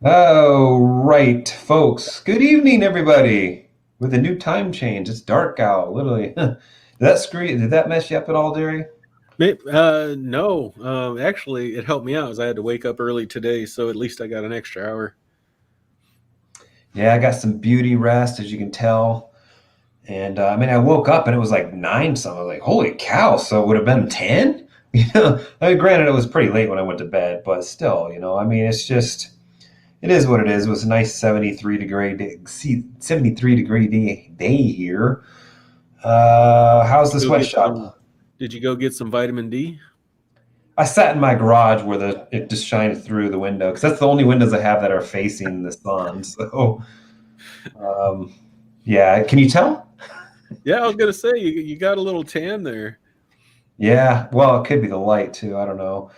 Oh, right, folks. Good evening, everybody. With a new time change, it's dark out, literally. Did that mess you up at all, Gerry? No. Actually, it helped me out as I had to wake up early today, so at least I got an extra hour. Yeah, I got some beauty rest, as you can tell. And I woke up and it was like nine something. I was like, holy cow! So it would have been 10? Granted, it was pretty late when I went to bed, but still, it's just it is what it is. It was a nice 73 degree day here. How's Did the you go get some? sweatshop? Did you go get some vitamin D? I sat in my garage where it just shines through the window because that's the only windows I have that are facing the sun. So, um, yeah, can you tell? Yeah, I was gonna say you got a little tan there. Yeah, well, it could be the light too. I don't know.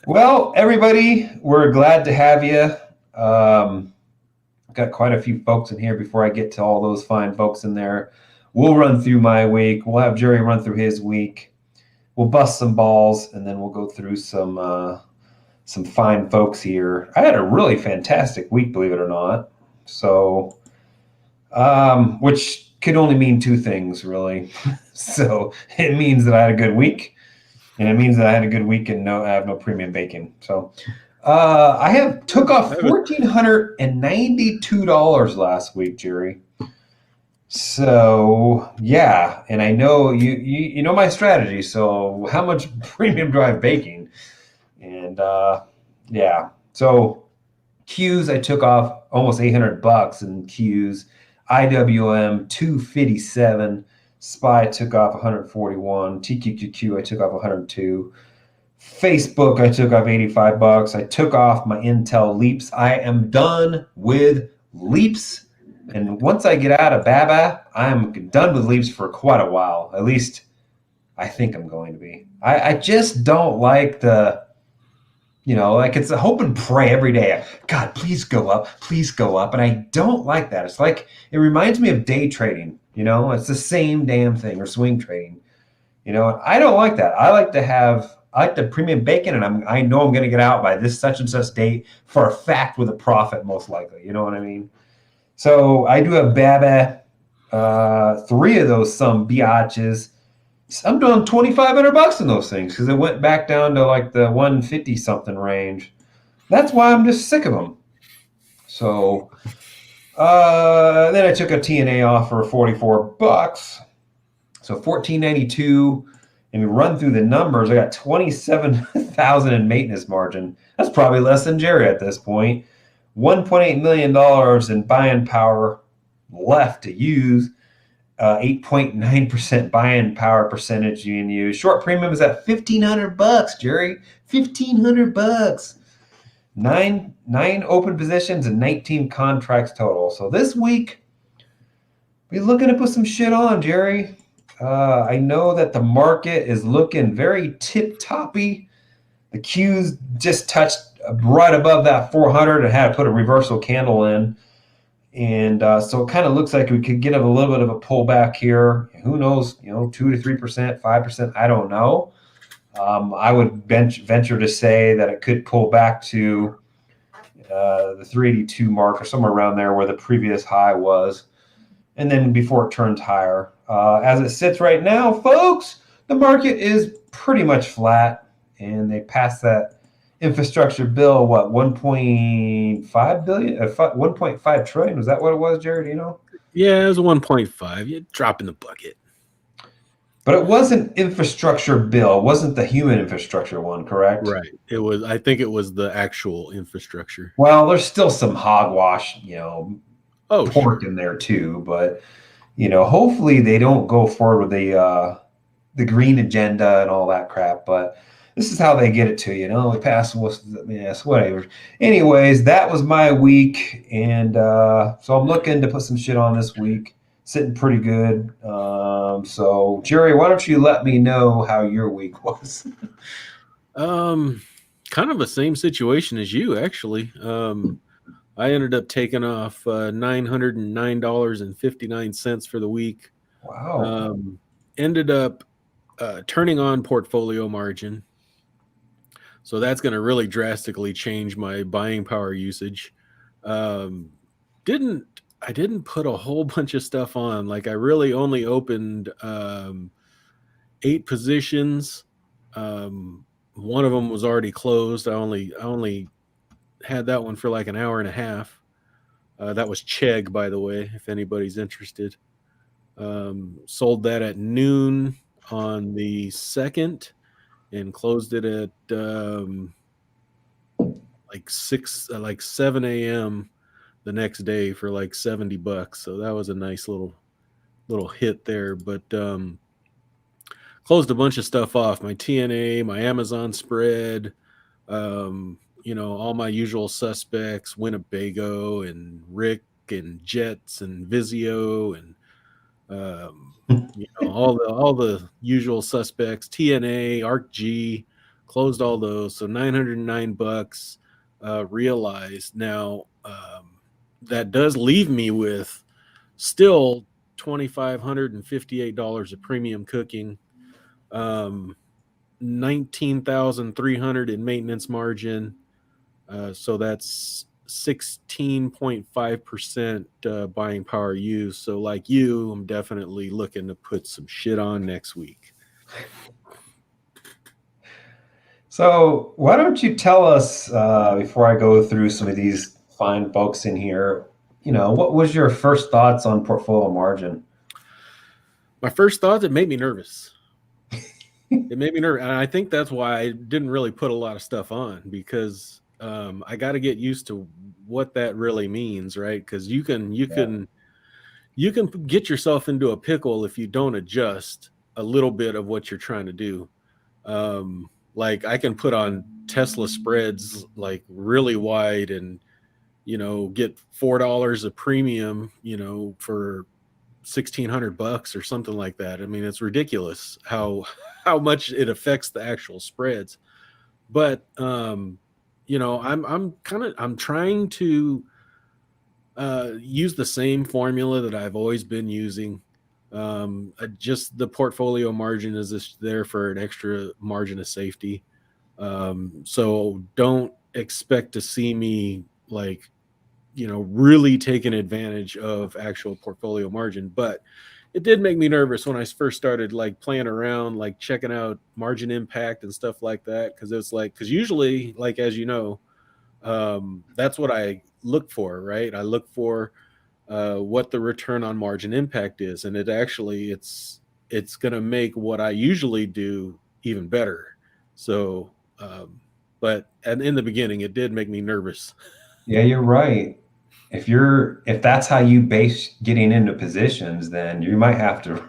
Well, everybody, we're glad to have you. Got quite a few folks in here before I get to all those fine folks in there. We'll run through my week. We'll have Gerry run through his week. We'll bust some balls, and then we'll go through some fine folks here. I had a really fantastic week, believe it or not. So, which could only mean two things, really. So it means that I had a good week, and it means that I had a good week and I have no premium bacon. So, I have took I off haven't. $1,492 last week, Gerry. So yeah, and I know you know my strategy. So how much premium do I have baking? And yeah, so Q's I took off almost $800 in Q's. IWM 257. SPY took off 141. TQQQ I took off 102. Facebook I took off $85. I took off my Intel Leaps. I am done with Leaps. And once I get out of BABA, I'm done with Leaps for quite a while. At least I think I'm going to be. I just don't like like it's a hope and pray every day. God, please go up, please go up. And I don't like that. It's like, it reminds me of day trading. It's the same damn thing, or swing trading. I don't like that. I like the premium bacon, and I know I'm going to get out by this such and such date for a fact with a profit, most likely. You know what I mean? So I do have Baba, three of those some biatches. I'm doing $2,500 in those things because it went back down to like the 150 something range. That's why I'm just sick of them. So then I took a TNA off for $44. So 1492, and we run through the numbers. I got 27,000 in maintenance margin. That's probably less than Gerry at this point. $1.8 million in buying power left to use. 8.9% buying power percentage you can use. Short premium is at $1,500, Gerry. $1,500. Nine open positions and 19 contracts total. So this week, we're looking to put some shit on, Gerry. I know that the market is looking very tip toppy. The Q's just touched right above that 400 and had to put a reversal candle in. And so it kind of looks like we could get a little bit of a pullback here. Who knows, 2 to 3%, 5%, I don't know. I would venture to say that it could pull back to the 382 mark or somewhere around there where the previous high was, and then before it turns higher. As it sits right now, folks, the market is pretty much flat, and they passed that infrastructure bill. What, 1.5 billion, 1.5 trillion? Was that what it was, Jared? Yeah, it was a 1.5. You drop in the bucket. But it wasn't infrastructure bill. It wasn't the human infrastructure one, correct? Right. It was. I think it was the actual infrastructure. Well, there's still some hogwash, Oh, pork sure. in there too, but hopefully they don't go forward with the green agenda and all that crap. But this is how they get it to you. They pass yes, whatever. Anyways, that was my week, and so I'm looking to put some shit on this week. Sitting pretty good. So Gerry, why don't you let me know how your week was? Um, Kind of the same situation as you actually. I ended up taking off $909.59 for the week. Wow. Um, Ended up turning on portfolio margin. So that's going to really drastically change my buying power usage. I didn't put a whole bunch of stuff on. Like I really only opened 8 positions. One of them was already closed. I only had that one for like an hour and a half. That was Chegg, by the way, if anybody's interested. Sold that at noon on the 2nd and closed it at like 7 a.m. the next day for like $70. So that was a nice little hit there. But closed a bunch of stuff off. My TNA, my Amazon spread, all my usual suspects, Winnebago and Rick and Jets and Vizio and all the usual suspects, TNA, ArcG, closed all those. So $909 realized. Now that does leave me with still $2,558 of premium cooking, 19,300 in maintenance margin. So that's 16.5% buying power used. So like you, I'm definitely looking to put some shit on next week. So why don't you tell us, before I go through some of these fine folks in here, what was your first thoughts on portfolio margin? My first thought, it made me nervous. It made me nervous. And I think that's why I didn't really put a lot of stuff on, because I got to get used to what that really means, right? Because you can get yourself into a pickle if you don't adjust a little bit of what you're trying to do. Like I can put on Tesla spreads like really wide and get $4 a premium, for $1,600 or something like that. I mean, it's ridiculous how much it affects the actual spreads. But I'm trying to use the same formula that I've always been using. Just the portfolio margin is just there for an extra margin of safety. So don't expect to see me like, really taking advantage of actual portfolio margin. But it did make me nervous when I first started like playing around, like checking out margin impact and stuff like that. Because usually, like, as you know, that's what I look for, right? I look for what the return on margin impact is, and it's going to make what I usually do even better. So, but in the beginning, it did make me nervous. Yeah, you're right. If that's how you base getting into positions, then you might have to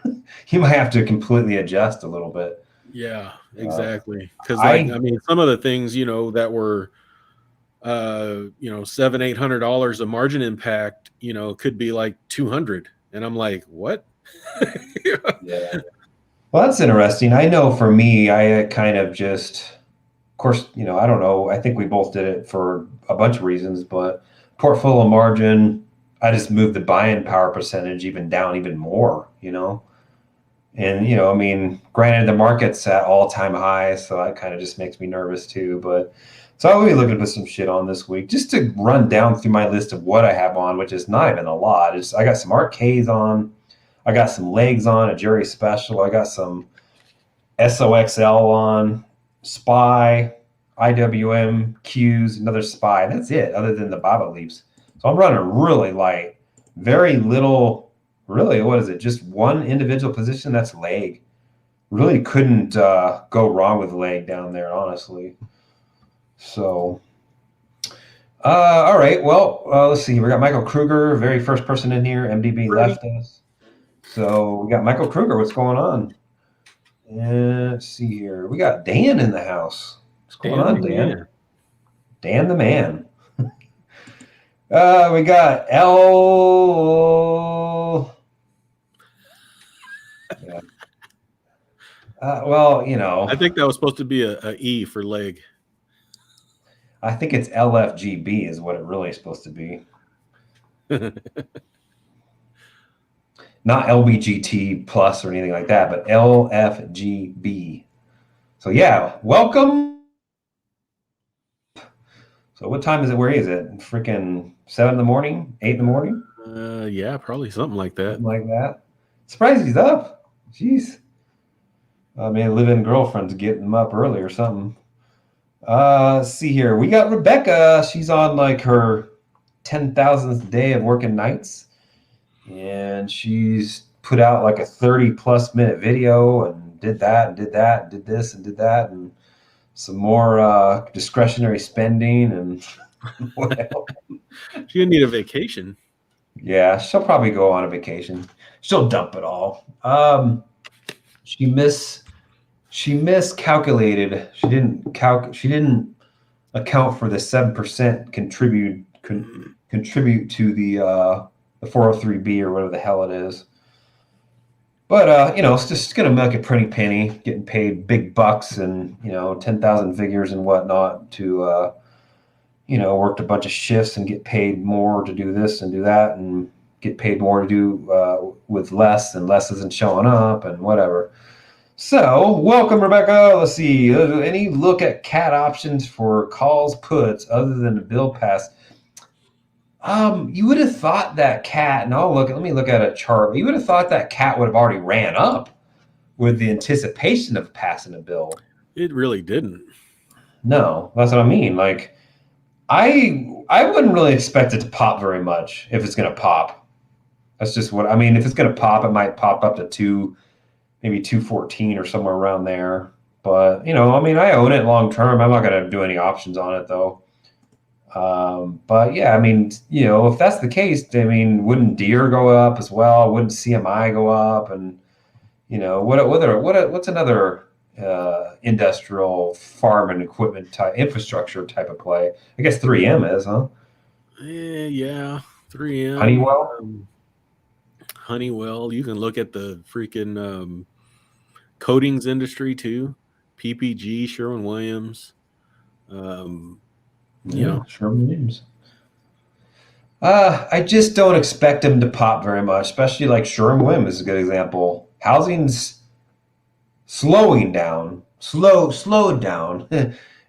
completely adjust a little bit. Yeah, exactly. Because I some of the things that were $700-800 of margin impact, could be like 200, and I'm like, what? Yeah. Well, that's interesting. I know for me, I kind of just, of course, I don't know. I think we both did it for a bunch of reasons, but portfolio margin, I just moved the buying power percentage even down even more, And, I mean, granted, the market's at all-time highs, so that kind of just makes me nervous too. But so I'll be looking to put some shit on this week, just to run down through my list of what I have on, which is not even a lot. I got some arcades on, I got some legs on, a Gerry special, I got some SOXL on, SPY, IWM, Qs, another SPY. That's it, other than the Baba leaps. So I'm running really light, very little. Really, what is it? Just one individual position. That's leg. Really couldn't go wrong with leg down there, honestly. So, all right. Well, let's see. We got Michael Kruger, very first person in here. MDB left us. So we got Michael Kruger. What's going on? And let's see here. We got Dan in the house. What's going on, Dan? Dan the man. We got L. Yeah. Well, I think that was supposed to be a E for leg. I think it's LFGB is what it really is supposed to be. Not LBGT plus or anything like that, but LFGB. So yeah, welcome. So what time is it? Where is it? Freaking 7 in the morning, 8 in the morning, Yeah, probably something like that. something like that. Surprised he's up. Jeez. Maybe live-in girlfriend's getting him up early or something. Let's see here. We got Rebecca. She's on like her 10,000th day of working nights, and she's put out like a 30-plus minute video and did that and did that and did this and did that and some more discretionary spending and what else? She didn't need a vacation. Yeah, she'll probably go on a vacation. She'll dump it all. She miscalculated. She didn't account for the 7% contribute to the 403B or whatever the hell it is. But it's just gonna make a pretty penny, getting paid big bucks and 10,000 figures and whatnot to worked a bunch of shifts and get paid more to do this and do that and get paid more to do with less, and less isn't showing up and whatever. So, welcome, Rebecca. Let's see. Any look at cat options for calls puts other than the bill pass? You would have thought that cat, and let me look at a chart. You would have thought that cat would have already ran up with the anticipation of passing a bill. It really didn't. No, that's what I mean. Like, I wouldn't really expect it to pop very much if it's going to pop. That's just what I mean. If it's going to pop, it might pop up to 2, maybe 214 or somewhere around there. But I own it long term. I'm not going to do any options on it though. But yeah, if that's the case, wouldn't Deere go up as well? Wouldn't CMI go up? And what's another industrial farm and equipment type infrastructure type of play? I guess 3M is, huh? Yeah, 3M. Honeywell. You can look at the freaking coatings industry too. PPG, Sherwin-Williams. Sherwin-Williams. I just don't expect them to pop very much, especially like Sherwin-Williams is a good example. Housing's slowed down.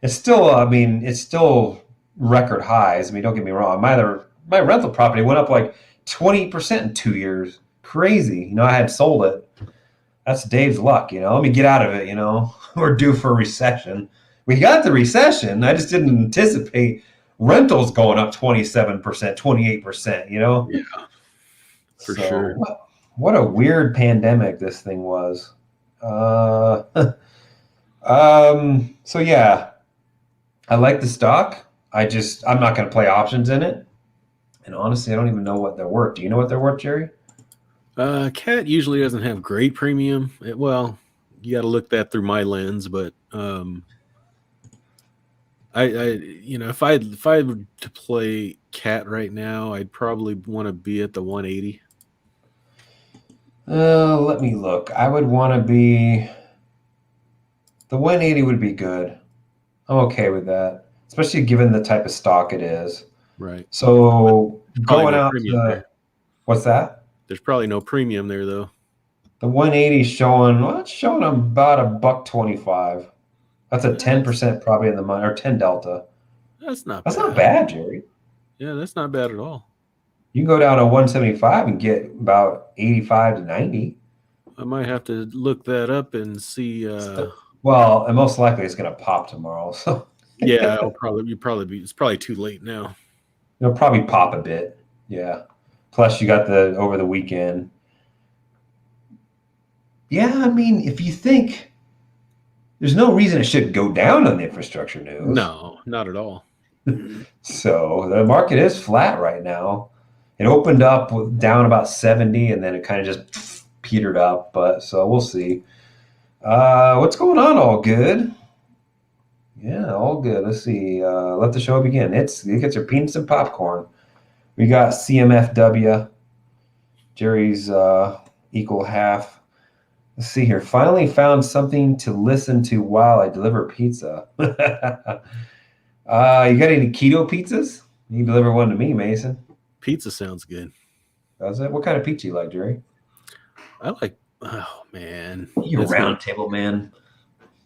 It's still record highs. Don't get me wrong. My rental property went up like 20% in 2 years. Crazy. I had sold it. That's Dave's luck. Let me get out of it. We're due for a recession. We got the recession. I just didn't anticipate rentals going up 27%, 28%, Yeah, for sure. What a weird pandemic this thing was. So yeah, I like the stock. I'm not going to play options in it. And honestly, I don't even know what they're worth. Do you know what they're worth, Gerry? Cat usually doesn't have great premium. Well, you got to look that through my lens, but if I were to play Cat right now, I'd probably want to be at the 180. Let me look. I would want to be. The 180 would be good. I'm okay with that, especially given the type of stock it is. Right. So going out to what's that? There's probably no premium there though. The 180 it's showing about $1.25. That's a 10% probably in the money, or 10 delta. That's not bad, Gerry. Yeah, that's not bad at all. You can go down to 175 and get about 85 to 90. I might have to look that up and see. Well, and most likely it's going to pop tomorrow. So yeah, it's probably too late now. It'll probably pop a bit. Yeah. Plus you got over the weekend. Yeah, if you think there's no reason it should go down on the infrastructure news. No, not at all. So the market is flat right now. It opened up down about 70 and then it kind of just petered up. But so we'll see. What's going on? All good? Yeah, all good. Let's see. Let the show begin. You get your peanuts and popcorn. We got CMFW. Gerry's equal half. Let's see here. Finally found something to listen to while I deliver pizza. You got any keto pizzas? You can deliver one to me, Mason. Pizza sounds good. Does it? What kind of pizza you like, Gerry? I like. Oh man, you're round table man.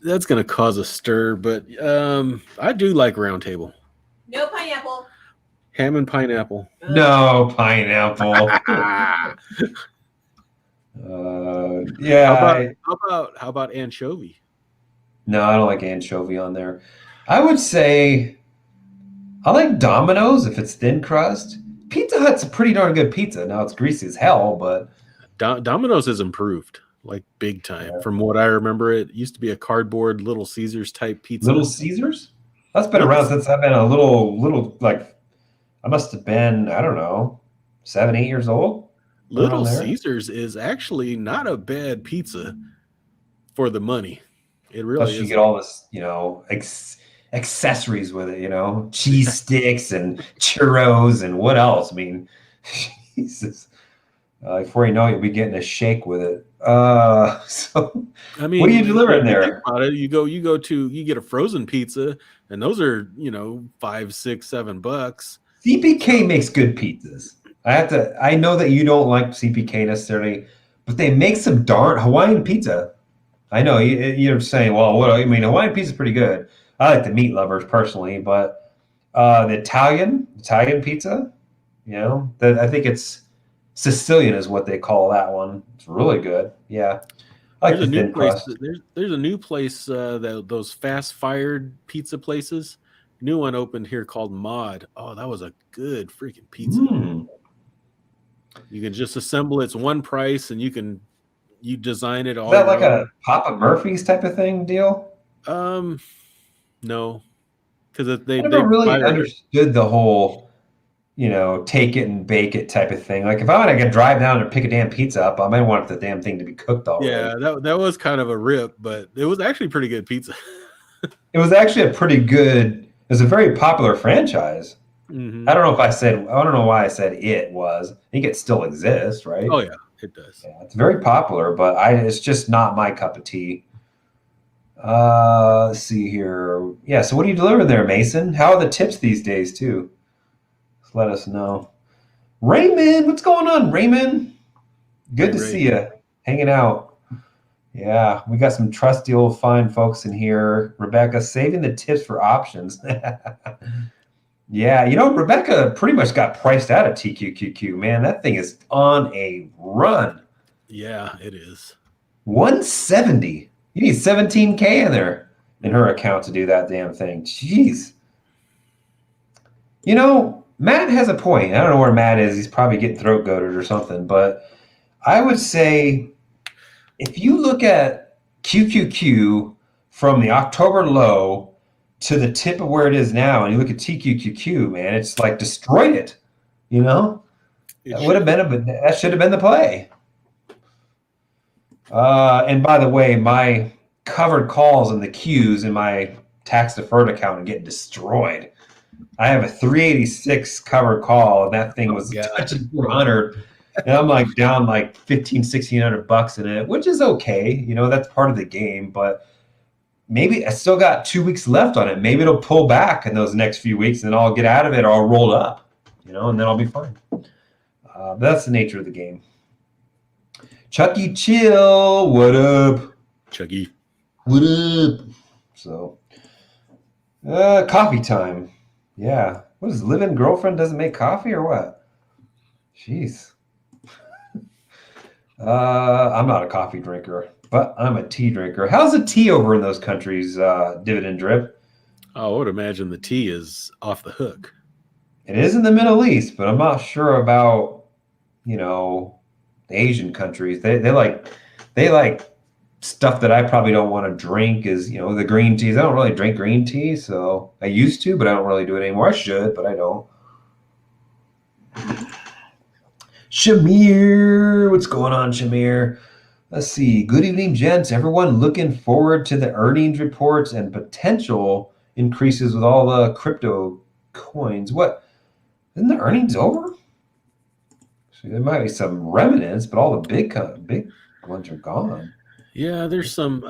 That's gonna cause a stir, but I do like round table. No Ham and pineapple. No, pineapple. Yeah. How about anchovy? No, I don't like anchovy on there. I would say I like Domino's if it's thin crust. Pizza Hut's a pretty darn good pizza. Now it's greasy as hell, but Domino's has improved like big time. yeah. From what I remember, it used to be a cardboard Little Caesars type Little pizza. Caesars? That's been Little around since I've been a little like I must have been, I don't know, 7, 8 years old. Around Little there. Caesars is actually not a bad pizza for the money. It really Plus, you get isn't. all this, accessories with it, cheese sticks and churros and what else? I mean, Jesus. Before you know it, you'll be getting a shake with it. So I what are you mean, delivering you think there? about it. You get a frozen pizza, and those are $5, $6, $7. CPK So makes good pizzas. I know that you don't like CPK necessarily, but they make some darn Hawaiian pizza. I know you're saying, well, what I mean, Hawaiian pizza is pretty good. I like the meat lovers personally, but the Italian pizza, that I think it's Sicilian is what they call that one. It's really good. Yeah, I like there's the a new thin place. crust. There's a new place that those fast fired pizza places. New one opened here called Mod. Oh, that was a good freaking pizza. Mm. You can just assemble it's one price, and you design it Is all that your like a own. Papa Murphy's type of thing deal? Um, no, because I they never really fire. understood the whole, take it and bake it type of thing. Like if I want to drive down and pick a damn pizza up, I might want the damn thing to be cooked already. Yeah, that was kind of a rip, but it was actually pretty good pizza. It was actually a pretty good. It was a very popular franchise. Hmm. I don't know why I said it was. I think it still exists, right? Oh yeah, it does. Yeah, it's very popular, but it's just not my cup of tea. Let's see here. Yeah, so what are you delivering there, Mason? How are the tips these days, too? Just let us know. Raymond, what's going on, Raymond? Good Ray to Ray. see you. Hanging out. Yeah, we got some trusty old fine folks in here. Rebecca, saving the tips for options. Yeah, Rebecca pretty much got priced out of TQQQ. Man, that thing is on a run. Yeah, it is. 170. You need 17K in there in her account to do that damn thing. Jeez. Matt has a point. I don't know where Matt is. He's probably getting throat goated or something. But I would say if you look at QQQ from the October low to the tip of where it is now, and you look at TQQQ, man, it's like destroyed it. You know, It should. that should have been the play. And by the way, my covered calls and the queues in my tax deferred account are getting destroyed. I have a 386 covered call, and that thing Oh was God. touching 400. And I'm like down like 1,500, 1,600 bucks in it, which is okay. That's part of the game. But maybe I still got 2 weeks left on it. Maybe it'll pull back in those next few weeks, and then I'll get out of it or I'll roll up, and then I'll be fine. But that's the nature of the game. Chucky Chill, what up? Chuggy. What up? So, coffee time. Yeah. What is live-in girlfriend doesn't make coffee or what? Jeez. I'm not a coffee drinker, but I'm a tea drinker. How's the tea over in those countries, Dividend Drip? Oh, I would imagine the tea is off the hook. It is in the Middle East, but I'm not sure about, the Asian countries. They like stuff that I probably don't want to drink is, the green teas. I don't really drink green tea, so I used to, but I don't really do it anymore. I should, but I don't. Shamir, what's going on, Shamir? Let's see. Good evening, gents. Everyone looking forward to the earnings reports and potential increases with all the crypto coins. What? Isn't the earnings over? So there might be some remnants, but all the big ones are gone. Yeah, there's some.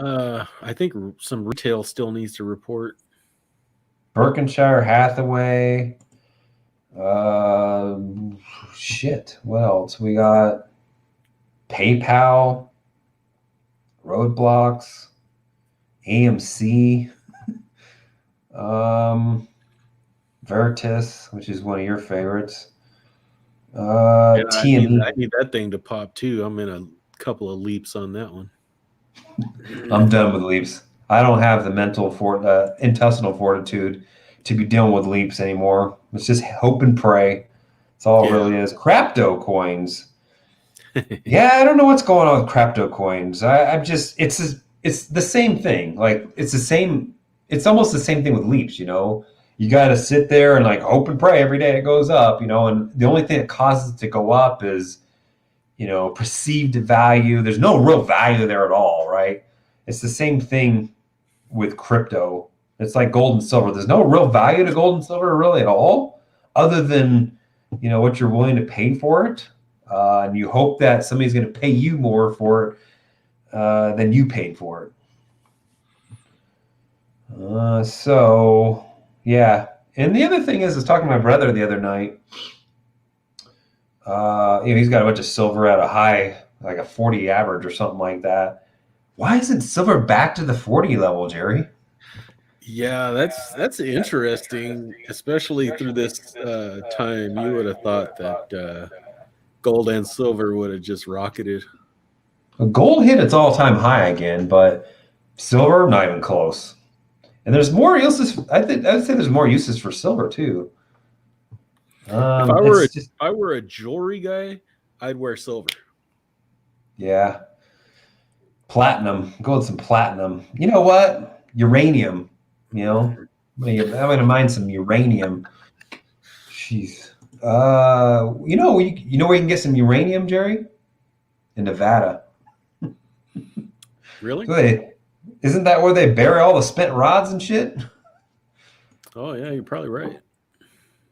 I think some retail still needs to report. Berkshire Hathaway. Uh, Shit. What else? We got PayPal, Roadblocks, AMC. Veritas, which is one of your favorites. Yeah, TME. I need that thing to pop too. I'm in a couple of leaps on that one. I'm done with leaps. I don't have the intestinal fortitude to be dealing with leaps anymore. It's just hope and pray. That's all it Yeah. really is. Crypto coins. Yeah, I don't know what's going on with crypto coins. I'm just it's the same thing. Like it's the same. It's almost the same thing with leaps. You got to sit there and like hope and pray every day it goes up. And the only thing that causes it to go up is perceived value. There's no real value there at all, right? It's the same thing with crypto. It's like gold and silver. There's no real value to gold and silver really at all, other than what you're willing to pay for it, and you hope that somebody's going to pay you more for it than you paid for it. So yeah, and the other thing is, I was talking to my brother the other night. He's got a bunch of silver at a high, like a 40 average or something like that. Why isn't silver back to the 40 level, Gerry? Yeah, that's interesting, especially through this time. You would have thought that gold and silver would have just rocketed. Gold hit its all-time high again, but silver not even close. And there's more uses. I'd say there's more uses for silver too. If It's just I were a jewelry guy, I'd wear silver. yeah, platinum. Go with some platinum. You know what? Uranium. I'm gonna mine some uranium. Jeez. You know where you can get some uranium, Gerry? In Nevada. Really? Isn't that where they bury all the spent rods and shit? Oh yeah, you're probably right.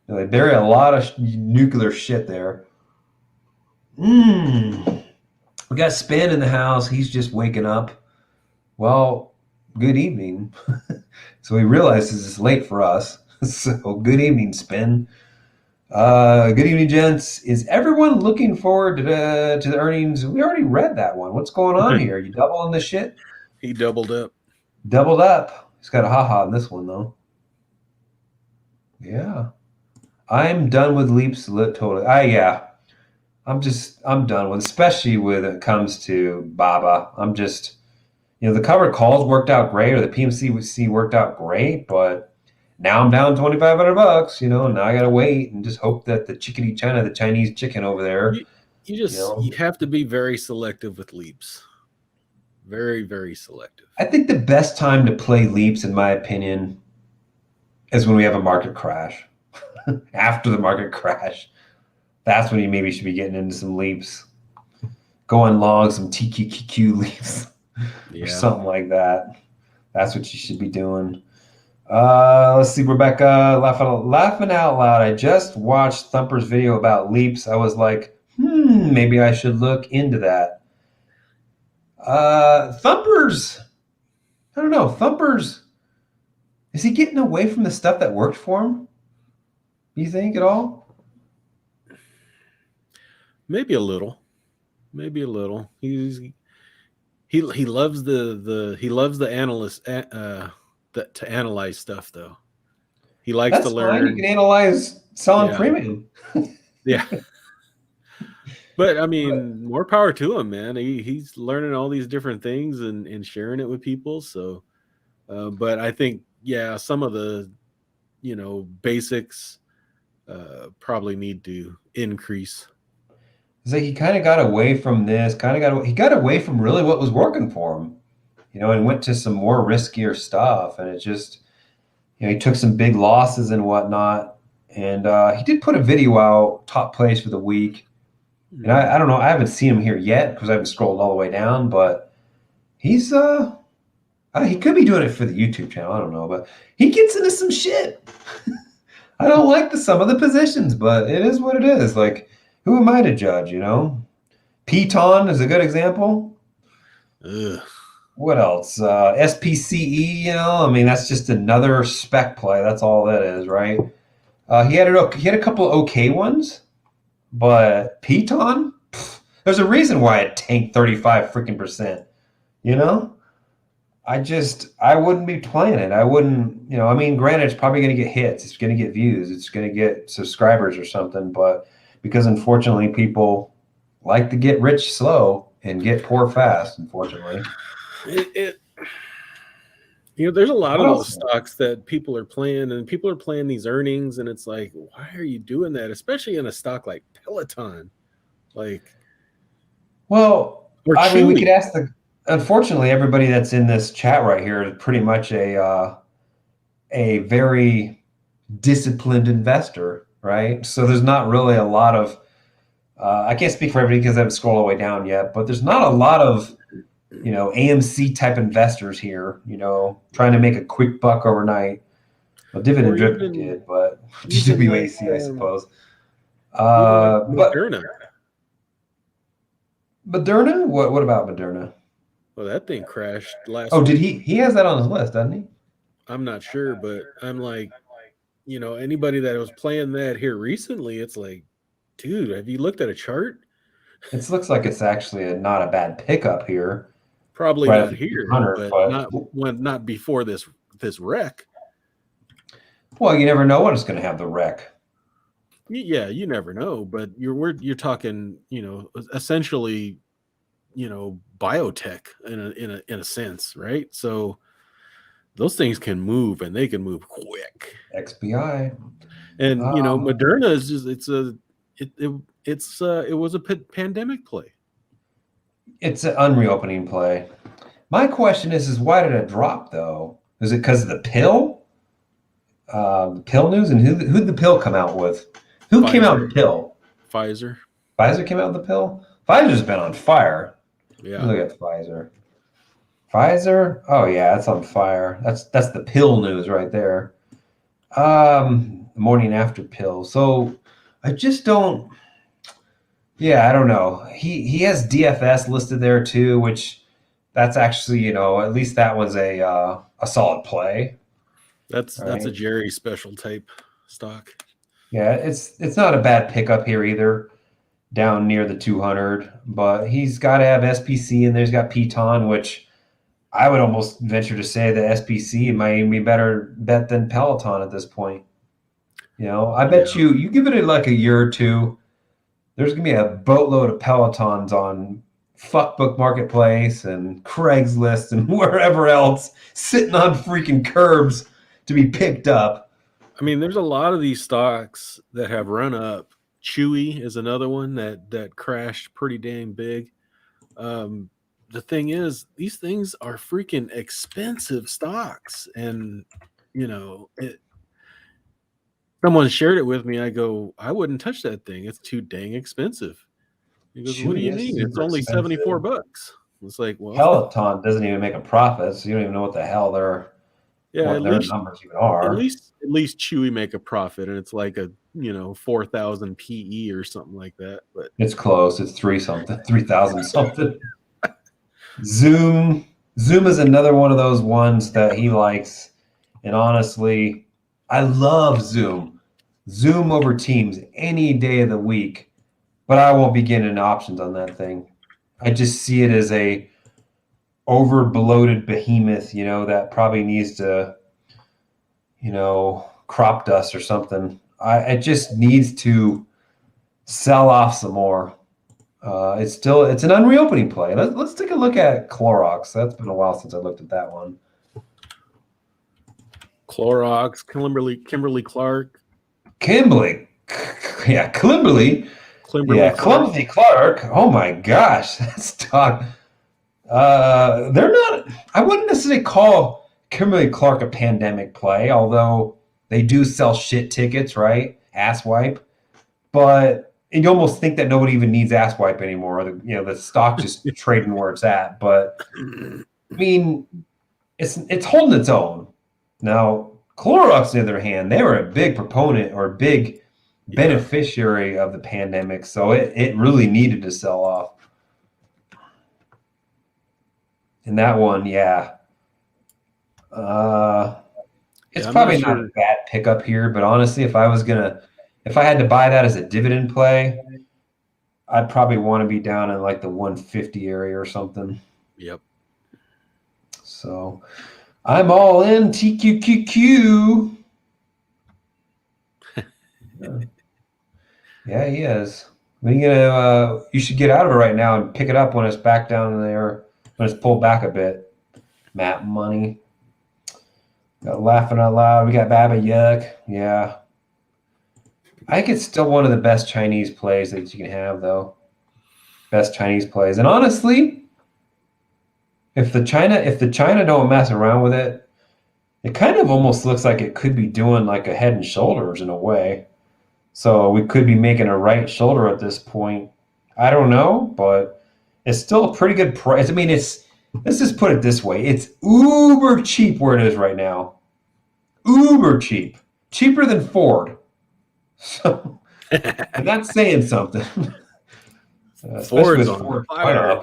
They bury a lot of nuclear shit there. We got Spin in the house. He's just waking up. Well, good evening. So he realizes it's late for us. So good evening, Spin. Good evening, gents. Is everyone looking forward to the earnings? We already read that one. What's going on here? You doubling the shit? He doubled up. Doubled up. He's got a haha in this one though. Yeah, I'm done with leaps. Totally. Yeah. I'm done with, especially when it comes to Baba. I'm just, the covered calls worked out great, or the PMC worked out great, but now I'm down $2,500. Now I gotta wait and just hope that the chickadee China, the Chinese chicken over there, You have to be very selective with leaps. Very, very selective. I think the best time to play leaps, in my opinion, is when we have a market crash. After the market crash, that's when you maybe should be getting into some leaps. Going long some TQQQ leaps or something like that. That's what you should be doing. Let's see, Rebecca, laughing out loud. I just watched Thumper's video about leaps. I was like, maybe I should look into that. Thumper's, I don't know. Thumper's, is he getting away from the stuff that worked for him? You think at all? Maybe a little. Maybe a little. He loves the analyst to analyze stuff though. He likes That's to learn. fine. You can analyze selling premium. Yeah. But I mean, more power to him, man. He's learning all these different things and sharing it with people. So, but I think, some of the, basics probably need to increase. It's like he kind of got away from this, he got away from really what was working for him, and went to some more riskier stuff. And it just, he took some big losses and whatnot. And he did put a video out, top plays for the week. And I don't know, I haven't seen him here yet because I haven't scrolled all the way down, but he's he could be doing it for the YouTube channel. I don't know, but he gets into some shit. I don't like some of the positions, but it is what it is. Like, who am I to judge, Piton is a good example. Ugh. What else? SPCE, I mean, that's just another spec play. That's all that is, right? He had a couple of okay ones. But Piton, there's a reason why it tanked 35 freaking %. I wouldn't be playing it. I wouldn't, I mean, granted, it's probably going to get hits. It's going to get views. It's going to get subscribers or something. But because unfortunately people like to get rich slow and get poor fast, unfortunately. There's a lot What of those else? stocks that people are playing, and people are playing these earnings, and it's like, why are you doing that? Especially in a stock like Peloton, like, Well, or I mean, we could Chewy. ask unfortunately, everybody that's in this chat right here is pretty much a very disciplined investor, right? So there's not really a lot of, I can't speak for everybody because I haven't scrolled all the way down yet, but there's not a lot of, AMC type investors here, trying to make a quick buck overnight. Well, Or Dividend Drip even did, but even like GWAC, I suppose. even like But Moderna. Moderna, what about Moderna? Well, that thing crashed last Oh, did week. he has that on his list, doesn't he? I'm not sure, but I'm like, anybody that was playing that here recently, it's like, dude, have you looked at a chart? It looks like it's actually not a bad pickup here, Probably right at not the here, 200. but But not before this wreck. well, you never know when it's going to have the wreck. Yeah, you never know, but you're talking, essentially, biotech in a sense, right? So those things can move, and they can move quick. XBI. And Um, Moderna is just it was a pandemic play. it's an unreopening play. My question is why did it drop though? Is it because of the pill? The pill news, and who'd the pill come out with? Who came out Pfizer, with the pill? Pfizer, Pfizer came out with the pill. Pfizer's been on fire. yeah. Look at Pfizer. Pfizer. Oh yeah, it's on fire. That's the pill news right there. Morning after pill. So I just don't. Yeah, I don't know. He has DFS listed there too, which that's actually at least that was a solid play. That's a Right. Gerry special type stock. Yeah, it's not a bad pickup here either, down near the 200, but he's got to have SPC and there's got Piton, which I would almost venture to say that SPC might even be better bet than Peloton at this point. I bet Yeah. you give it like a year or two, there's gonna be a boatload of Pelotons on Fuckbook Marketplace and Craigslist and wherever else sitting on freaking curbs to be picked up. I mean, there's a lot of these stocks that have run up. Chewy is another one that crashed pretty dang big. The thing is, these things are freaking expensive stocks, and someone shared it with me. I go, I wouldn't touch that thing. It's too dang expensive. He goes, what do Chewy you is mean? It's super only expensive. $74. It's like, well, Peloton doesn't even make a profit, so you don't even know what the hell yeah, what their numbers even are. at least Chewy make a profit, and it's like a 4,000 PE or something like that. But It's close. It's 3,000 something. Zoom. Zoom is another one of those ones that he likes. And honestly, I love Zoom. Zoom over Teams any day of the week. But I won't be getting options on that thing. I just see it as a over bloated behemoth, that probably needs to, crop dust or something. It just needs to sell off some more. It's an unreopening play. Let's take a look at Clorox. That's been a while since I looked at that one. Clorox, Kimberly Clark, Kimberly, yeah, Kimberly, Kimberly yeah, Clark. Clumsy Clark. Oh my gosh, that's talk. They're not. I wouldn't necessarily call Kimberly Clark a pandemic play, although they do sell shit tickets, right? Ass wipe, but you almost think that nobody even needs ass wipe anymore. The stock just trading where it's at. But I mean, it's holding its own. Now, Clorox, on the other hand, they were a big proponent or big Yeah. beneficiary of the pandemic, so it really needed to sell off. And that one, yeah. It's Yeah, I'm not probably not a sure. bad pickup here, but honestly, if I had to buy that as a dividend play, I'd probably want to be down in like the 150 area or something. Yep. So I'm all in TQQQ. Yeah, he is. You should get out of it right now and pick it up when it's back down there, when it's pulled back a bit. Map money. Got laughing out loud. We got Baba Yuck. Yeah. I think it's still one of the best Chinese plays that you can have, though. Best Chinese plays. And honestly, if the China don't mess around with it, it kind of almost looks like it could be doing like a head and shoulders in a way. So we could be making a right shoulder at this point. I don't know, but it's still a pretty good price. I mean, let's just put it this way. It's uber cheap where it is right now. Uber cheap. Cheaper than Ford. So that's saying something. Ford's on Ford fire.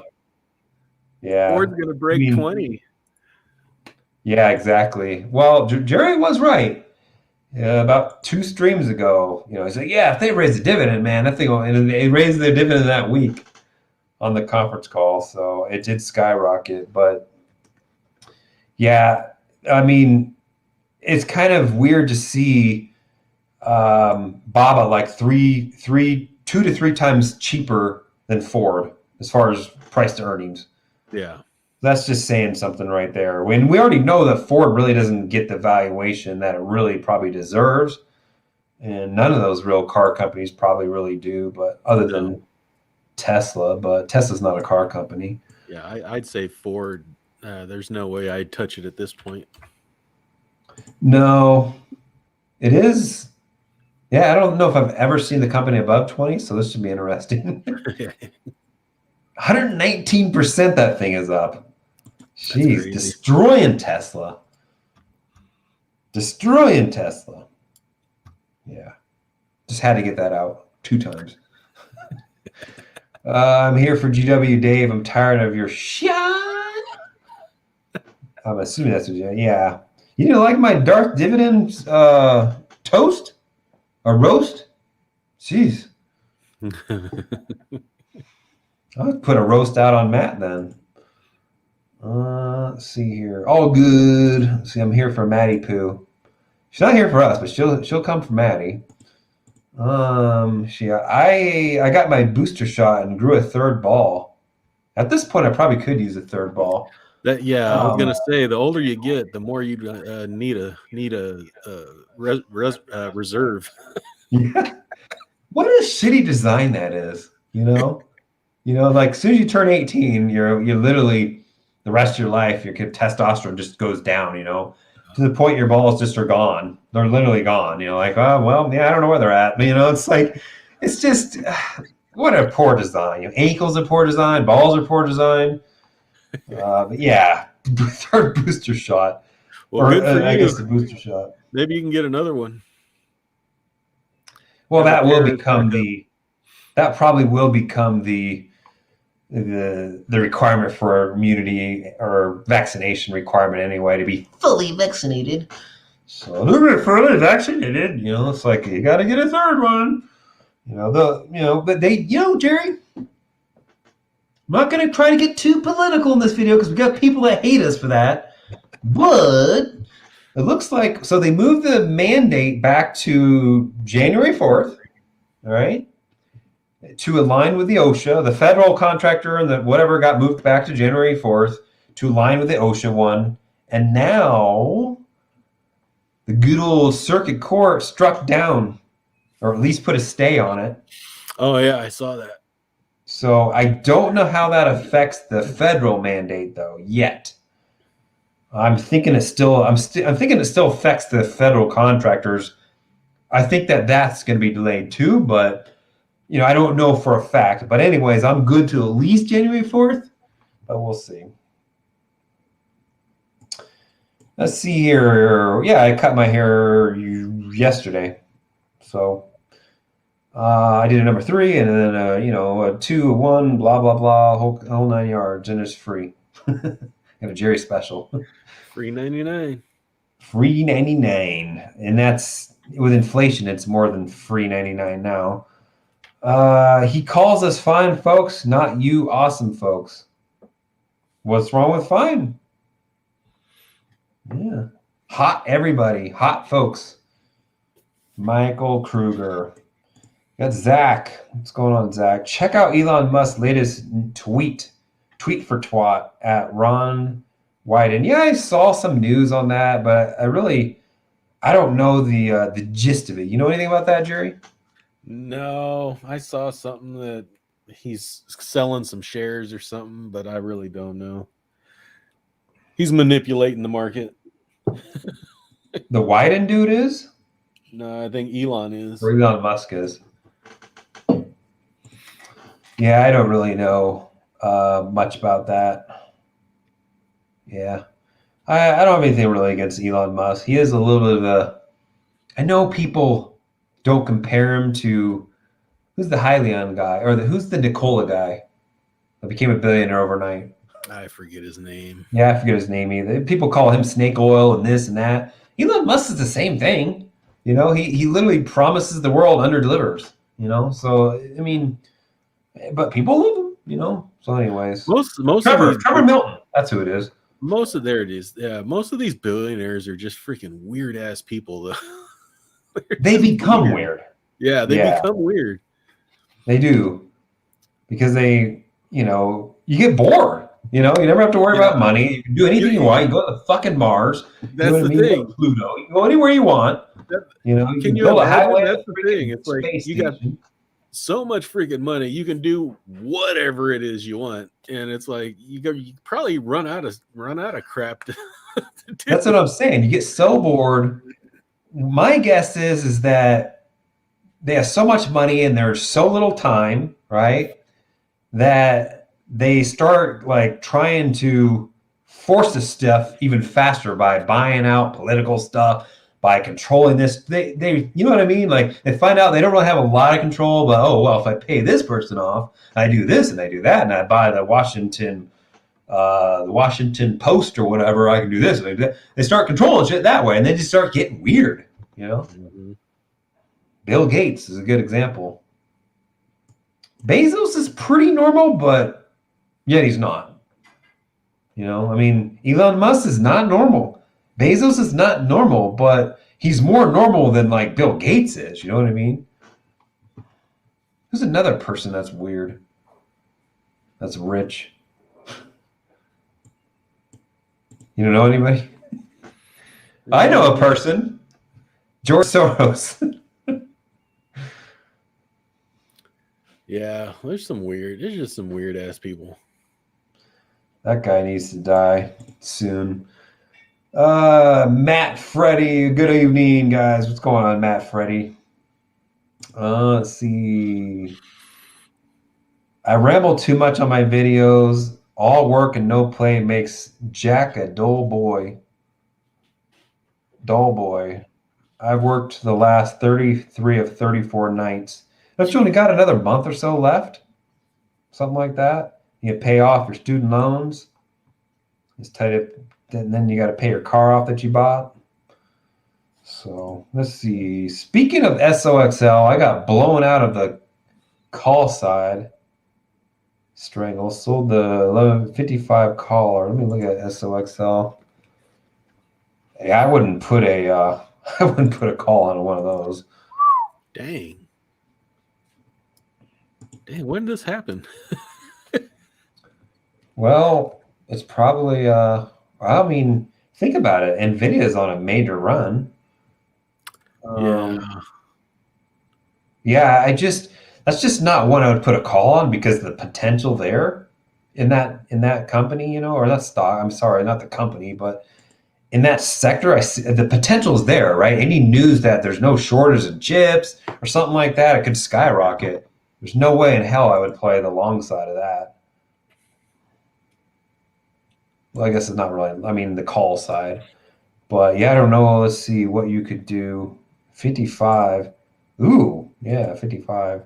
Yeah. Ford's going to break 20. Yeah, exactly. Well, Gerry was right. About 2 streams ago, he's like, yeah, if they raise the dividend, man, that thing, and they raised their dividend that week on the conference call, so it did skyrocket. But yeah, I mean, it's kind of weird to see Baba like 2 to 3 times cheaper than Ford as far as price to earnings. Yeah. That's just saying something right there. When we already know that Ford really doesn't get the valuation that it really probably deserves, and none of those real car companies probably really do, but other than Tesla, but Tesla's not a car company. Yeah, I'd say Ford, there's no way I'd touch it at this point. No, it is. Yeah, I don't know if I've ever seen the company above 20, so this should be interesting. 119% that thing is up. Jeez, destroying Tesla. Destroying Tesla. Yeah. Just had to get that out 2 times. I'm here for GW Dave. I'm tired of your shit. I'm assuming that's what yeah. You didn't like my Darth Dividend toast? A roast? Jeez. I'll put a roast out on Matt then. Let's see here. All good. See, I'm here for Maddie Poo. She's not here for us, but she'll come for Maddie. I got my booster shot and grew a 3rd ball. At this point, I probably could use a 3rd ball. I was gonna say, the older you get, the more you need a reserve. Yeah. What a shitty design that is. Like as soon as you turn 18, you're literally the rest of your life, your testosterone just goes down, to the point your balls just are gone. They're literally gone. Like, oh, well, yeah, I don't know where they're at. It's like, it's just, what a poor design. Ankles are poor design, balls are poor design. But yeah, 3rd booster shot. Well, good for you. I guess the booster shot. Maybe you can get another one. Well, that probably will become the requirement for immunity or vaccination requirement anyway, to be fully vaccinated. So they're fully vaccinated. It's like you got to get a 3rd one. But they, Gerry, I'm not going to try to get too political in this video because we got people that hate us for that. But it looks like, so they moved the mandate back to January 4th, all right, to align with the OSHA. The federal contractor and the whatever got moved back to January 4th to align with the OSHA one. And now the good old circuit court struck down, or at least put a stay on it. Oh, yeah, I saw that. So I don't know how that affects the federal mandate, though, yet. I'm thinking it still affects the federal contractors. I think that's going to be delayed too, but I don't know for a fact. But anyways, I'm good to at least January 4th, but we'll see. Let's see here. Yeah, I cut my hair yesterday, so I did a number 3 and then a 2, a 1, blah blah blah, whole 9 yards, and it's free. And a Gerry special. Free 99. Free 99. And that's, with inflation, it's more than free 99 now. He calls us fine folks, not you awesome folks. What's wrong with fine? Yeah. Hot everybody. Hot folks. Michael Kruger. Got Zach. What's going on, Zach? Check out Elon Musk's latest tweet. Tweet for twat at Ron Wyden. Yeah, I saw some news on that, but I don't know the gist of it. You know anything about that, Gerry? No, I saw something that he's selling some shares or something, but I really don't know. He's manipulating the market. The Wyden dude is? No, I think Elon is. Or Elon Musk is. Yeah, I don't really know much about that. Yeah. I don't have anything really against Elon Musk. He is a little bit of a. I know people don't compare him to who's the Hylian guy or who's the Nikola guy that became a billionaire overnight. I forget his name. Yeah, I forget his name either. People call him snake oil and this and that. Elon Musk is the same thing. You know, he literally promises the world, under delivers. You know, so I mean, but people love him. You know, so anyways, Most Trevor of these, Trevor Milton, that's who it is. most of there it is. Yeah, most of these billionaires are just freaking weird ass people. Though They become weird. Yeah, they become weird. They do because you get bored. You know, you never have to worry about money. You can do anything you want. You go to fucking Mars. That's the thing. You go to Pluto. You can go anywhere you want. You know, can you build imagine? a highway. That's the thing. It's like you got so much freaking money. You can do whatever it is you want, and it's like you probably run out of crap. That's what I'm saying. You get so bored. My guess is that they have so much money and there's so little time, right? That they start like trying to force the stuff even faster by buying out political stuff, by controlling this. They you know what I mean? Like they find out they don't really have a lot of control, but oh well, if I pay this person off, I do this and I do that, and I buy the Washington Post or whatever, I can do this. They start controlling shit that way, and they just start getting weird. You know, Bill Gates is a good example. Bezos is pretty normal, but yet he's not. You know, I mean, Elon Musk is not normal. Bezos is not normal, but he's more normal than like Bill Gates is. You know what I mean? Who's another person that's weird? That's rich. You don't know anybody? I know a person. George Soros. Yeah, there's just some weird ass people. That guy needs to die soon. Matt Freddy, good evening, guys. What's going on, Matt Freddy? Let's see. I ramble too much on my videos. All work and no play makes Jack a dull boy. Dull boy. I've worked the last 33 of 34 nights. Don't you only got another month or so left? Something like that. You can pay off your student loans. It's tight up, and then you got to pay your car off that you bought. So let's see. Speaking of SOXL, I got blown out of the call side. Strangle sold the 1155 caller. Let me look at SOXL. Hey, I wouldn't put a call on one of those. Dang, when did this happen? Well, it's probably I mean, think about it. Nvidia is on a major run. Yeah, that's just not one I would put a call on because the potential there in that company, you know, or that stock. I'm sorry, not the company, but in that sector, I see the potential is there, right? Any news that there's no shortage of chips or something like that, it could skyrocket. There's no way in hell I would play the long side of that. Well, I guess it's not really, I mean, the call side. But yeah, I don't know. Let's see what you could do. 55. Ooh, yeah, 55.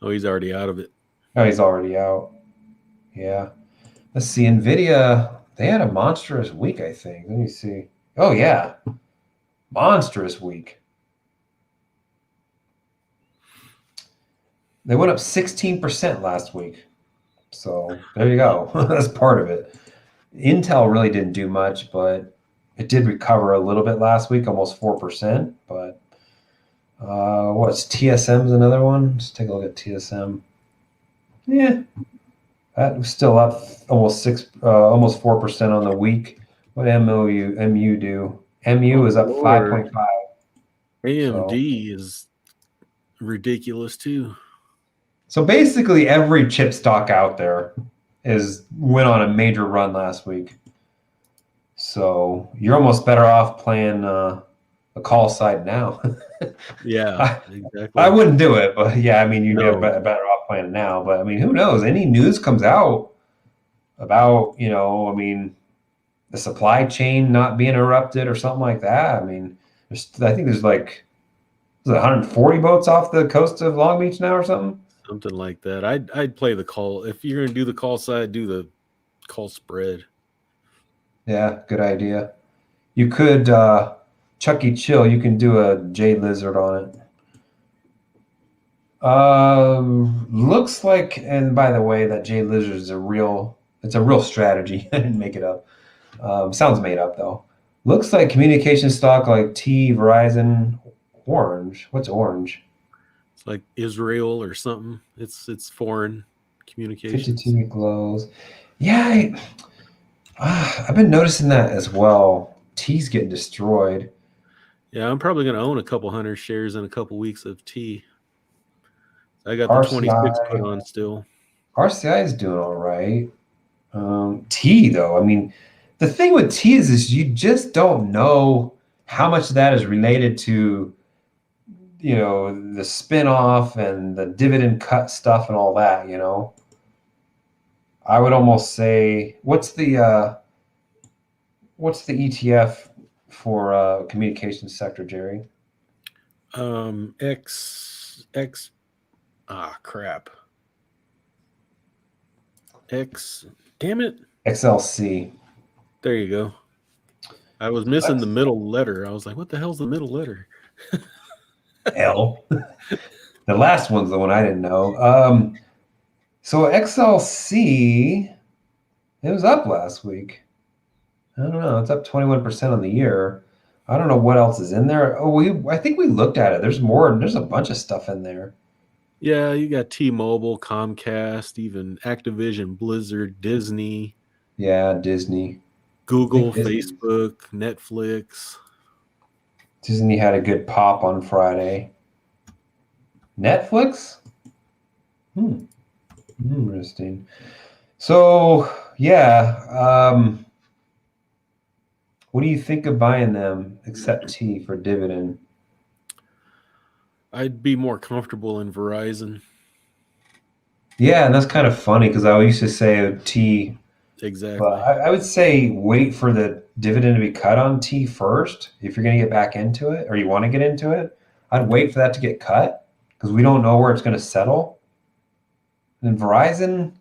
Oh, he's already out of it. Oh, he's already out. Yeah. Let's see. Nvidia, they had a monstrous week, I think. Let me see. Oh, yeah. Monstrous week. They went up 16% last week. So there you go. That's part of it. Intel really didn't do much, but it did recover a little bit last week, almost 4%. But what's TSM's another one? Let's take a look at TSM. Yeah, that was still up almost 4% on the week. What MU do? MU Oh is up Lord, 5.5. So AMD is ridiculous too. basically every chip stock out there is went on a major run last week. So you're almost better off playing the call side now. Yeah, I, I exactly. wouldn't do it, but yeah, I mean, you'd be No, better off playing it now. But I mean, who knows? Any news comes out about, I mean, the supply chain not being interrupted or something like that. I mean, I think there's like 140 boats off the coast of Long Beach now or something. something like that. I'd play the call. If you're gonna do the call side, do the call spread. Yeah, good idea. You could Chucky Chill. You can do a J Lizard on it. Looks like, and by the way, that J Lizard is a real. It's a real strategy. I didn't make it up. Sounds made up though. Looks like communication stock like T, Verizon, Orange. What's Orange? It's like Israel or something. It's foreign 52 communications. week lows. Yeah, I've been noticing that as well. T's getting destroyed. Yeah, I'm probably gonna own a couple hundred shares in a couple weeks of T. I got the RCI, 26 put on still. RCI is doing all right. T though, I mean, the thing with T is you just don't know how much of that is related to the spin-off and the dividend cut stuff and all that. I would almost say what's the ETF for communications sector, Gerry? X crap. X damn it. Xlc. There you go. I was missing the That's middle letter. I was like, what the hell's the middle letter? L. The last one's the one I didn't know. So XLC, it was up last week. I don't know. It's up 21% on the year. I don't know what else is in there. I think we looked at it. There's more. There's a bunch of stuff in there. Yeah, you got T-Mobile, Comcast, even Activision, Blizzard, Disney, Yeah, Disney. I Google, think Disney. Facebook, Netflix. Disney had a good pop on Friday. Netflix? Hmm. Interesting. So yeah, what do you think of buying them except T for dividend? I'd be more comfortable in Verizon. Yeah, and that's kind of funny because I used to say T, but Exactly. I would say wait for the dividend to be cut on T first if you're going to get back into it or you want to get into it. I'd wait for that to get cut because we don't know where it's going to settle. And Verizon,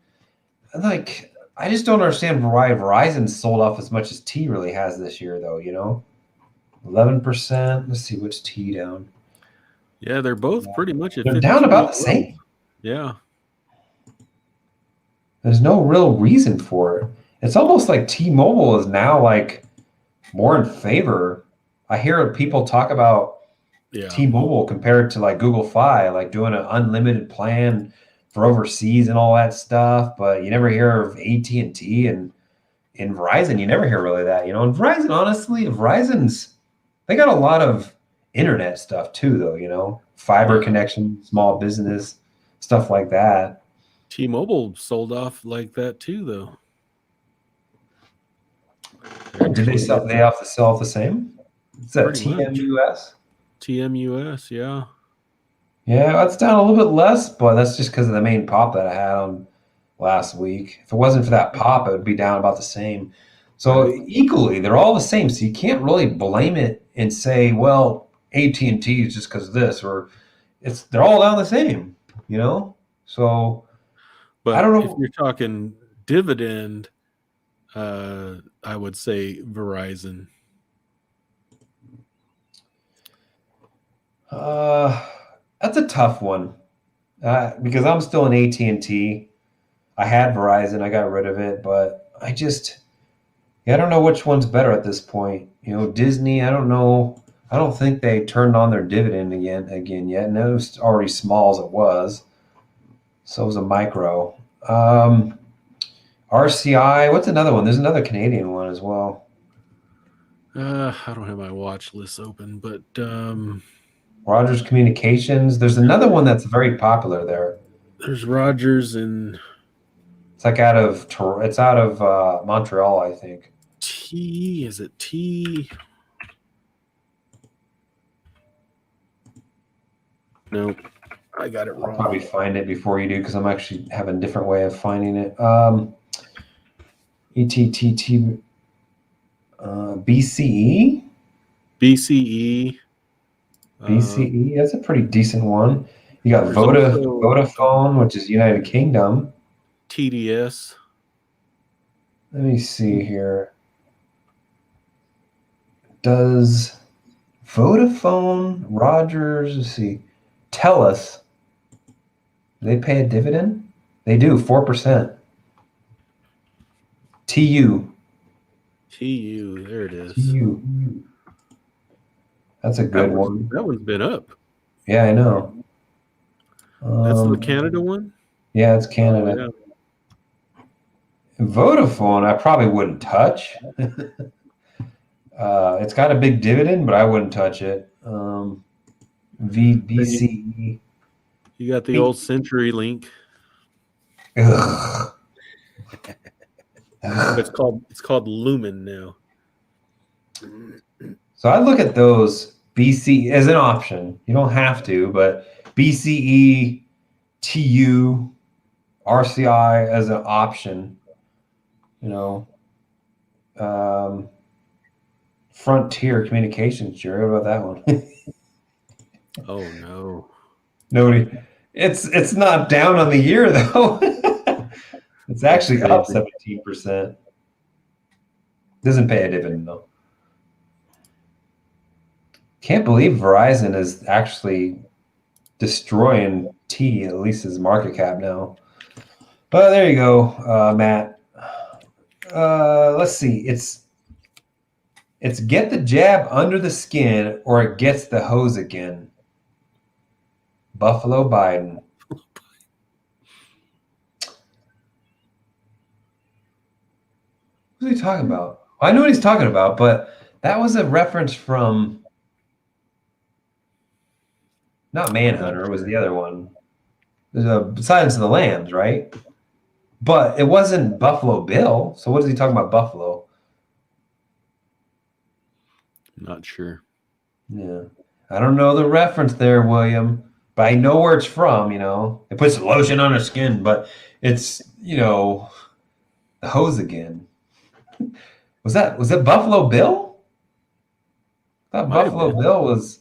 like, I just don't understand why Verizon sold off as much as T really has this year, though. 11%. Let's see what's T down. Yeah, they're both Yeah. pretty much at They're down 52 about week the lows. same. Yeah. There's no real reason for it. It's almost like T-Mobile is now like more in favor. I hear people talk about Yeah. T-Mobile compared to like Google Fi, like doing an unlimited plan for overseas and all that stuff. But you never hear of AT&T and in Verizon, you never hear really that. And Verizon, honestly, Verizon's they got a lot of internet stuff too, though. Fiber Yeah. connection, small business, stuff like that. T-Mobile sold off like that too, though. Did they Actually, sell? They have to sell the same. Is that pretty much. TMUS? TMUS, yeah. Yeah, that's down a little bit less, but that's just because of the main pop that I had on last week. If it wasn't for that pop, it would be down about the same. So Right. equally, they're all the same. So you can't really blame it and say, well, AT&T is just because of this, or they're all down the same. So I But don't if know. you're talking dividend, I would say Verizon. Uh, that's a tough one because I'm still an AT&T. I had Verizon, I got rid of it, but I just Yeah, I don't know which one's better at this point. Disney, I don't know. I don't think they turned on their dividend again yet, and it was already small as it was. So it was a micro. RCI, what's another one? There's another Canadian one as well. I don't have my watch list open, but Rogers Communications. There's another one that's very popular there. there's Rogers and It's like it's out of Montreal, I think. T. Is it T? Nope, I got it I'll wrong. probably find it before you do because I'm actually have a different way of finding it. ETTT BCE. BCE. BCE. That's a pretty decent one. You got There's also Vodafone, which is United Kingdom. TDS. Let me see here. Does Vodafone, Rogers, let's see, TELUS, do they pay a dividend? They do, 4%. TU. TU. There it is. TU. That's a good one. That one's been up. Yeah, I know. That's the Canada one? Yeah, it's Canada. Oh, yeah. Vodafone, I probably wouldn't touch. It's got a big dividend, but I wouldn't touch it. VBCE. You got the old Century Link. Ugh. It's called Lumen now. So I look at those BCE as an option. You don't have to, but BCE, TU, RCI as an option. Frontier Communications, Gerry. What about that one? Oh no. Nobody. It's not down on the year though. It's actually up 17%. Doesn't pay a dividend though. Can't believe Verizon is actually destroying T, at least his market cap now. But there you go, Matt. Let's see. It's get the jab under the skin or it gets the hose again. Buffalo Biden. Who's he talking about? I know what he's talking about, but that was a reference from not Manhunter. It was the other one. There's a Silence of the Lambs, right? But it wasn't Buffalo Bill. So what is he talking about, Buffalo? Not sure. Yeah. I don't know the reference there, William, but I know where it's from, It puts lotion on her skin, but it's, the hose again. Was that Buffalo Bill? I thought Buffalo Bill was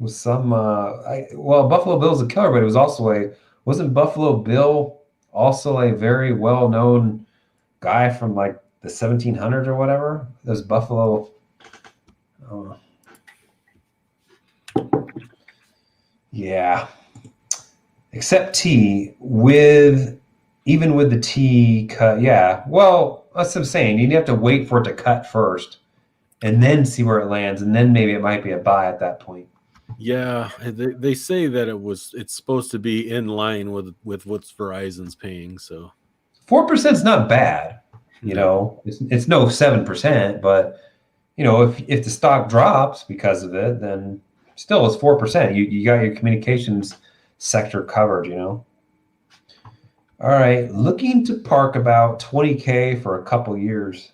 some Buffalo Bill's a killer, but it was also wasn't Buffalo Bill also a very well-known guy from like the 1700s or whatever? There's Buffalo. Yeah. Except T even with the T cut. Yeah. Well, that's what I'm saying. You have to wait for it to cut first and then see where it lands. And then maybe it might be a buy at that point. Yeah. They say that it's supposed to be in line with what Verizon's paying. So 4% is not bad. It's no 7%, but if the stock drops because of it, then still it's 4%. You got your communications sector covered, All right, looking to park about 20K for a couple years.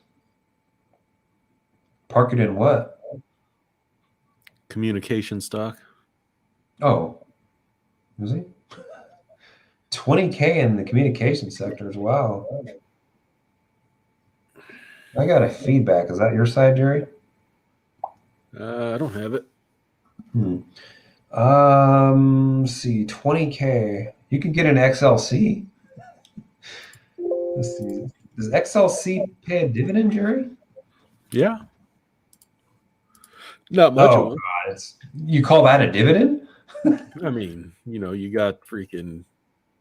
Park it in what? Communication stock. Oh, is he? 20K in the communication sectors. Wow. I got a feedback. Is that your side, Gerry? I don't have it. Let's see, 20K. You can get an XLC. Let's see. Does XLC pay a dividend, Gerry? Yeah. Not much of one. God, you call that a dividend? I mean, you got freaking,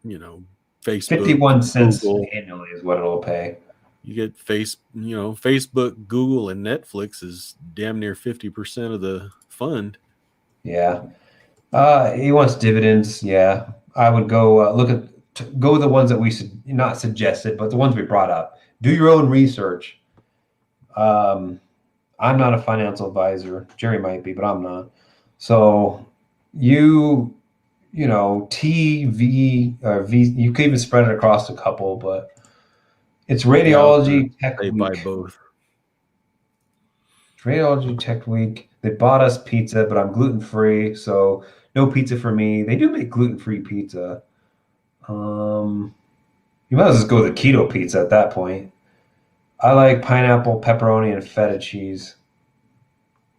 Facebook. 51 cents annually is what it'll pay. You get Facebook, Google, and Netflix is damn near 50% of the fund. Yeah. He wants dividends. Yeah. I would go go with the ones that we not suggested, but the ones we brought up. Do your own research. Um, I'm not a financial advisor. Gerry might be, but I'm not. So you, TV or V, you could even spread it across a couple, but it's Yeah, I was gonna Radiology Tech say buy Week. both. Radiology Tech Week. They bought us pizza, but I'm gluten free, so no pizza for me. They do make gluten free pizza. Um, you might as well just go with the keto pizza at that point. I like pineapple, pepperoni, and feta cheese.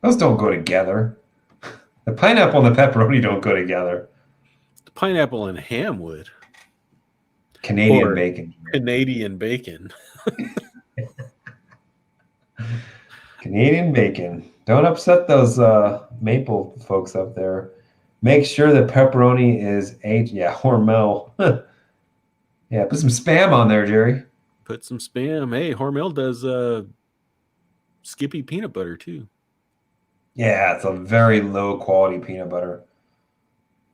Those don't go together. The pineapple and the pepperoni don't go together. The pineapple and ham would, Canadian or bacon. Canadian bacon. Canadian bacon. Don't upset those maple folks up there. Make sure the pepperoni is aged. Yeah, Hormel. Yeah, put some spam on there, Gerry. Put some spam. Hey, Hormel does Skippy peanut butter too. Yeah, it's a very low quality peanut butter.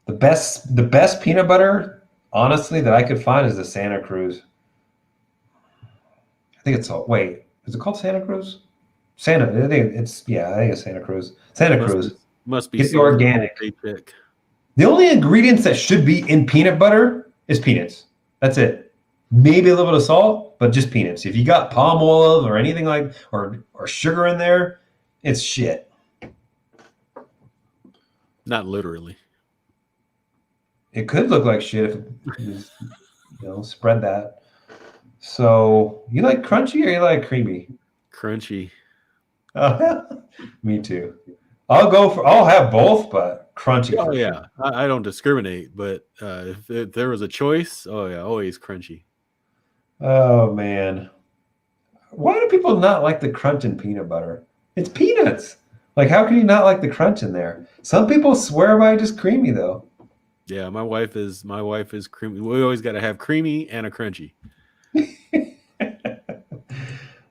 The best peanut butter, honestly, that I could find is the Santa Cruz. I think it's wait, is it called Santa Cruz? I think it's Santa Cruz. Santa Must be Cruz. must be Get the seasonal organic. paycheck. The only ingredients that should be in peanut butter is peanuts. That's it. Maybe a little bit of salt, but just peanuts. If you got palm oil or anything like or sugar in there, it's shit. Not literally. It could look like shit if spread that. So you like crunchy or you like creamy? Crunchy. Me too. I'll have both, but crunchy Oh for yeah, sure. I don't discriminate, but if there was a choice, oh yeah, always crunchy. Oh man. Why do people not like the crunch in peanut butter? It's peanuts. Like, how can you not like the crunch in there? Some people swear by just creamy though. Yeah, my wife is creamy. We always got to have creamy and a crunchy.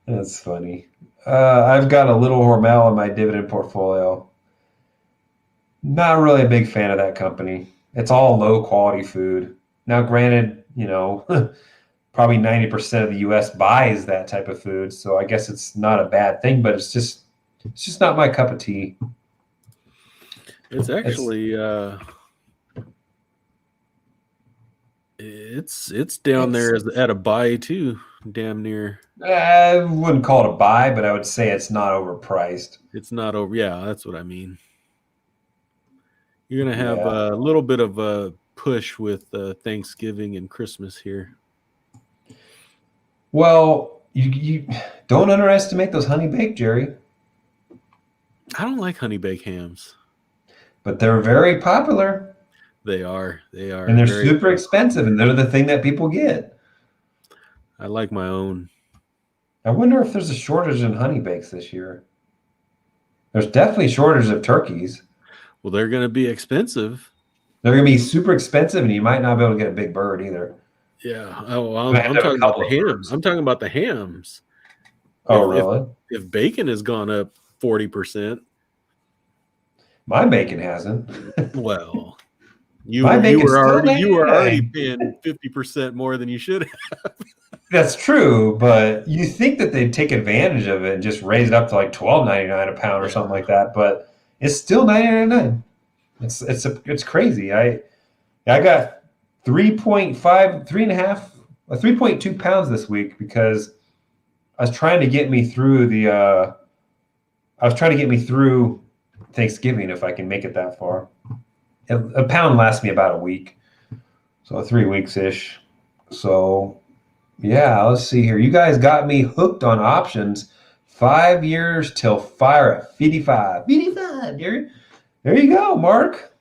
That's funny. I've got a little Hormel in my dividend portfolio. Not really a big fan of that company. It's all low quality food. Now, granted, probably 90% of the US buys that type of food, so I guess it's not a bad thing, but it's just not my cup of tea. It's It's actually it's down it's there at a buy too, damn near. I wouldn't call it a buy, but I would say it's not overpriced. It's not over. Yeah, that's what I mean. You're gonna have Yeah. a little bit of a push with Thanksgiving and Christmas here. Well, you don't underestimate those honey baked, Gerry, I don't like honey baked hams. but they're very popular They are. They and are they're very. super expensive, and they're the thing that people get. I like my own. I wonder if there's a shortage in honey bakes this year. There's definitely shortage of turkeys. Well, they're gonna be expensive. They're going to be super expensive, and you might not be able to get a big bird either. Yeah. Oh, You might have I'm to have a talking about couple the of ham. birds. I'm talking about the hams. Oh, If if really? if bacon has gone up 40%, My bacon hasn't. well, My bacon's still you were already 99. paying 50% more than you should have. That's true, but you think that they'd take advantage of it and just raise it up to like 12.99 a pound or something Yeah. like that, but it's still 99.9. It's crazy. I got 3.5, 3.2 pounds this week because I was trying to get me through Thanksgiving if I can make it that far. A pound lasts me about a week, so 3 weeks ish. So yeah, let's see here. You guys got me hooked on options. 5 years till fire at 55. 55, Gary. There you go, Mark.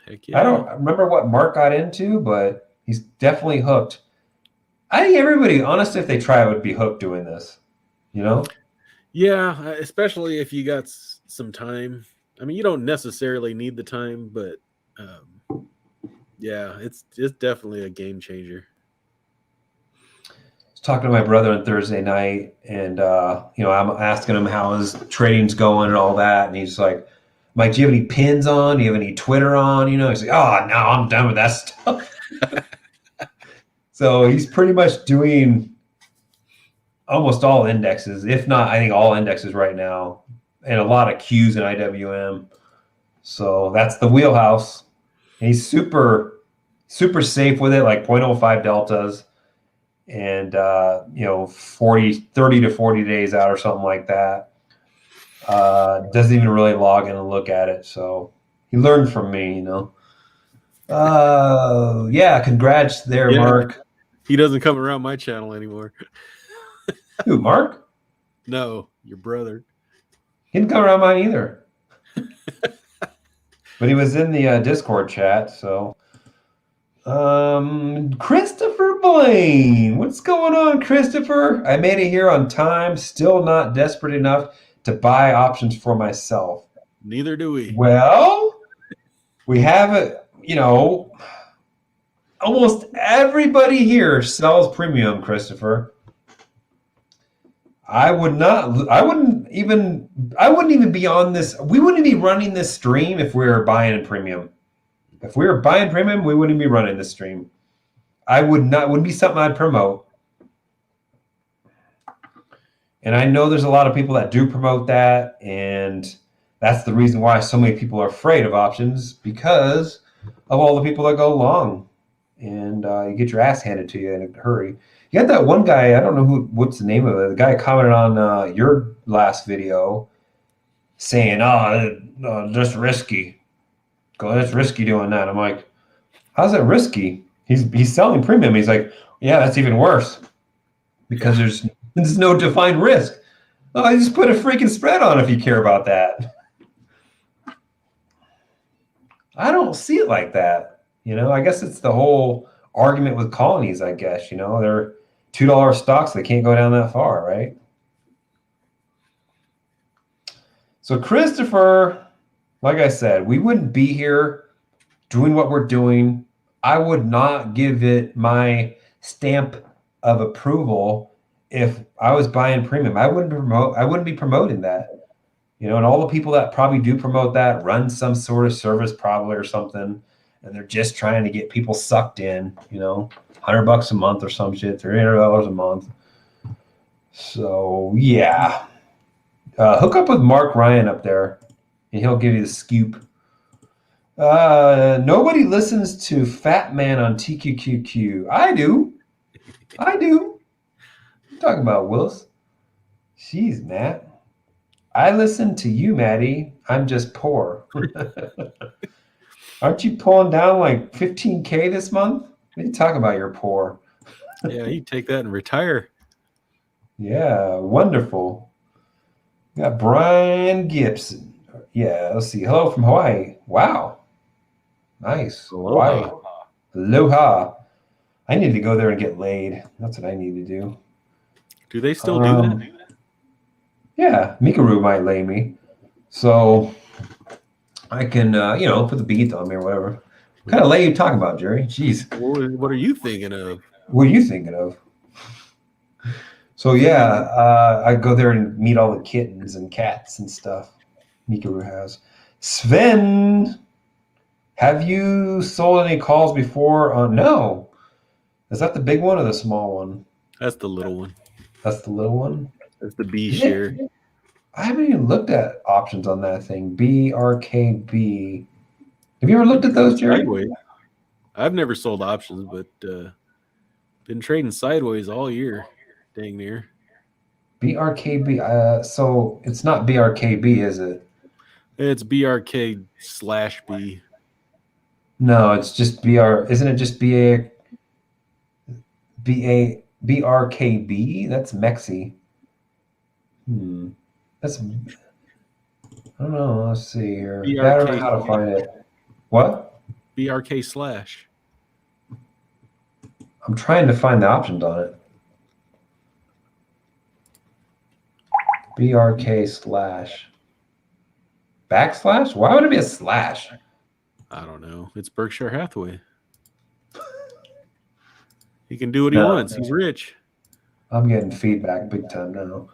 Heck I yeah. don't remember what Mark got into, but he's definitely hooked. I think everybody, honestly, if they try, would be hooked doing this. You know? Yeah, especially if you got some time. I mean, you don't necessarily need the time, but yeah, it's definitely a game changer. Let's talking to my brother on Thursday night, and I'm asking him how his trading's going and all that, and he's like, "Mike, do you have any pins on? Do you have any Twitter on?" He's like, "Oh, no, I'm done with that stuff." So he's pretty much doing almost all indexes, if not, I think all indexes right now, and a lot of Qs and IWM. So that's the wheelhouse. And he's super, super safe with it, like 0.05 deltas, and 30 to 40 days out or something like that. Doesn't even really log in and look at it. So he learned from me, Yeah, congrats there, Yeah. Mark. He doesn't come around my channel anymore. Who, Mark? No, your brother. He didn't come around mine either. But he was in the Discord chat, so. Christopher Blaine. What's going on, Christopher? I made it here on time, still not desperate enough to buy options for myself. Neither do we. Well, we have it, almost everybody here sells premium, Christopher. I wouldn't even be on this. We wouldn't be running this stream if we were buying a premium. If we were buying premium, we wouldn't be running this stream. Wouldn't be something I'd promote. And I know there's a lot of people that do promote that, and that's the reason why so many people are afraid of options, because of all the people that go long, and you get your ass handed to you in a hurry. You got that one guy, I don't know what's the name of it. The guy commented on your last video saying, just risky. That's risky doing that. I'm like, how's that risky? He's selling premium. He's like, yeah, that's even worse because there's no defined risk. Oh, I just put a freaking spread on if you care about that. I don't see it like that. I guess it's the whole argument with colonies, I guess. They're $2 stocks. They can't go down that far, right? So Christopher, like I said, we wouldn't be here doing what we're doing. I would not give it my stamp of approval if I was buying premium. I wouldn't be promoting that. And all the people that probably do promote that run some sort of service probably or something, and they're just trying to get people sucked in, $100 a month or some shit, $300 a month. So yeah, hook up with Mark Ryan up there, and he'll give you the scoop. Nobody listens to Fat Man on TQQQ. I do. Talking about Willis. Jeez, Matt. I listen to you, Maddie. I'm just poor. Aren't you pulling down like 15K this month? What are you talking about? You're poor. Yeah, you take that and retire. Yeah, wonderful. We got Brian Gibson. Yeah, let's see. Hello from Hawaii. Wow. Nice. Aloha. Hawaii. Aloha. I need to go there and get laid. That's what I need to do. Do they still do that? Yeah, Mikaru might lay me. So I can, put the beat on me or whatever. What kind of lay you talking about, Gerry? Jeez. What are you thinking of? What are you thinking of? So yeah, I go there and meet all the kittens and cats and stuff Mikaru has. Sven, have you sold any calls before? No. Is that the big one or the small one? That's the little one. That's the little one? That's the B share. I haven't even looked at options on that thing. BRKB. Have you ever looked at those, Gerry? Sideways. I've never sold options, but been trading sideways all year. Dang near. BRKB. So it's not BRKB, is it? It's BRK/B. No, it's just BR. Isn't it just BRKB? That's Mexi. That's. I don't know. Let's see here. I don't know how to find it. What? BRK/. I'm trying to find the options on it. BRK/. Backslash? Why would it be a slash? I don't know. It's Berkshire Hathaway. He can do what he wants. He's rich. I'm getting feedback big time now.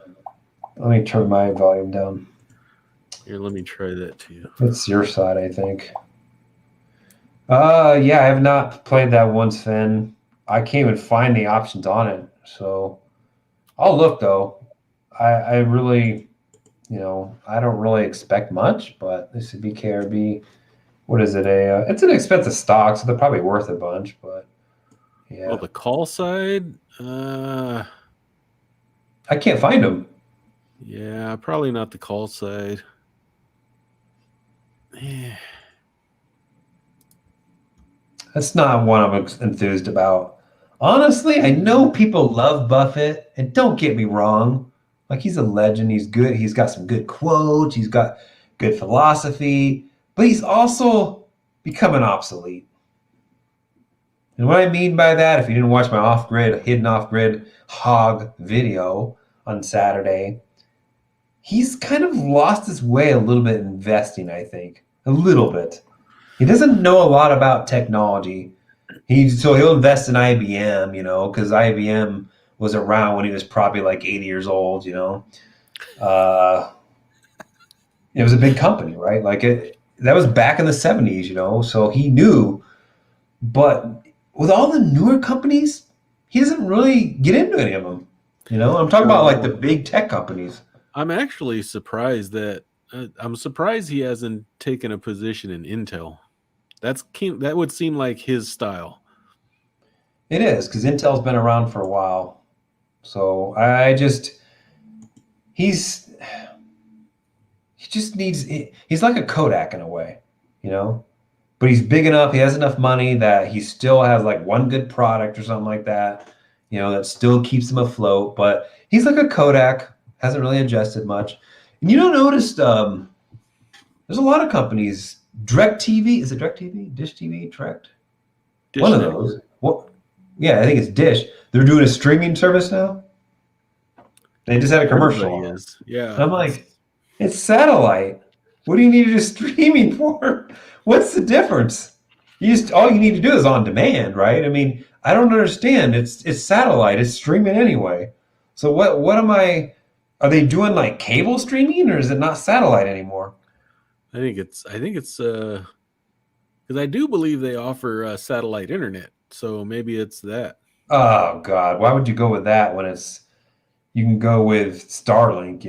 Let me turn my volume down. Here, let me try that too. It's your side, I think. Yeah, I have not played that once, Finn. I can't even find the options on it. So I'll look though. I really, I don't really expect much, but this would be KRB. What is it? It's an expensive stock, so they're probably worth a bunch, but Well, yeah. the call side, I can't find them. yeah, probably not the call side. Yeah. That's not one I'm enthused about. Honestly, I know people love Buffett, and don't get me wrong. Like, he's a legend. He's good. He's got some good quotes. He's got good philosophy, but he's also becoming obsolete. And what I mean by that, if you didn't watch my hidden off grid hog video on Saturday, he's kind of lost his way a little bit in investing, I think. A little bit. He doesn't know a lot about technology. He'll invest in IBM, because IBM was around when he was probably like 80 years old. Uh, it was a big company, right? That was back in the 70s, so he knew. But with all the newer companies, he doesn't really get into any of them. I'm talking about like the Well, big tech companies. I'm actually surprised that I'm surprised he hasn't taken a position in Intel. That would seem like his style. It is because Intel's been around for a while. So he's he just he's like a Kodak in a way, you know. But he's big enough. He has enough money that he still has like one good product or something like that, that still keeps him afloat. But he's like a Kodak, hasn't really adjusted much. And you don't notice there's a lot of companies. Direct TV, is it Direct TV? Dish TV, Direct? One Dish of Network. those. What? Yeah, I think it's Dish. They're doing a streaming service now. They just had a commercial Everybody on it. is. Yeah, And I'm like, it's satellite. What do you need to do streaming for? What's the difference? All you need to do is on demand, right? I mean, I don't understand. It's satellite. It's streaming anyway. So what am I? Are they doing like cable streaming, or is it not satellite anymore? I think it's because I do believe they offer satellite internet. So maybe it's that. Oh God, why would you go with that when you can go with Starlink?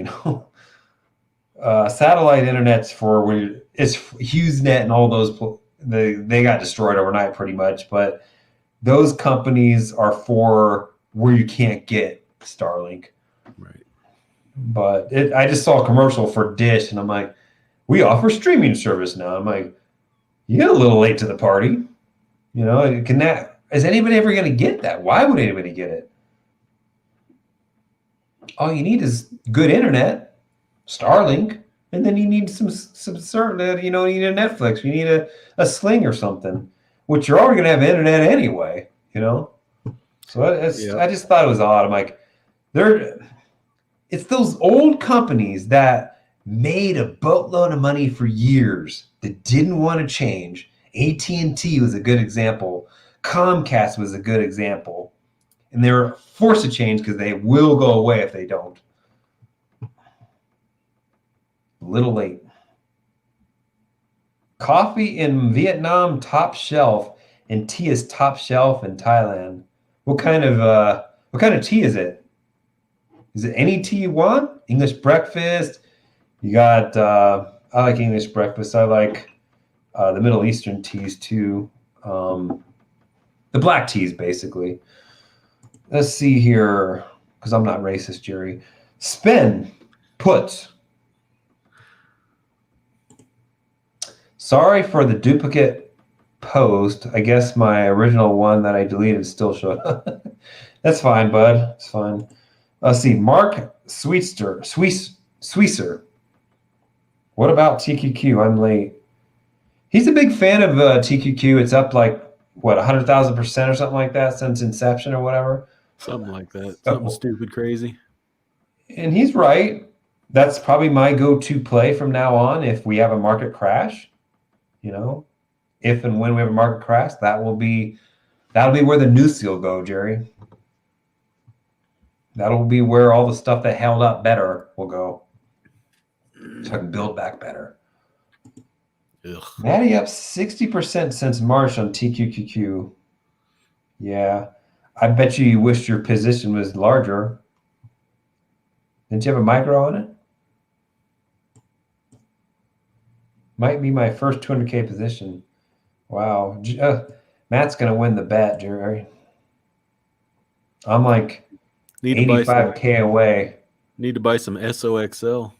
Satellite internet's for where it's HughesNet and all those. They got destroyed overnight pretty much, but those companies are for where you can't get Starlink. Right. But I just saw a commercial for Dish, and I'm like, we offer streaming service now. I'm like, you get a little late to the party. Is anybody ever going to get that? Why would anybody get it? All you need is good internet, Starlink, and then you need some certain, you need a Netflix, you need a Sling or something, which you're already going to have internet anyway. So I just thought it was odd. I'm like, it's those old companies that made a boatload of money for years that didn't want to change. AT&T was a good example. Comcast was a good example. And they're forced to change because they will go away if they don't. A little late. Coffee in Vietnam, top shelf, and tea is top shelf in Thailand. What kind of tea is it? Is it any tea you want? English breakfast. You got. I like English breakfast. I like the Middle Eastern teas too. The black teas, basically. Let's see here, because I'm not racist, Gerry. Spin, put. Sorry for the duplicate post. I guess my original one that I deleted still showed up. That's fine, bud. It's fine. Let's see. Mark Sweeser. What about TQQ? I'm late. He's a big fan of TQQ. It's up like, what, 100,000% or something like that since inception or whatever. Something like that. Something So, stupid crazy. and he's right. That's probably my go-to play from now on if we have a market crash. If and when we have a market crash, that'll be where the noose will go, Gerry. That'll be where all the stuff that held up better will go. So I can build back better. Ugh. Matty up 60% since March on TQQQ. Yeah. I bet you wished your position was larger. Didn't you have a micro on it? Might be my first 200K position. Wow. Matt's going to win the bet, Gerry. I'm like 85K away. Need to buy some SOXL.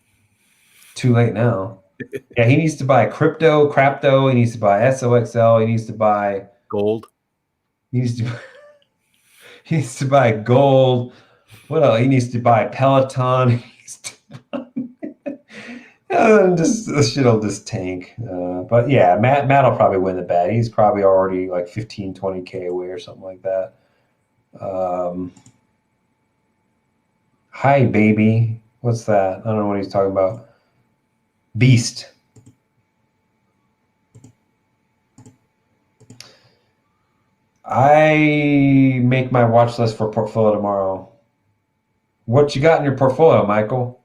Too late now. Yeah, he needs to buy crapto. He needs to buy SOXL. He needs to buy gold. He needs to buy gold. What else? He needs to buy Peloton. This shit'll just tank. But yeah, Matt will probably win the bet. He's probably already like 15, 20K away or something like that. Hi, baby. What's that? I don't know what he's talking about. Beast. I make my watch list for portfolio tomorrow. What you got in your portfolio, Michael?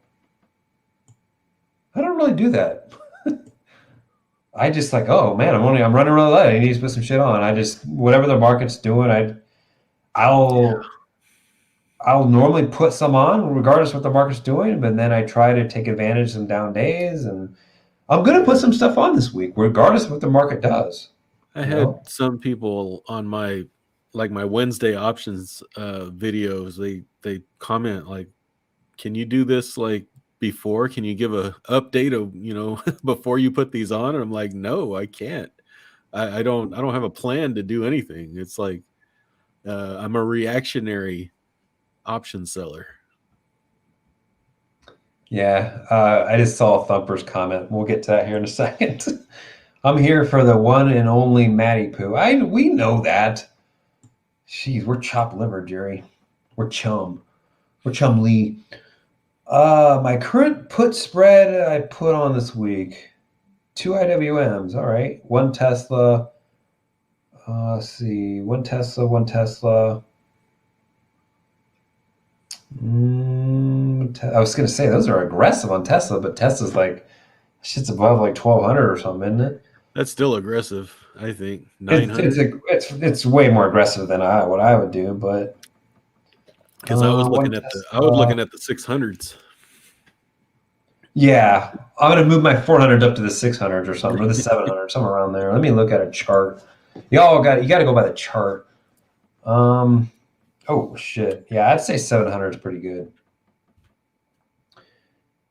I don't really do that. I just like, oh man, I'm running really late. I need to put some shit on. I just whatever the market's doing, I'll normally put some on regardless of what the market's doing, but then I try to take advantage of some down days, and I'm gonna put some stuff on this week, regardless of what the market does. I had some people on my Wednesday options videos. They comment like, "Can you do this like before? Can you give a update of before you put these on?" And I'm like, "No, I can't. I don't have a plan to do anything. It's like I'm a reactionary option seller." Yeah, I just saw Thumper's comment. We'll get to that here in a second. I'm here for the one and only Matty Poo. We know that. Jeez, we're chopped liver, Gerry. We're chum. We're chum Lee. My current put spread I put on this week. 2 IWMs. All right. 1 Tesla. Let's see. 1 Tesla, 1 Tesla. I was going to say those are aggressive on Tesla, but Tesla's like, shit's above like 1,200 or something, isn't it? That's still aggressive, I think. 900. It's way more aggressive than what I would do, but because I was looking at the 600s. Yeah, I'm gonna move my 400 up to the 600 or something, or the 700, somewhere around there. Let me look at a chart. You got to go by the chart. Oh shit, yeah, I'd say 700 is pretty good.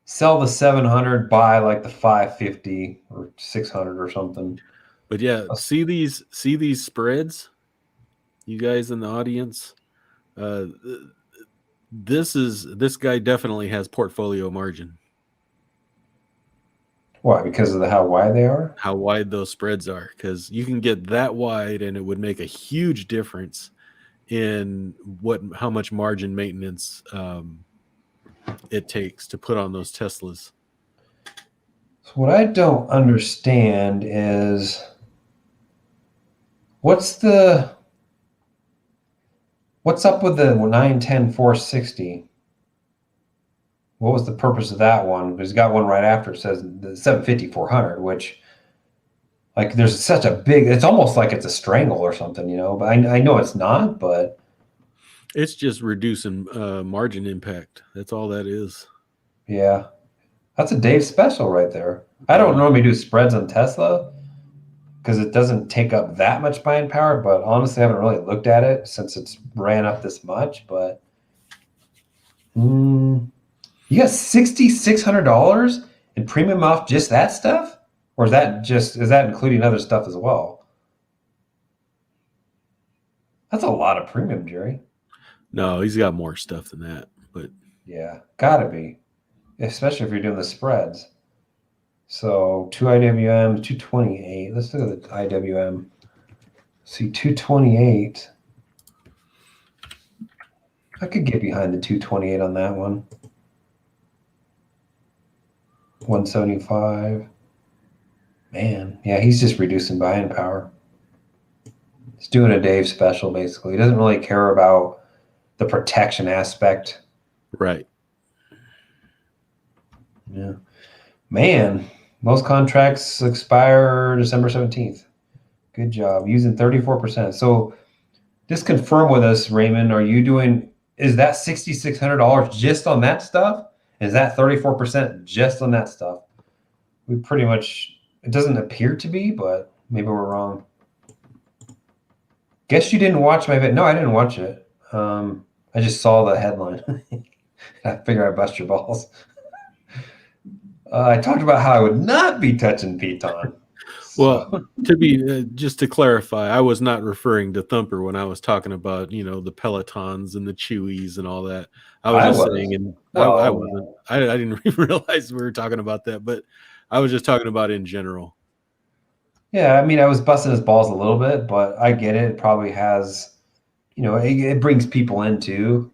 Sell the 700, buy like the 550 or 600 or something. But yeah, see these spreads, you guys in the audience. This guy definitely has portfolio margin. Why? Because of how wide they are? How wide those spreads are. Because you can get that wide and it would make a huge difference in how much margin maintenance it takes to put on those Teslas. So what I don't understand is what's up with the 910 460? What was the purpose of that one? Because he's got one right after it says the 750 400, which like there's such a big, it's almost like it's a strangle or something, but I know it's not, but it's just reducing margin impact. That's all that is. Yeah. That's a Dave special right there. I don't normally do spreads on Tesla because it doesn't take up that much buying power, but honestly, I haven't really looked at it since it's ran up this much, but you got $6,600 in premium off just that stuff? Or is that including other stuff as well? That's a lot of premium, Gerry. No, he's got more stuff than that, but yeah, gotta be, especially if you're doing the spreads. So 2 IWM, 228. Let's look at the IWM. See, 228. I could get behind the 228 on that one. 175. Man, yeah, he's just reducing buying power. He's doing a Dave special, basically. He doesn't really care about the protection aspect Right. Yeah. Man, most contracts expire December 17th. Good job. Using 34%. So just confirm with us, Raymond, is that $6,600 just on that stuff? Is that 34% just on that stuff? We pretty much, it doesn't appear to be, but maybe we're wrong. Guess you didn't watch my video. No, I didn't watch it. I just saw the headline. I figure I bust your balls. I talked about how I would not be touching Piton. Well, to be just to clarify, I was not referring to Thumper when I was talking about the Pelotons and the Chewies and all that. I was just saying, and I wasn't. I didn't even realize we were talking about that, but I was just talking about in general. Yeah, I mean, I was busting his balls a little bit, but I get it. It probably has, it brings people in too,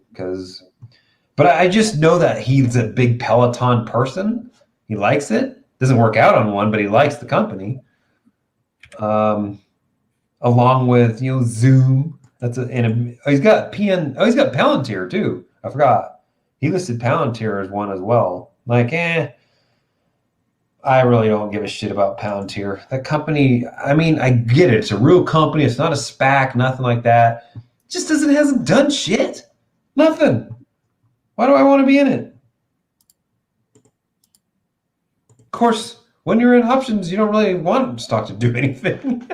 but I just know that he's a big Peloton person. He likes it. Doesn't work out on one, but he likes the company. Along with Zoom. He's got he's got Palantir too. I forgot. He listed Palantir as one as well. Like, I really don't give a shit about Palantir. That company, I mean, I get it. It's a real company. It's not a SPAC, nothing like that. It just hasn't done shit. Nothing. Why do I want to be in it? Of course, when you're in options, you don't really want stock to do anything.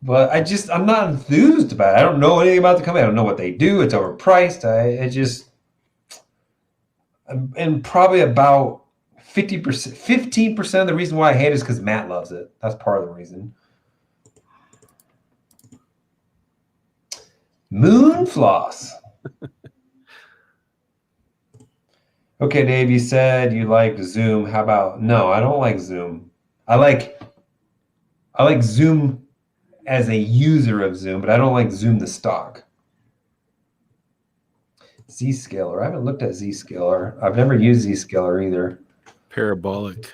But I'm not enthused about it. I don't know anything about the company. I don't know what they do. It's overpriced. And probably about 50%, 15% of the reason why I hate it is because Matt loves it. That's part of the reason. Moonfloss. Okay, Dave, you said you liked Zoom. How about no? I don't like Zoom. I like Zoom as a user of Zoom, but I don't like Zoom the stock. Zscaler. I haven't looked at Zscaler. I've never used Zscaler either. Parabolic.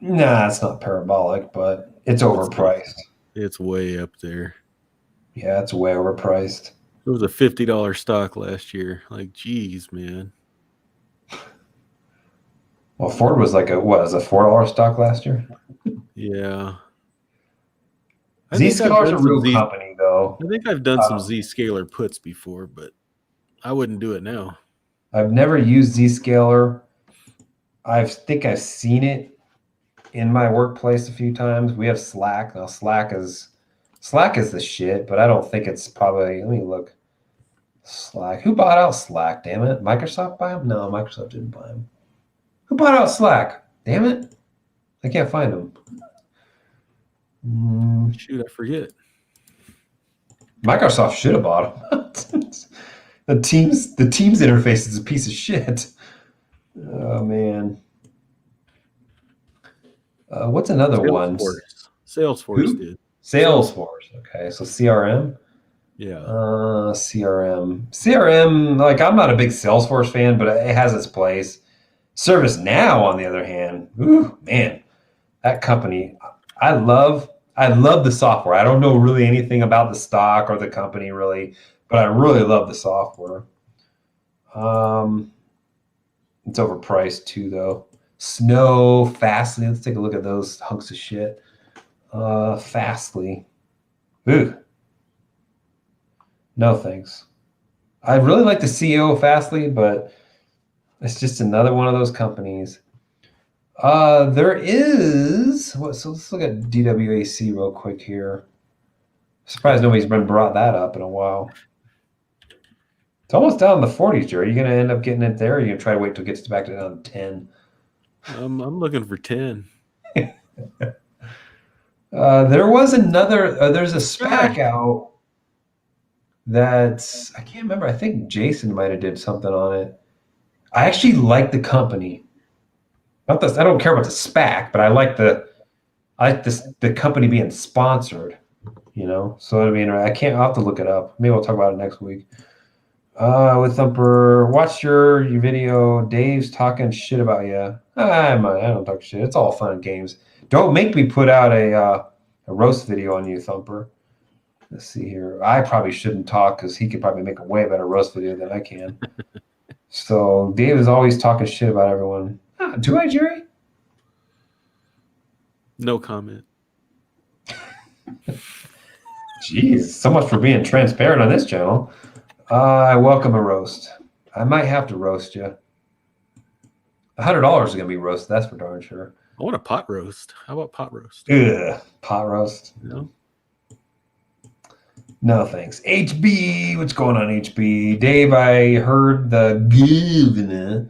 Nah, it's not parabolic, but it's overpriced. It's way up there. Yeah, it's way overpriced. It was a $50 stock last year. Like, geez, man. Well, Ford was like a $4 stock last year? Yeah. Zscaler's a real company, though. I think I've done some Zscaler puts before, but I wouldn't do it now. I've never used Zscaler. I think I've seen it in my workplace a few times. We have Slack. Now, Slack is the shit, but I don't think it's probably, let me look. Slack. Who bought out Slack? Damn it. Microsoft buy him? No, Microsoft didn't buy him. Who bought out Slack? Damn it. I can't find him. Shoot, I forget. Microsoft should have bought him. The Teams interface is a piece of shit. Oh, man. What's another one? Salesforce did. Salesforce. Okay, so CRM? Yeah. CRM, like, I'm not a big Salesforce fan, but it has its place. ServiceNow, on the other hand, ooh, man, that company, I love the software. I don't know really anything about the stock or the company really, but I really love the software. It's overpriced too, though. Snow, Fastly. Let's take a look at those hunks of shit. Fastly. Ooh. No thanks. I really like the CEO of Fastly, but it's just another one of those companies. There is so let's look at DWAC real quick here. Surprised nobody's brought that up in a while. It's almost down in the 40s, Jerry. Are you going to end up getting it there, or are you going to try to wait till it gets back to down to 10? I'm looking for 10. There was another. There's a SPAC out that's, I can't remember. I think Jason might have did something on it. I actually like the company. I don't care about the SPAC, but I like the company being sponsored. So I mean, I'll have to look it up. Maybe we'll talk about it next week. With Thumper, watch your video. Dave's talking shit about you. I don't talk shit. It's all fun and games. Don't make me put out a roast video on you, Thumper. Let's see here. I probably shouldn't talk because he could probably make a way better roast video than I can. So Dave is always talking shit about everyone. Do I, Gerry? No comment. Jeez, so much for being transparent on this channel. I welcome a roast. I might have to roast you. $100 is gonna be roasted. That's for darn sure. I want a pot roast. How about pot roast? Ugh, pot roast. No. No thanks. HB, what's going on, HB? Dave, I heard the governor.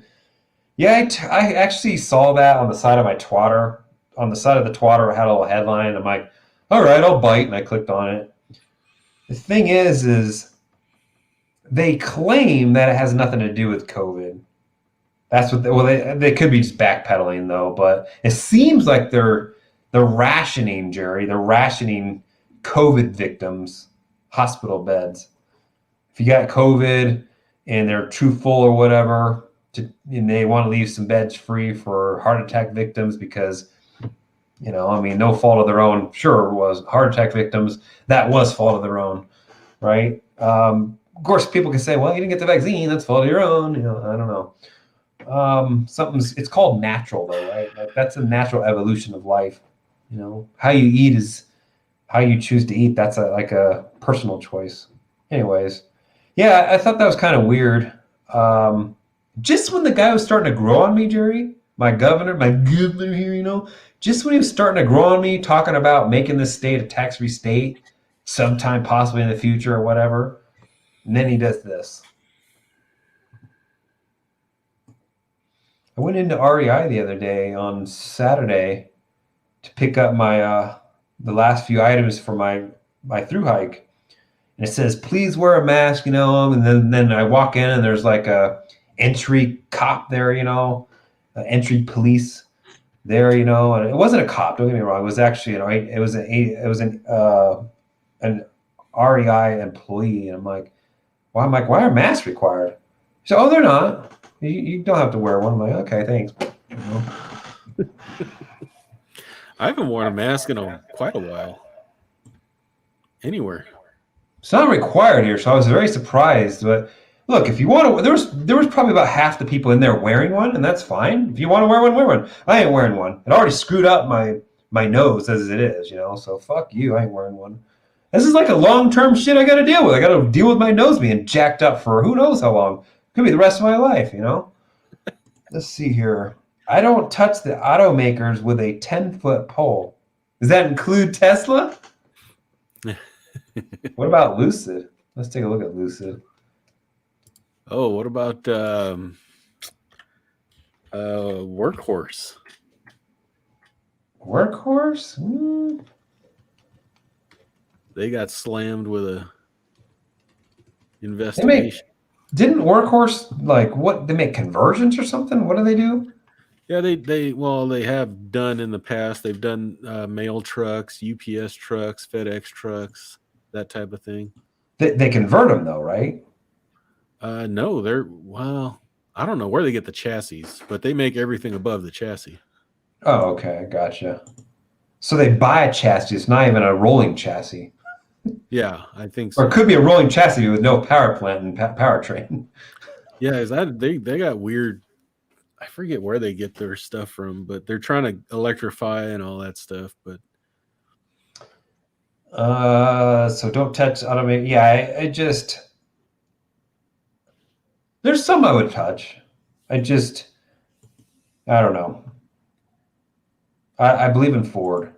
Yeah, I actually saw that on the side of my twatter. On the side of the twatter, I had a little headline. I'm like, all right, I'll bite, and I clicked on it. The thing is they claim that it has nothing to do with COVID. That's what they could be just backpedaling though, but it seems like they're rationing, Gerry. They're rationing COVID victims, hospital beds. If you got COVID and they're too full or whatever, and they want to leave some beds free for heart attack victims because, no fault of their own. Sure, it was heart attack victims. That was fault of their own, right? Of course, people can say, well, you didn't get the vaccine. That's fault of your own. I don't know. It's called natural though, right? Like that's a natural evolution of life. How you eat is how you choose to eat. That's like a personal choice. Anyways, yeah, I thought that was kind of weird. Just when the guy was starting to grow on me, Gerry, my governor here, just when he was starting to grow on me, talking about making this state a tax-free state sometime possibly in the future or whatever, and then he does this. I went into REI the other day on Saturday to pick up my the last few items for my through hike, and it says please wear a mask, and then I walk in and there's like a entry cop there, entry police there, and it wasn't a cop. Don't get me wrong. It was actually an REI employee, and I'm like, why are masks required? She said, oh, they're not. You don't have to wear one. I'm like, okay, thanks. I haven't worn a mask in quite a while. Anywhere. It's not required here, so I was very surprised. But look, if you want to, there was probably about half the people in there wearing one, and that's fine. If you want to wear one, wear one. I ain't wearing one. It already screwed up my nose as it is, So fuck you. I ain't wearing one. This is like a long-term shit I got to deal with. I got to deal with my nose being jacked up for who knows how long. Could be the rest of my life, Let's see here. I don't touch the automakers with a 10-foot pole. Does that include Tesla? What about Lucid? Let's take a look at Lucid. Oh, what about Workhorse? Workhorse? They got slammed with a investigation. Didn't Workhorse they make conversions or something? What do they do? Yeah, they have done in the past. They've done mail trucks, UPS trucks, FedEx trucks, that type of thing. They convert them though, right? No, I don't know where they get the chassis, but they make everything above the chassis. Oh, okay, gotcha. So they buy a chassis. It's not even a rolling chassis. Yeah, I think so. Or it could be a rolling chassis with no power plant and powertrain. Yeah, they got weird. I forget where they get their stuff from, but they're trying to electrify and all that stuff. But so don't touch automate. Yeah, I just there's some I would touch. I don't know. I believe in Ford.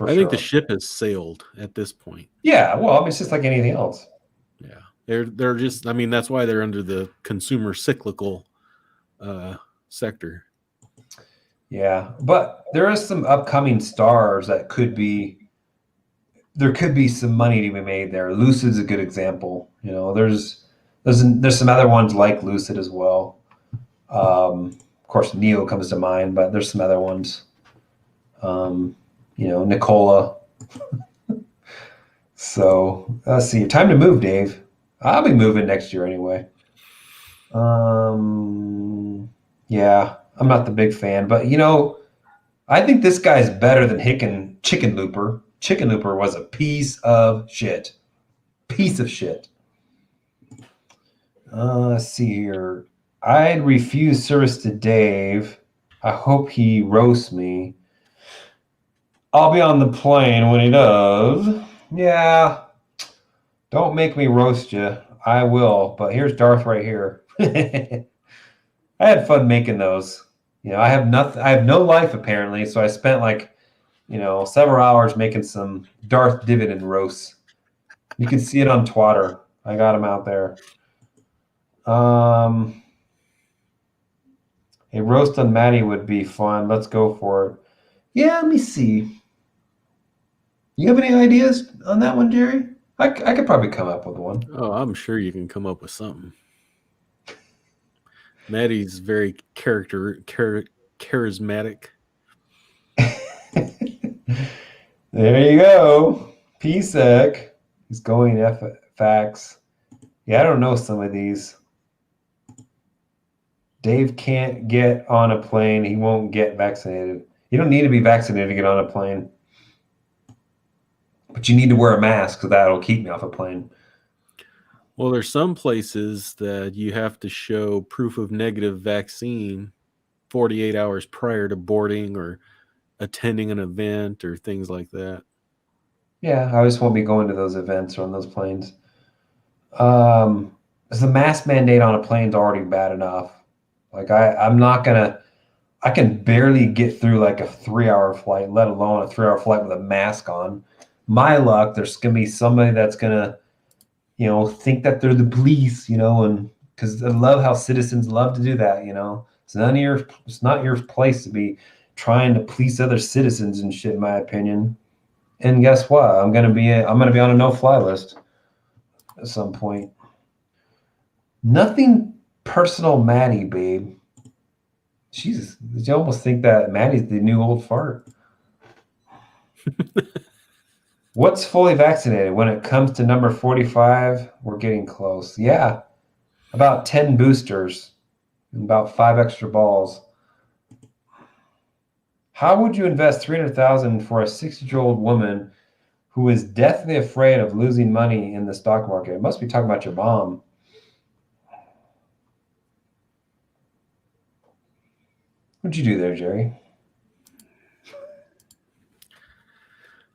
I think the ship has sailed at this point. Yeah, well, it's just like anything else. Yeah, they're just. I mean, that's why they're under the consumer cyclical sector. Yeah, but there is some upcoming stars that there could be some money to be made there. Lucid's a good example. There's some other ones like Lucid as well. Of course, Neo comes to mind, but there's some other ones. Nikola. So let's see. Time to move, Dave. I'll be moving next year anyway. Yeah, I'm not the big fan, but I think this guy's better than Chicken Looper. Chicken Looper was a piece of shit. Piece of shit. Let's see here. I'd refuse service to Dave. I hope he roasts me. I'll be on the plane when he does. Yeah. Don't make me roast you. I will. But here's Darth right here. I had fun making those. I have nothing. I have no life apparently, so I spent several hours making some Darth Dividend roasts. You can see it on Twitter. I got them out there. A roast on Maddie would be fun. Let's go for it. Yeah, let me see. You have any ideas on that one, Gerry? I could probably come up with one. Oh, I'm sure you can come up with something. Maddie's very charismatic. There you go. PSEC. He's going FX. Yeah, I don't know some of these. Dave can't get on a plane. He won't get vaccinated. You don't need to be vaccinated to get on a plane. But you need to wear a mask, so that'll keep me off a plane. Well, there's some places that you have to show proof of negative vaccine 48 hours prior to boarding or attending an event or things like that. Yeah, I just won't be going to those events or on those planes. The mask mandate on a plane is already bad enough. I'm not gonna. I can barely get through like a 3-hour flight, let alone a 3-hour flight with a mask on. My luck, there's gonna be somebody that's gonna, think that they're the police, and because I love how citizens love to do that, It's not your place to be trying to police other citizens and shit, in my opinion. And guess what? I'm gonna be on a no-fly list at some point. Nothing personal, Maddie, babe. Jesus, you almost think that Maddie's the new old fart. What's fully vaccinated? When it comes to number 45, we're getting close. Yeah, about 10 boosters and about 5 extra balls. How would you invest $300,000 for a 60-year-old woman who is deathly afraid of losing money in the stock market? It must be talking about your mom. What'd you do there, Gerry?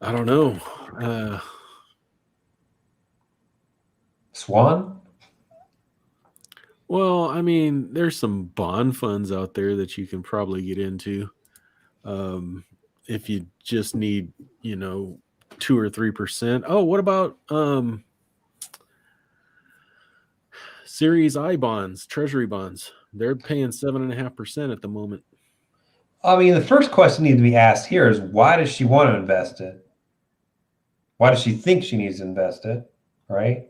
I don't know. Swan? Well, I mean, there's some bond funds out there that you can probably get into. If you just need, 2 or 3%. Oh, what about Series I bonds, Treasury bonds? They're paying 7.5% at the moment. I mean, the first question needs to be asked here is, why does she want to invest it? Why does she think she needs to invest it, right?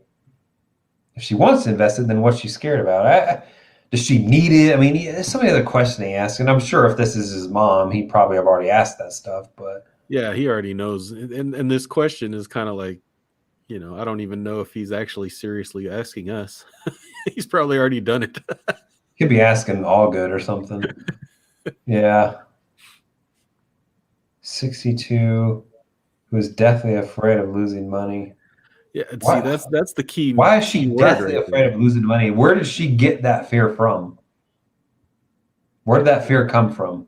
If she wants to invest it, then what's she scared about? Does she need it? I mean, there's so many other questions they ask, and I'm sure if this is his mom, he'd probably have already asked that stuff. But yeah, he already knows. And this question is kind of like, I don't even know if he's actually seriously asking us. He's probably already done it. Could be asking all good or something. Yeah. 62, who is deathly afraid of losing money. Yeah, see, that's the key. Why is she deathly afraid of losing money? Where did she get that fear from? Where did that fear come from?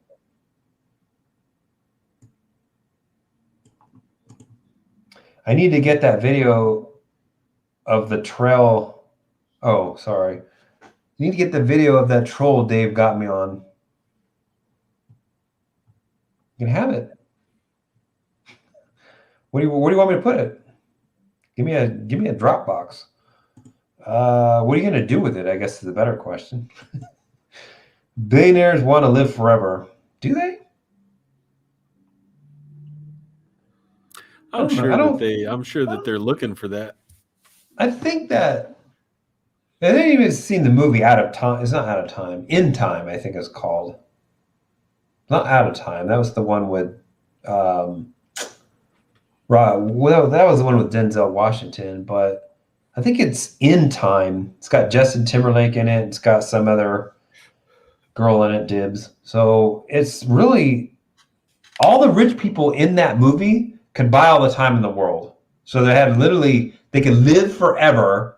I need to get that video of the trail. Oh, sorry. I need to get the video of that troll Dave got me on. You can have it. Where do you want me to put it? Give me a Dropbox. What are you going to do with it? I guess is the better question. Billionaires want to live forever. Do they? I'm sure that they're looking for that. I think that I didn't even seen the movie Out of Time. It's not Out of Time. In Time, I think it's called. Not Out of Time. That was the one with well, that was the one with Denzel Washington, but I think it's In Time. It's got Justin Timberlake in it. It's got some other girl in it, Dibs. So it's really all the rich people in that movie could buy all the time in the world. So they had literally they can live forever,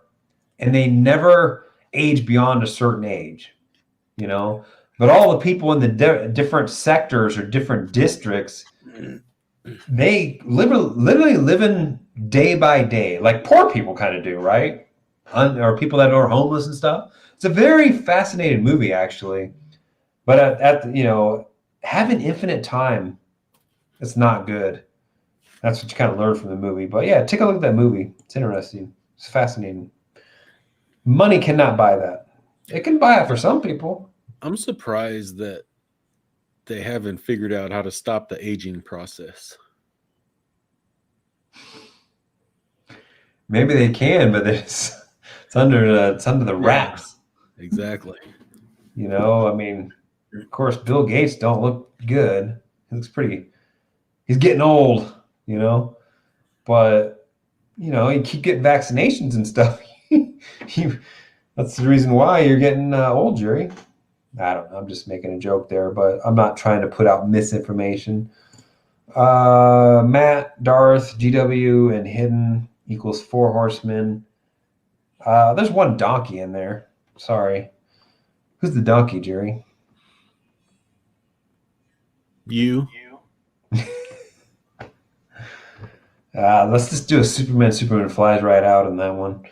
and they never age beyond a certain age, you know. But all the people in the different sectors or different districts, they literally living day by day, like poor people kind of do, right? Or people that are homeless and stuff. It's a very fascinating movie, actually. But having infinite time, it's not good. That's what you kind of learn from the movie. But yeah, take a look at that movie. It's interesting. It's fascinating. Money cannot buy that. It can buy it for some people. I'm surprised that they haven't figured out how to stop the aging process. Maybe they can, but it's under the wraps. Yeah, exactly. You know, I mean, of course, Bill Gates don't look good. He looks pretty. He's getting old, you know. But you keep getting vaccinations and stuff. That's the reason why you're getting old, Gerry. I don't know. I'm just making a joke there, but I'm not trying to put out misinformation. Matt, Darth, GW, and Hidden equals 4 horsemen. There's one donkey in there. Sorry. Who's the donkey, Gerry? You. Let's just do a Superman flies right out in that one.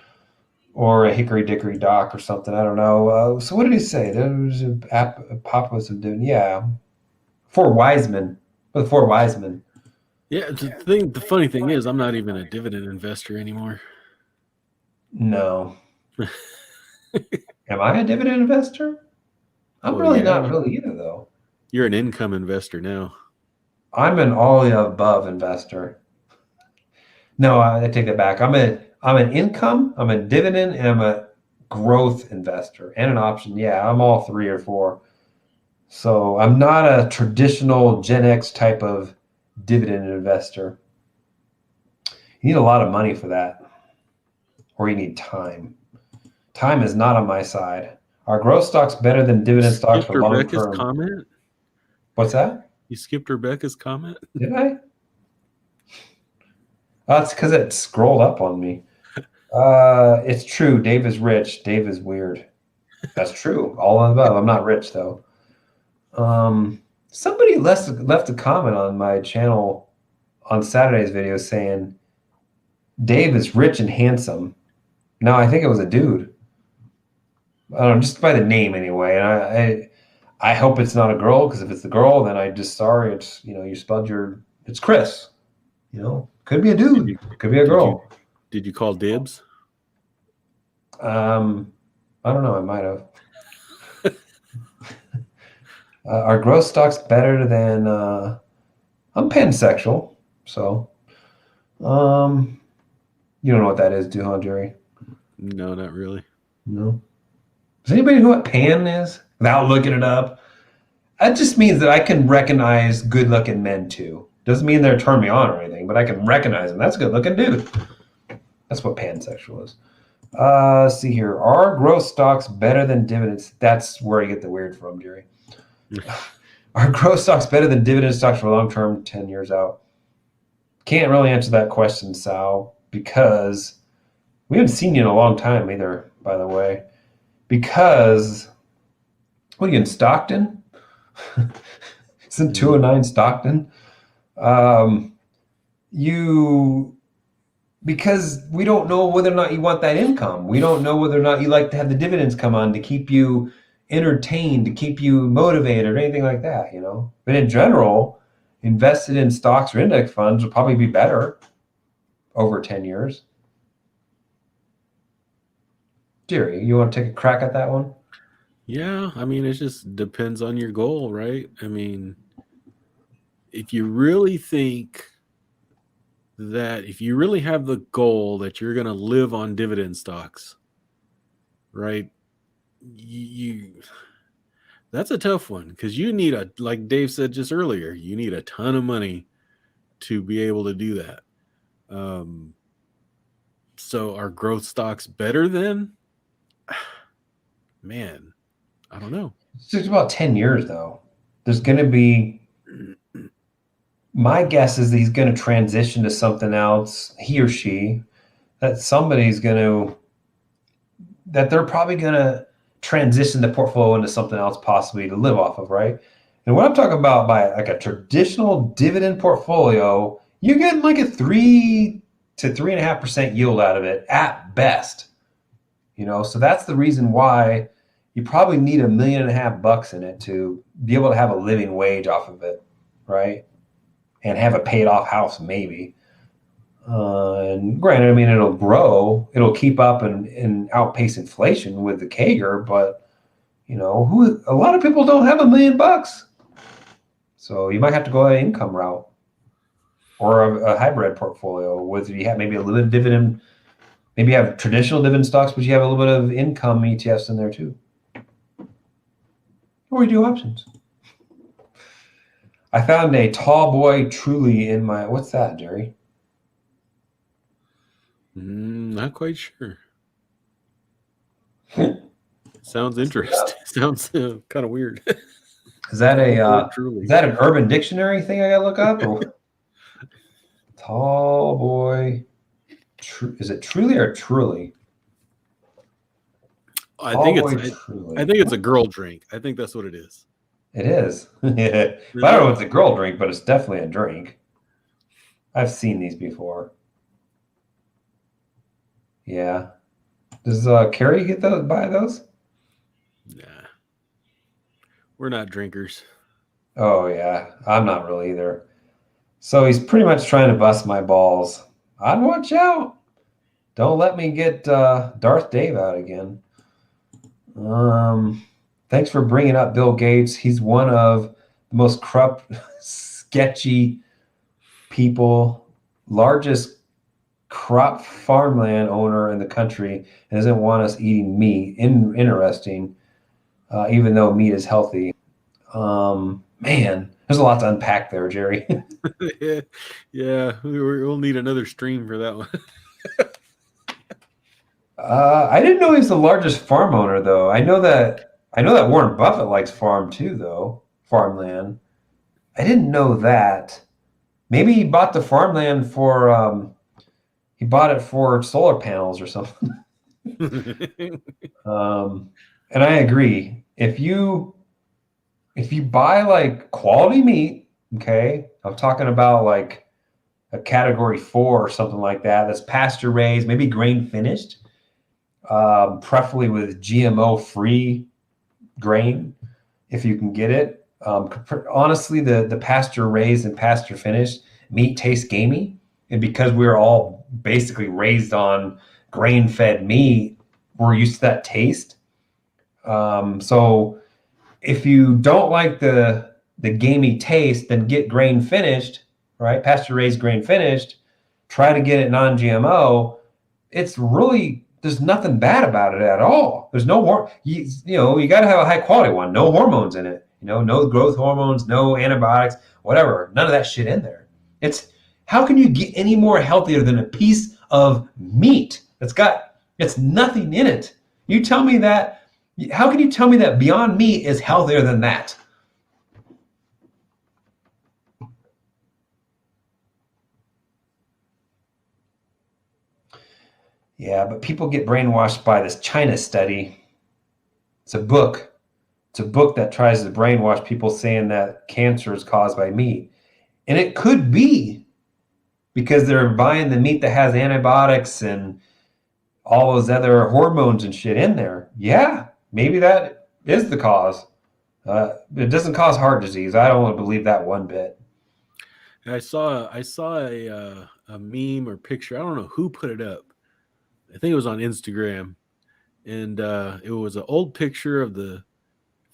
Or a Hickory Dickory Dock or something. I don't know. So what did he say? There was a Papa was doing, yeah. 4 wise men. The 4 wise men. Yeah, the funny thing is, I'm not even a dividend investor anymore. No. Am I a dividend investor? I'm not really either, though. You're an income investor now. I'm an all the above investor. No, I take that back. I'm an income, I'm a dividend, and I'm a growth investor and an option. Yeah, I'm all 3 or 4. So I'm not a traditional Gen X type of dividend investor. You need a lot of money for that, or you need time. Time is not on my side. Are growth stocks better than dividend stocks for long term? Comment? What's that? You skipped Rebecca's comment? Did I? Oh, it's because it scrolled up on me. It's true. Dave is rich. Dave is weird. That's true. All of the above. I'm not rich though. Somebody left a comment on my channel on Saturday's video saying Dave is rich and handsome. No, I think it was a dude. I don't know, just by the name anyway. And I hope it's not a girl, because if it's a girl, then it's you spelled it's Chris. Could be a dude. Could be a girl. Did you call dibs? I don't know. I might have. Are growth stocks better than? I'm pansexual, so. You don't know what that is, do you, Gerry? No, not really. No. Does anybody know what pan is? Without looking it up, that just means that I can recognize good-looking men too. Doesn't mean they're turn me on or anything, but I can recognize them. That's a good-looking dude. That's what pansexual is. Let's see here. Are growth stocks better than dividends? That's where you get the weird from, Gerry. Are growth stocks better than dividend stocks for long term, 10 years out? Can't really answer that question, Sal, because we haven't seen you in a long time either, by the way. Because, what are you in Stockton? Isn't 209 Stockton? Because we don't know whether or not you want that income. We don't know whether or not you like to have the dividends come on to keep you entertained, to keep you motivated, or anything like that, But in general, invested in stocks or index funds will probably be better over 10 years. Gerry, you want to take a crack at that one? Yeah, I mean, it just depends on your goal, right? I mean, if you really think that if you really have the goal that you're going to live on dividend stocks, right? That's a tough one, because you need like Dave said just earlier, you need a ton of money to be able to do that. So are growth stocks better than? Man, I don't know. It's just about 10 years though. There's going to be, my guess is that he's going to transition to something else, he or she, that they're probably going to transition the portfolio into something else possibly to live off of, right? And what I'm talking about by like a traditional dividend portfolio, you're getting like a 3 to 3.5% yield out of it at best. So that's the reason why you probably need $1.5 million in it to be able to have a living wage off of it, right? And have a paid off house maybe. And granted, I mean, it'll grow, it'll keep up and outpace inflation with the CAGR, but a lot of people don't have $1 million. So you might have to go an income route or a hybrid portfolio with you have maybe a limited dividend. Maybe you have traditional dividend stocks, but you have a little bit of income ETFs in there too. Or you do options. I found a tall boy truly in my, what's that, Gerry? Not quite sure. Sounds interesting. Sounds kind of weird. Is that an Urban Dictionary thing I gotta look up? Or tall boy. Is it truly or truly? I think it's a girl drink. I think that's what it is. It is. Yeah. I don't know if it's a girl drink, but it's definitely a drink. I've seen these before. Yeah. Does Carrie buy those? Nah. We're not drinkers. Oh yeah. I'm not really either. So he's pretty much trying to bust my balls. I'd watch out. Don't let me get Darth Dave out again. Thanks for bringing up Bill Gates. He's one of the most corrupt, sketchy people, largest crop farmland owner in the country, and doesn't want us eating meat. Interesting, even though meat is healthy. Man, there's a lot to unpack there, Gerry. Yeah, we'll need another stream for that one. I didn't know he's the largest farm owner, though. I know that Warren Buffett likes farm too, though. Farmland. I didn't know that. Maybe he bought the farmland for he bought it for solar panels or something. And I agree. If you buy like quality meat, okay, I'm talking about like a category 4 or something like that, that's pasture raised, maybe grain finished, preferably with GMO free grain, if you can get it. Honestly, the pasture raised and pasture finished meat tastes gamey, and because we're all basically raised on grain fed meat, we're used to that taste. So if you don't like the gamey taste, then get grain finished, right? Pasture raised, grain finished. Try to get it non-GMO. It's really, there's nothing bad about it at all. There's no you got to have a high quality one. No hormones in it. No growth hormones, no antibiotics, whatever. None of that shit in there. It's, how can you get any more healthier than a piece of meat it's nothing in it? You tell me that. How can you tell me that Beyond Meat is healthier than that? Yeah, but people get brainwashed by this China study. It's a book. It's a book that tries to brainwash people saying that cancer is caused by meat. And it could be because they're buying the meat that has antibiotics and all those other hormones and shit in there. Yeah, maybe that is the cause. It doesn't cause heart disease. I don't want to believe that one bit. I saw a meme or picture. I don't know who put it up. I think it was on Instagram, and it was an old picture of the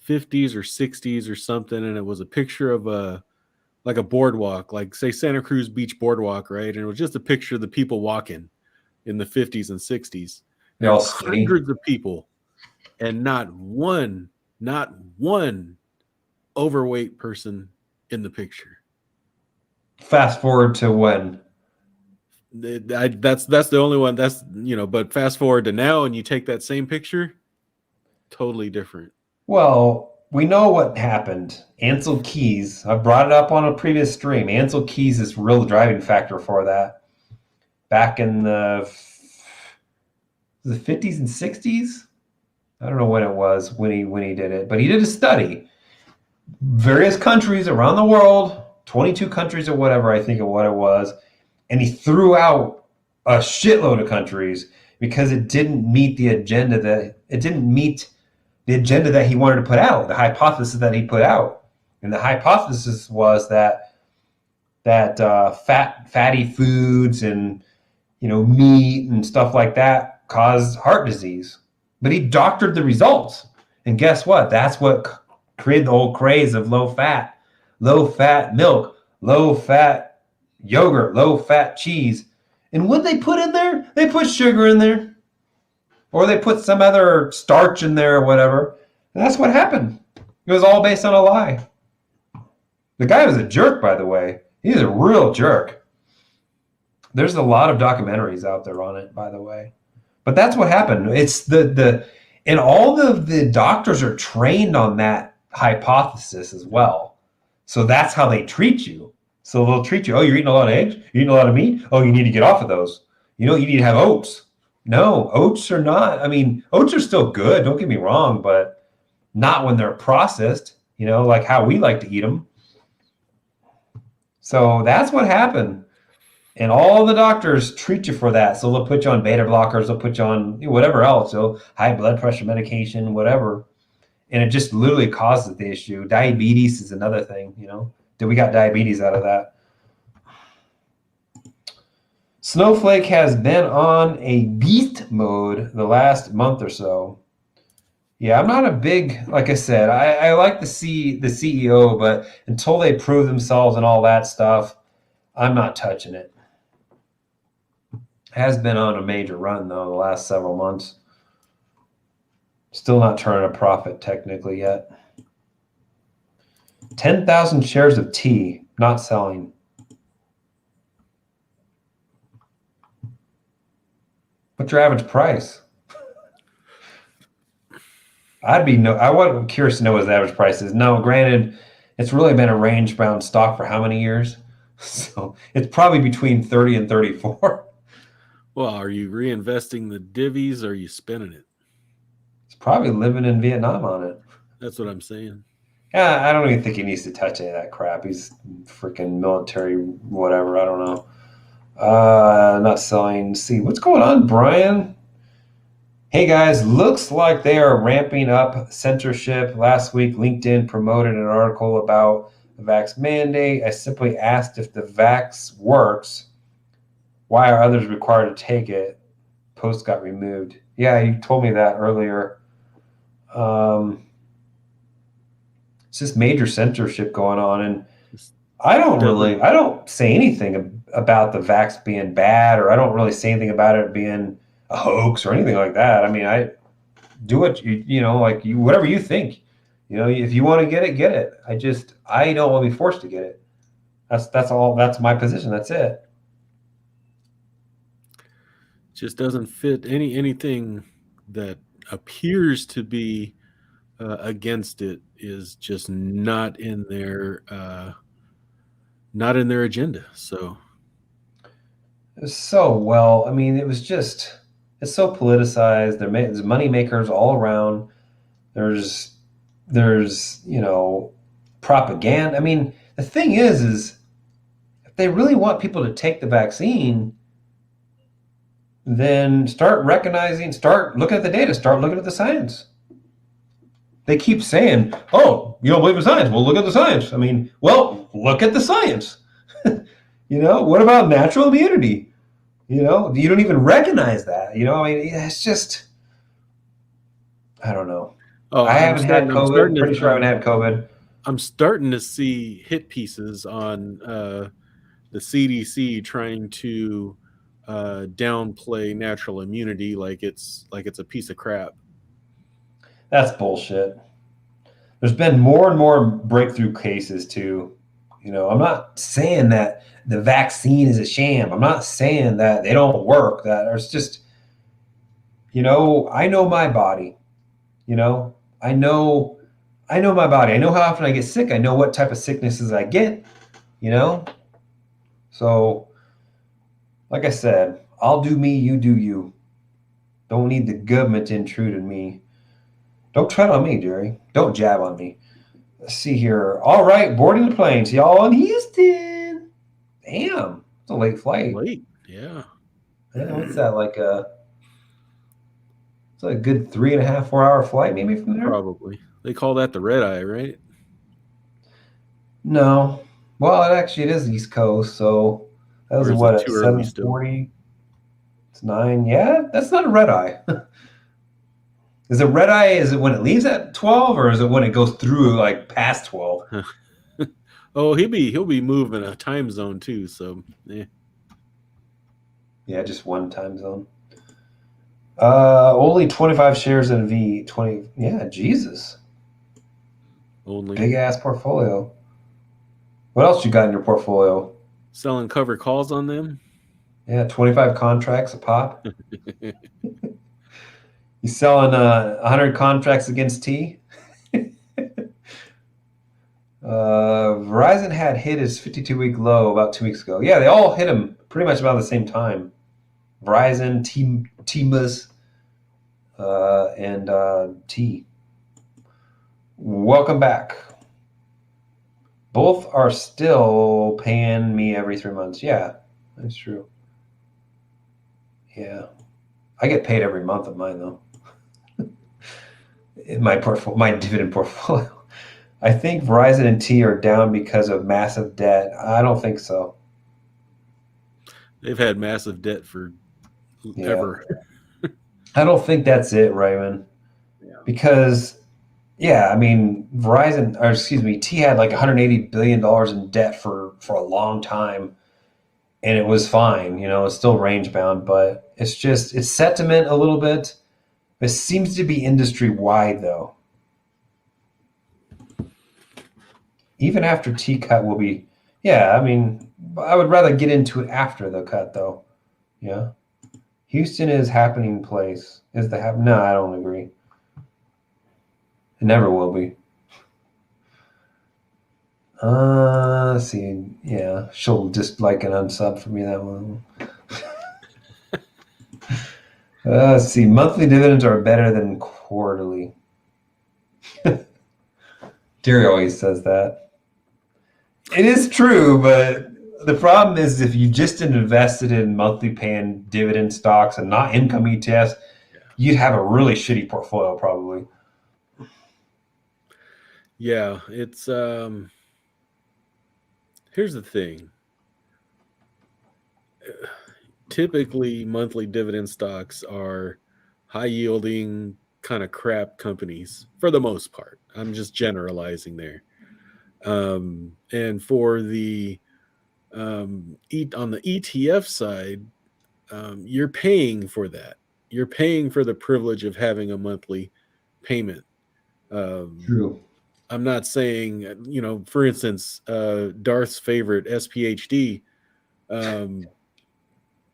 50s or 60s or something, and it was a picture of a boardwalk, like say Santa Cruz Beach boardwalk, right? And it was just a picture of the people walking in the 50s and 60s. They're all hundreds of people, and not one overweight person in the picture. Fast forward to when? That's the only one. That's, but fast forward to now, and you take that same picture, totally different. Well, we know what happened. Ansel Keys, I brought it up on a previous stream. Ansel Keys is real driving factor for that. Back in the Was it 50s and 60s? I don't know when it was when he did it, but he did a study. Various countries around the world, 22 countries or whatever, I think of what it was, and he threw out a shitload of countries because it didn't meet the agenda that he wanted to put out, the hypothesis that he put out. And the hypothesis was that fatty foods and meat and stuff like that cause heart disease. But he doctored the results. And guess what? That's what created the whole craze of low fat milk, low fat yogurt, low fat cheese. And what they put in there? They put sugar in there. Or they put some other starch in there or whatever. And that's what happened. It was all based on a lie. The guy was a jerk, by the way. He's a real jerk. There's a lot of documentaries out there on it, by the way. But that's what happened. It's and all of the doctors are trained on that hypothesis as well. So that's how they treat you. So they'll treat you, oh, you're eating a lot of eggs? You're eating a lot of meat? Oh, you need to get off of those. You need to have oats. No, oats are not. I mean, oats are still good, don't get me wrong, but not when they're processed, like how we like to eat them. So that's what happened. And all the doctors treat you for that. So they'll put you on beta blockers, they'll put you on whatever else, so high blood pressure medication, whatever. And it just literally causes the issue. Diabetes is another thing, We got diabetes out of that. Snowflake has been on a beast mode the last month or so. Yeah, I'm not a big, like I said, I like to see the CEO, but until they prove themselves and all that stuff, I'm not touching it. Has been on a major run, though, the last several months. Still not turning a profit technically yet. 10,000 shares of tea, not selling. What's your average price? I was curious to know what his average price is. No, granted, it's really been a range-bound stock for how many years? So it's probably between 30 and 34. Well, are you reinvesting the divvies or are you spending it? He's probably living in Vietnam on it. That's what I'm saying. Yeah, I don't even think he needs to touch any of that crap. He's freaking military, whatever. I don't know. Not selling. See, what's going on, Brian? Hey guys, looks like they are ramping up censorship. Last week, LinkedIn promoted an article about the vax mandate. I simply asked if the vax works. Why are others required to take it? Post got removed. Yeah, you told me that earlier. It's just major censorship going on, and I don't say anything about the vax being bad, or I don't really say anything about it being a hoax or anything like that. I mean, I do what whatever you think. If you want to get it, get it. I don't want to be forced to get it. That's all. That's my position. That's it. Just doesn't fit anything that appears to be against it is just not in their agenda. So well. I mean, it's so politicized. There's money makers all around. There's propaganda. I mean, the thing is if they really want people to take the vaccine, then start looking at the data, start looking at the science. They keep saying, oh, you don't believe in science? Well, look at the science. I mean, well, look at the science. What about natural immunity? You don't even recognize that. I mean, it's just, I don't know. Oh, I haven't had COVID. Pretty sure I haven't had COVID. I'm starting to see hit pieces on the CDC trying to downplay natural immunity like it's a piece of crap. That's bullshit. There's been more and more breakthrough cases too. I'm not saying that the vaccine is a sham. I'm not saying that they don't work. That it's just, I know my body. I know my body. I know how often I get sick. I know what type of sicknesses I get. So, like I said, I'll do me, you do you. Don't need the government to intrude on me. Don't tread on me, Gerry. Don't jab on me. Let's see here. All right, boarding the plane. See y'all in Houston. Damn, it's a late flight. Late, yeah. Yeah, what's that like it's like a good 3.5, 4 hour flight maybe from there? Probably. They call that the red eye, right? No. Well, it is East Coast, so that was Or is what it at too early still? 7:40. It's 9. Yeah, that's not a red eye. Is it red eye? Is it when it leaves at 12, or is it when it goes through like past 12? Oh, he'll be moving a time zone too. So yeah. Yeah, just one time zone. Only 25 shares in V20. Yeah, Jesus. Only Big ass portfolio. What else you got in your portfolio? selling cover calls on them. Yeah, 25 contracts a pop. You selling 100 contracts against T? Verizon had hit his 52-week low about 2 weeks ago. Yeah, they all hit him pretty much about the same time. Verizon, T-Mus, and T. Welcome back. Both are still paying me every 3 months. Yeah, that's true. Yeah, I get paid every month of mine though. In my dividend portfolio. I think Verizon and T are down because of massive debt. I don't think so. They've had massive debt for ever. I don't think that's it, Raymond. Yeah. Because, yeah, I mean, T had like $180 billion in debt for a long time, and it was fine. It's still range bound, but it's sentiment a little bit. It seems to be industry wide, though. Even after T cut will be, yeah, I mean, I would rather get into it after the cut, though. Yeah. Houston is happening place. No, I don't agree. It never will be. Let's see. Yeah, she'll just like an unsub for me, that one. Let's see. Monthly dividends are better than quarterly. Gerry always says that. It is true, but the problem is if you just invested in monthly paying dividend stocks and not income ETFs, you'd have a really shitty portfolio probably. Yeah, it's here's the thing. Typically, monthly dividend stocks are high yielding kind of crap companies for the most part. I'm just generalizing there. And for the on the ETF side, you're paying for that. You're paying for the privilege of having a monthly payment. True. I'm not saying, for instance, Darth's favorite SPHD,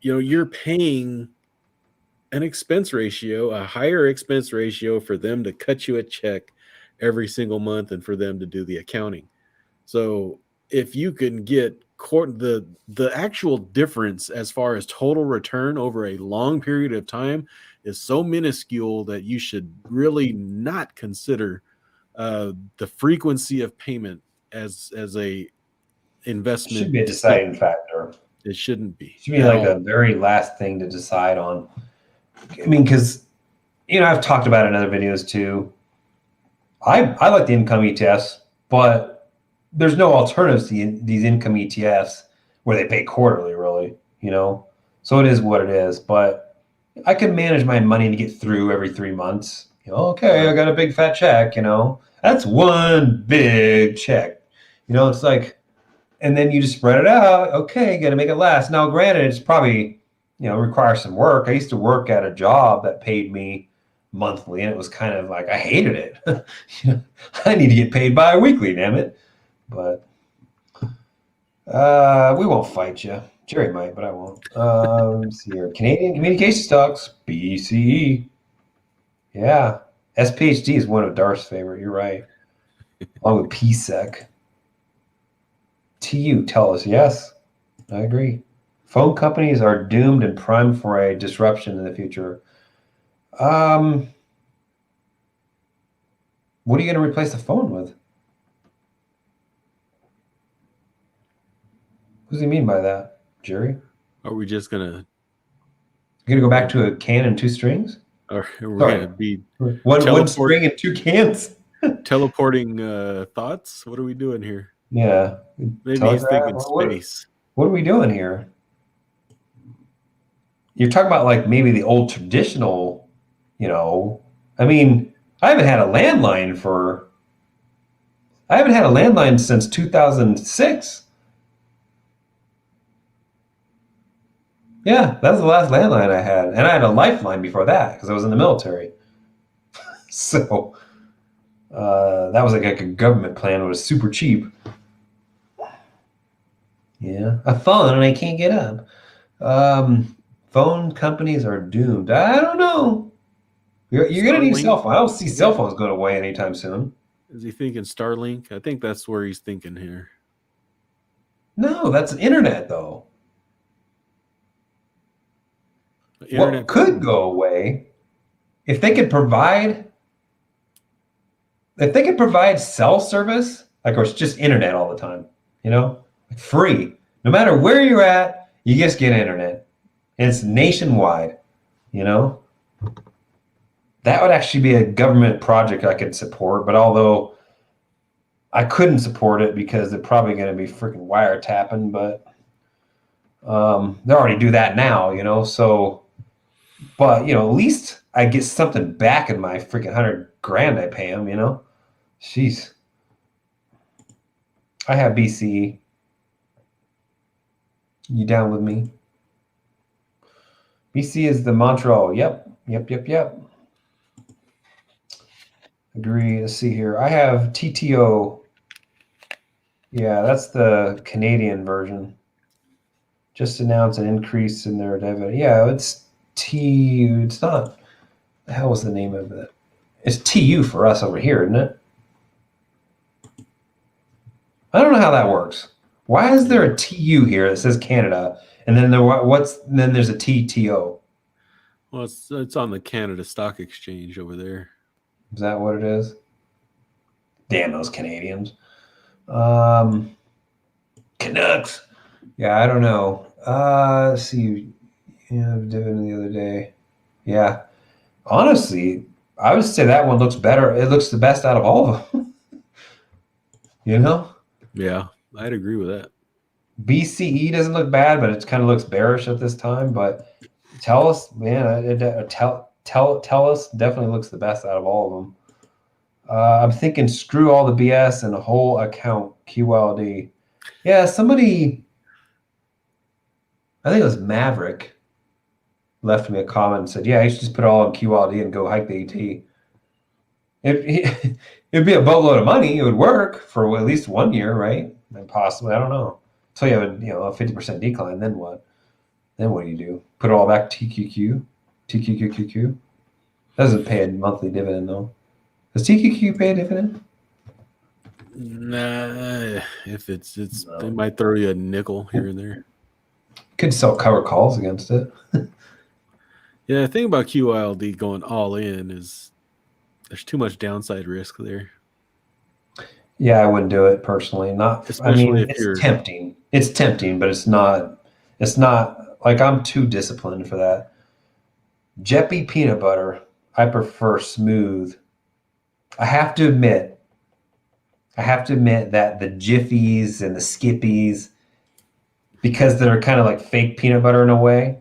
you're paying an expense ratio, a higher expense ratio for them to cut you a check every single month and for them to do the accounting. So if you can get the actual difference as far as total return over a long period of time is so minuscule that you should really not consider the frequency of payment as a investment. Should be a deciding factor. It shouldn't be. Should be like the very last thing to decide on. I mean, because I've talked about it in other videos too. I like the income ETFs, but there's no alternatives to these income ETFs where they pay quarterly, really. So it is what it is. But I can manage my money to get through every 3 months. Okay, I got a big fat check. That's one big check. It's like, and then you just spread it out. Okay, got to make it last. Now, granted, it's probably requires some work. I used to work at a job that paid me monthly, and it was kind of like I hated it. I need to get paid bi-weekly, damn it. But we won't fight you. Gerry might, but I won't. Let's see here. Canadian communication stocks, BCE. Yeah, SPHD is one of Darth's favorite. You're right. Along with PSEC. TU, tell us. Yes, I agree. Phone companies are doomed and primed for a disruption in the future. What are you going to replace the phone with? What does he mean by that, Gerry? Are we just gonna, You're going to go back to a can and two strings? or we're gonna Sorry, be one string and two cans. teleporting thoughts? What are we doing here? Yeah, Maybe he's telegraph. thinking space. What are we doing here? You're talking about like maybe the old traditional, you know. I mean, I haven't had a landline for I haven't had a landline since 2006. Yeah, that was the last landline I had. And I had a lifeline before that because I was in the military. So that was like a government plan. It was super cheap. Yeah, a phone and I can't get up. Phone companies are doomed. I don't know. You're going to need a Starlink? cell phone. I don't see cell phones going away anytime soon. Is he thinking Starlink? I think that's where he's thinking here. No, that's internet, though. What Internet could go away if they could provide cell service, like, or it's just internet all the time, like free. No matter where you're at, you just get internet. And it's nationwide, you know. That would actually be a government project I could support, but although I couldn't support it because they're probably going to be freaking wiretapping, but they already do that now. So, but at least I get something back in my freaking $100,000 I pay them. Jeez. I have BCE. You down with me? BC is the Montreal. Yep. Agree. Let's see here. I have TTO. Yeah, that's the Canadian version. Just announced an increase in their dividend. Yeah, it's It's not. The hell was the name of it? It's TU for us over here, isn't it? I don't know how that works. Why is there a TU here that says Canada, and then then there's a TTO? Well, it's on the Canada Stock Exchange over there. Is that what it is? Damn those Canadians. Canucks. Yeah, I don't know. Let's see. Dividend the other day. Yeah. Honestly, I would say that one looks better. It looks the best out of all of them. Yeah, I'd agree with that. BCE doesn't look bad, but it kind of looks bearish at this time. But TELUS, man, TELUS definitely looks the best out of all of them. I'm thinking screw all the BS and a whole account QLD. Yeah, somebody, I think it was Maverick, left me a comment and said, yeah, you should just put it all in QLD and go hike the AT. It'd be a boatload of money. It would work for at least 1 year, right? And possibly, I don't know. So you have a 50% decline, then what? Then what do you do? Put it all back to TQQQ? Doesn't pay a monthly dividend though. Does TQQ pay a dividend? Nah, if it's No. They might throw you a nickel here and there. Could sell cover calls against it. Yeah, the thing about QLD going all in is there's too much downside risk there. Yeah, I wouldn't do it personally. Especially if it's tempting. It's tempting, but it's not like I'm too disciplined for that. Jeppy peanut butter, I prefer smooth. I have to admit that the Jiffies and the Skippies, because they're kind of like fake peanut butter in a way,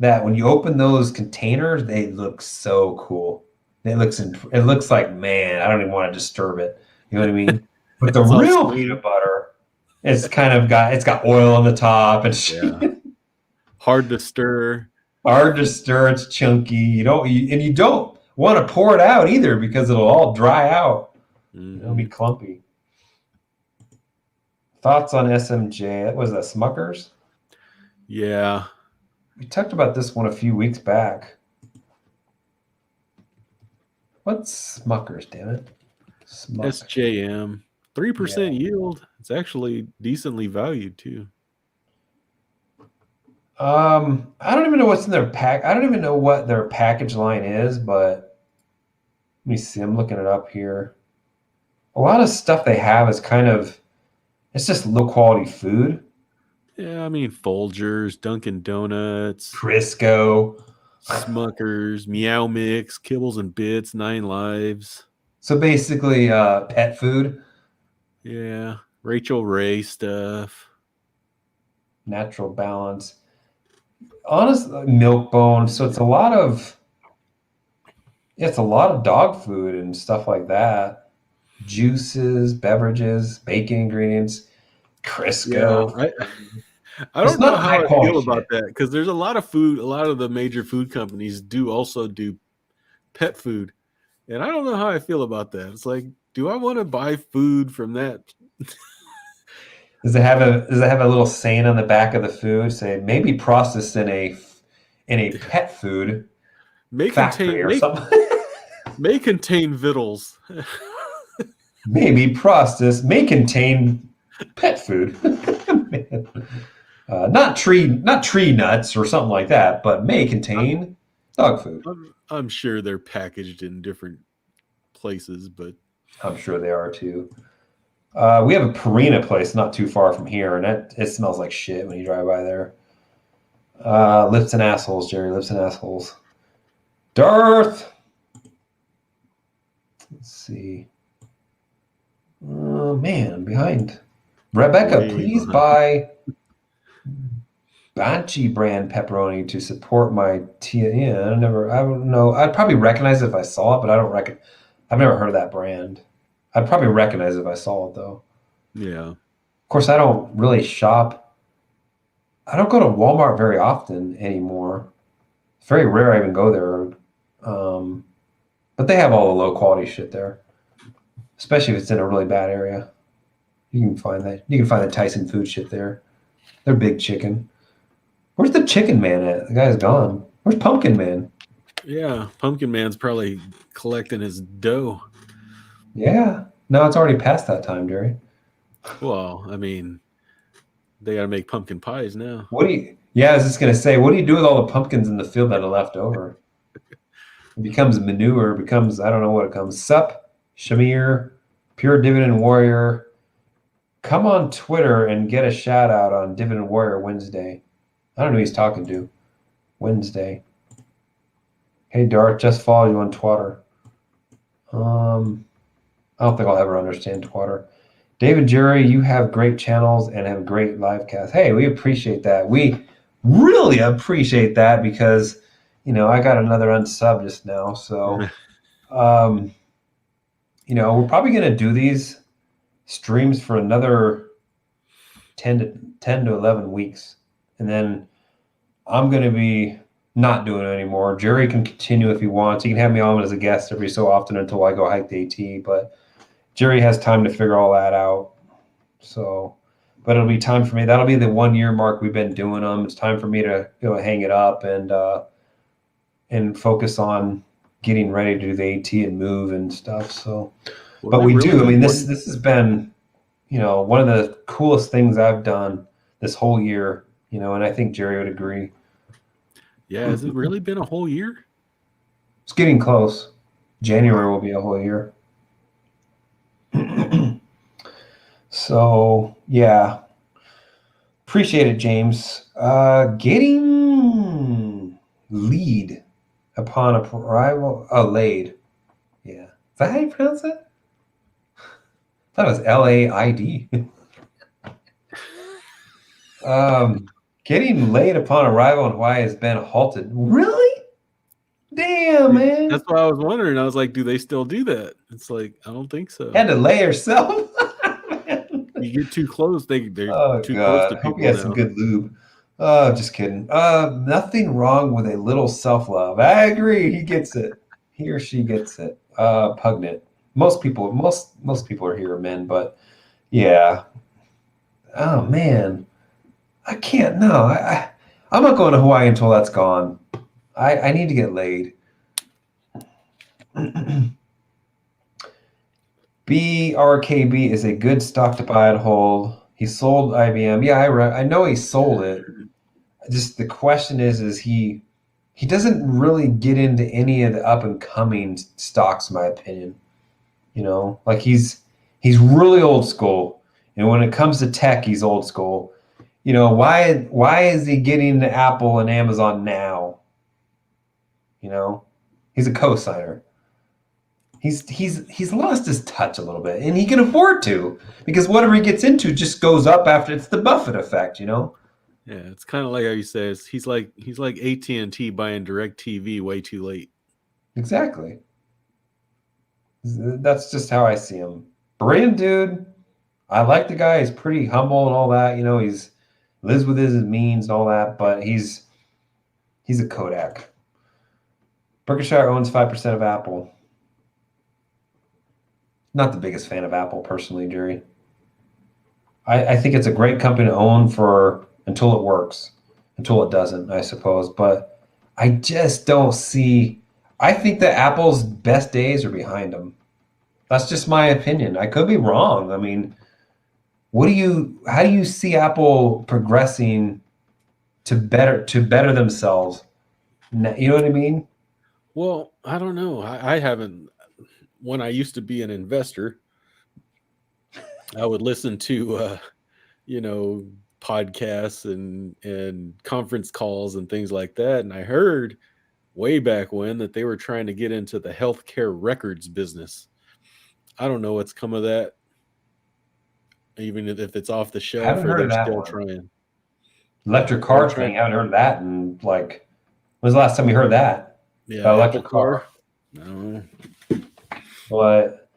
that when you open those containers, they look so cool. It looks like, man, I don't even want to disturb it. You know what I mean? But the real peanut butter, it's got oil on the top and hard to stir. Hard to stir. It's chunky. You don't want to pour it out either because it'll all dry out. Mm-hmm. It'll be clumpy. Thoughts on SMJ? That was that Smuckers? Yeah. We talked about this one a few weeks back. What's Smuckers, damn it? SJM. 3% yield. It's actually decently valued too. I don't even know what's in their pack. I don't even know what their package line is, but let me see. I'm looking it up here. A lot of stuff they have is kind of it's just low quality food. Yeah, I mean Folgers, Dunkin' Donuts, Crisco. Smuckers, Meow Mix, Kibbles and Bits, Nine Lives. So basically, pet food, Yeah, Rachel Ray stuff. natural balance, honest milk bone. So it's a lot of dog food and stuff like that. Juices, beverages, baking ingredients, Yeah, Crisco. I It's don't know not how high I quality feel about shit. that because there's a lot of food. A lot of the major food companies do also do pet food, and I don't know how I feel about that. It's like, do I want to buy food from that? Does it have a little saying on the back of the food say maybe processed in a pet food May factory contain or may something? may contain vittles. Maybe processed may contain pet food. Not tree nuts or something like that, but may contain dog food. I'm sure they're packaged in different places, but I'm sure they are too. We have a Purina place not too far from here, and it smells like shit when you drive by there. Lips and assholes, Gerry. Lips and assholes. Darth. Let's see. Oh man, I'm behind. Rebecca, way please behind. buy Banshee brand pepperoni to support my tea. Yeah, I don't know. I'd probably recognize it if I saw it, but I don't reckon. I've never heard of that brand. I'd probably recognize it if I saw it though. Yeah, Of course, I don't really shop. I don't go to Walmart very often anymore. It's very rare I even go there. Um, but they have all the low quality shit there, especially if it's in a really bad area. You can find that. You can find the Tyson food shit there. They're big chicken. Where's the chicken man at? The guy's gone. Where's Pumpkin Man? yeah. Pumpkin Man's probably collecting his dough. Yeah. No, it's already past that time, Jerry. Well, I mean, they got to make pumpkin pies now. What do you? Yeah, I was just gonna say, what do you do with all the pumpkins in the field that are left over? It becomes manure. It becomes I don't know what it comes. Sup, Shamir, Pure Dividend Warrior. Come on Twitter and get a shout out on Dividend Warrior Wednesday. I don't know who he's talking to. Wednesday. Hey Dart, just follow you on Twitter. I don't think I'll ever understand Twitter. David Jury, you have great channels and have great live casts. Hey, we appreciate that. We really appreciate that because, I got another unsub just now. So, um, we're probably going to do these streams for another 10 to 11 weeks. And then I'm going to be not doing it anymore. Jerry can continue if he wants. He can have me on as a guest every so often until I go hike the AT. But Jerry has time to figure all that out. So, but it'll be time for me. That'll be the 1 year mark we've been doing them. It's time for me to hang it up and focus on getting ready to do the AT and move and stuff. So, Well, but they've we really do. I been mean, one. this has been one of the coolest things I've done this whole year. And I think Jerry would agree. Yeah, has it really been a whole year? It's getting close. January will be a whole year. So yeah, appreciate it, James. Getting lead upon arrival, laid. Yeah, is that how you pronounce it? I thought it was LAID. Getting laid upon arrival in Hawaii has been halted. Really? Damn, man. That's why I was wondering. I was like, do they still do that? It's like, I don't think so. Had to lay herself. You get too close, they're Oh too close to God! Hope you people had some now. good lube. Oh, just kidding. Nothing wrong with a little self-love. I agree. He gets it. He or she gets it. Pugnant. Most people are here are men, but yeah. Oh man, I can't. No, I'm not going to Hawaii until that's gone. I need to get laid. BRKB is a good stock to buy and hold. He sold IBM. Yeah, I know he sold it. Just the question is he doesn't really get into any of the up and coming stocks, in my opinion. Like he's really old school. And when it comes to tech, he's old school. Why is he getting the Apple and Amazon now? He's a co-signer. He's lost his touch a little bit, and he can afford to, because whatever he gets into just goes up after. It's the Buffett effect. Yeah, it's kind of like how you say he's like AT&T buying DirecTV way too late. Exactly. That's just how I see him. Brilliant dude. I like the guy. He's pretty humble and all that. He's lives with his means and all that, but he's a Kodak. Berkshire owns 5% of Apple. Not the biggest fan of Apple personally, Gerry. I think it's a great company to own for until it works, until it doesn't, I suppose. But I just don't see. I think that Apple's best days are behind them. That's just my opinion. I could be wrong. I mean, how do you see Apple progressing to better themselves? You know what I mean? Well, I don't know. I haven't. When I used to be an investor, I would listen to podcasts and conference calls and things like that, and I heard way back when that they were trying to get into the healthcare records business. I don't know what's come of that, even if it's off the shelf Haven't or heard of they're that still one. trying. Electric car thing. Haven't heard of that. And like, when's the last time you heard that? Yeah, Electric car. No. But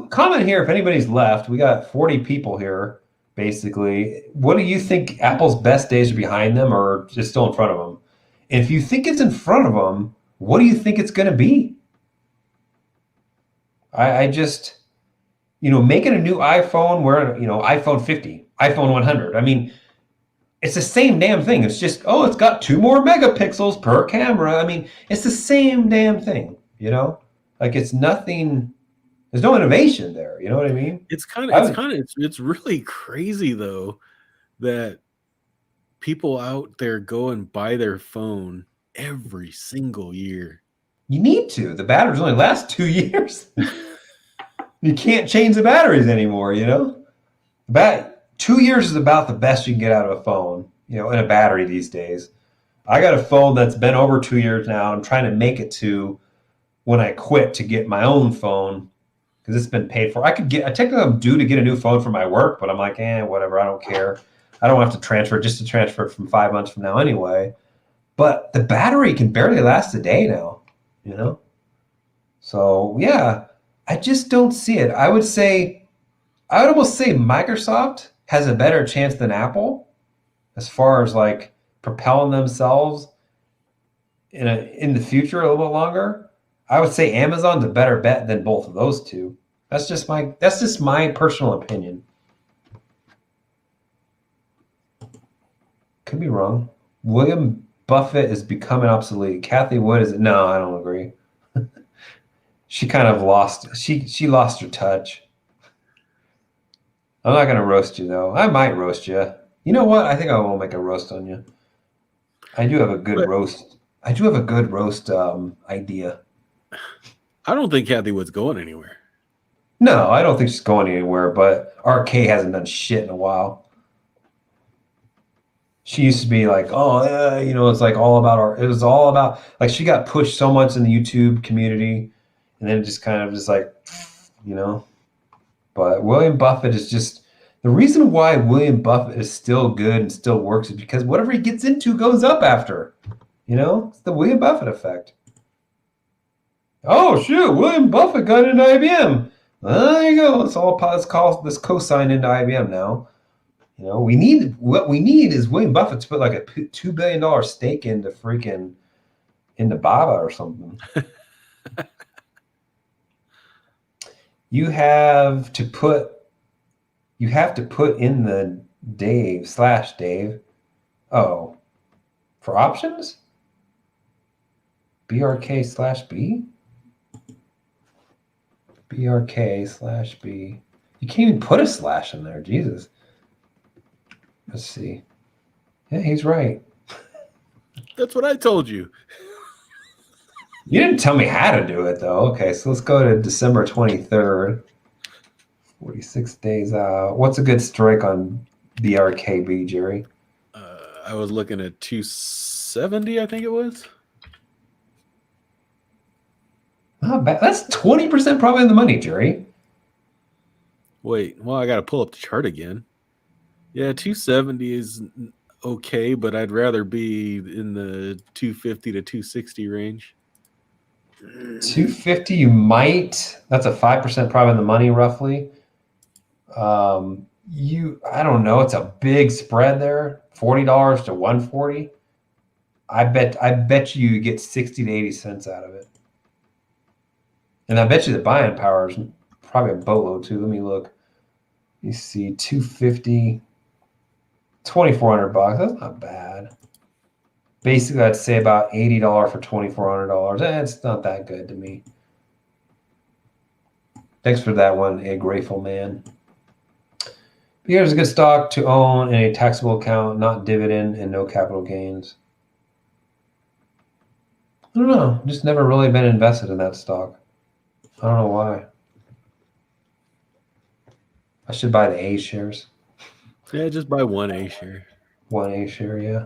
comment here if anybody's left. We got 40 people here, basically. What do you think Apple's best days are behind them or just still in front of them? And if you think it's in front of them, what do you think it's going to be? I just, making a new iPhone, where, iPhone 50, iPhone 100. I mean, it's the same damn thing. It's just, it's got 2 more megapixels per camera. I mean, it's the same damn thing, Like it's nothing. There's no innovation there. You know what I mean? It's really crazy though that people out there go and buy their phone every single year. You need to. The batteries only last 2 years. You can't change the batteries anymore, 2 years is about the best you can get out of a phone, in a battery these days. I got a phone that's been over 2 years now. I'm trying to make it to when I quit to get my own phone because it's been paid for. I technically I'm due to get a new phone for my work, but I'm like, whatever. I don't care. I don't have to transfer it transfer it from 5 months from now anyway. But the battery can barely last a day now, So yeah, I just don't see it. I would almost say Microsoft has a better chance than Apple as far as like propelling themselves in the future a little bit longer. I would say Amazon's a better bet than both of those two. That's just my personal opinion. Could be wrong. William Buffett is becoming obsolete. Kathy Wood is no, I don't agree. She kind of lost her touch. I'm not gonna roast you though. I might roast you. You know what? I think I will make a roast on you. I do have a good roast. Idea. I don't think Kathy Wood's going anywhere. No, I don't think she's going anywhere, but RK hasn't done shit in a while. She used to be like, it's like all about it was all about, like, she got pushed so much in the YouTube community, and then it just kind of just like, But William Buffett is just, the reason why William Buffett is still good and still works is because whatever he gets into goes up after. It's the William Buffett effect. Oh, shoot, William Buffett got into IBM. There you go. Let's call this cosign into IBM now. What we need is William Buffett to put like a $2 billion stake into Baba or something. You have to put in the Dave. Oh, for options? BRK/B? BRK/B. You can't even put a slash in there. Jesus. Let's see. Yeah, he's right. That's what I told you. You didn't tell me how to do it, though. Okay, so let's go to December 23rd. 46 days out. What's a good strike on BRKB, Jerry? I was looking at 270, I think it was. Not bad. That's 20% probably in the money, Jerry. Wait, well, I got to pull up the chart again. Yeah, 270 is okay, but I'd rather be in the 250 to 260 range. 250, you might. That's a 5% probably in the money, roughly. I don't know. It's a big spread there. $40 to 140. I bet you get 60 to 80 cents out of it. And I bet you the buying power is probably a boatload too. Let me look. You see 250, 2,400 bucks. That's not bad. Basically, I'd say about $80 for $2,400. It's not that good to me. Thanks for that one, a grateful man. Here's a good stock to own in a taxable account, not dividend and no capital gains. I don't know. Just never really been invested in that stock. I don't know why. I should buy the A shares. Yeah, just buy one A share. One A share, yeah.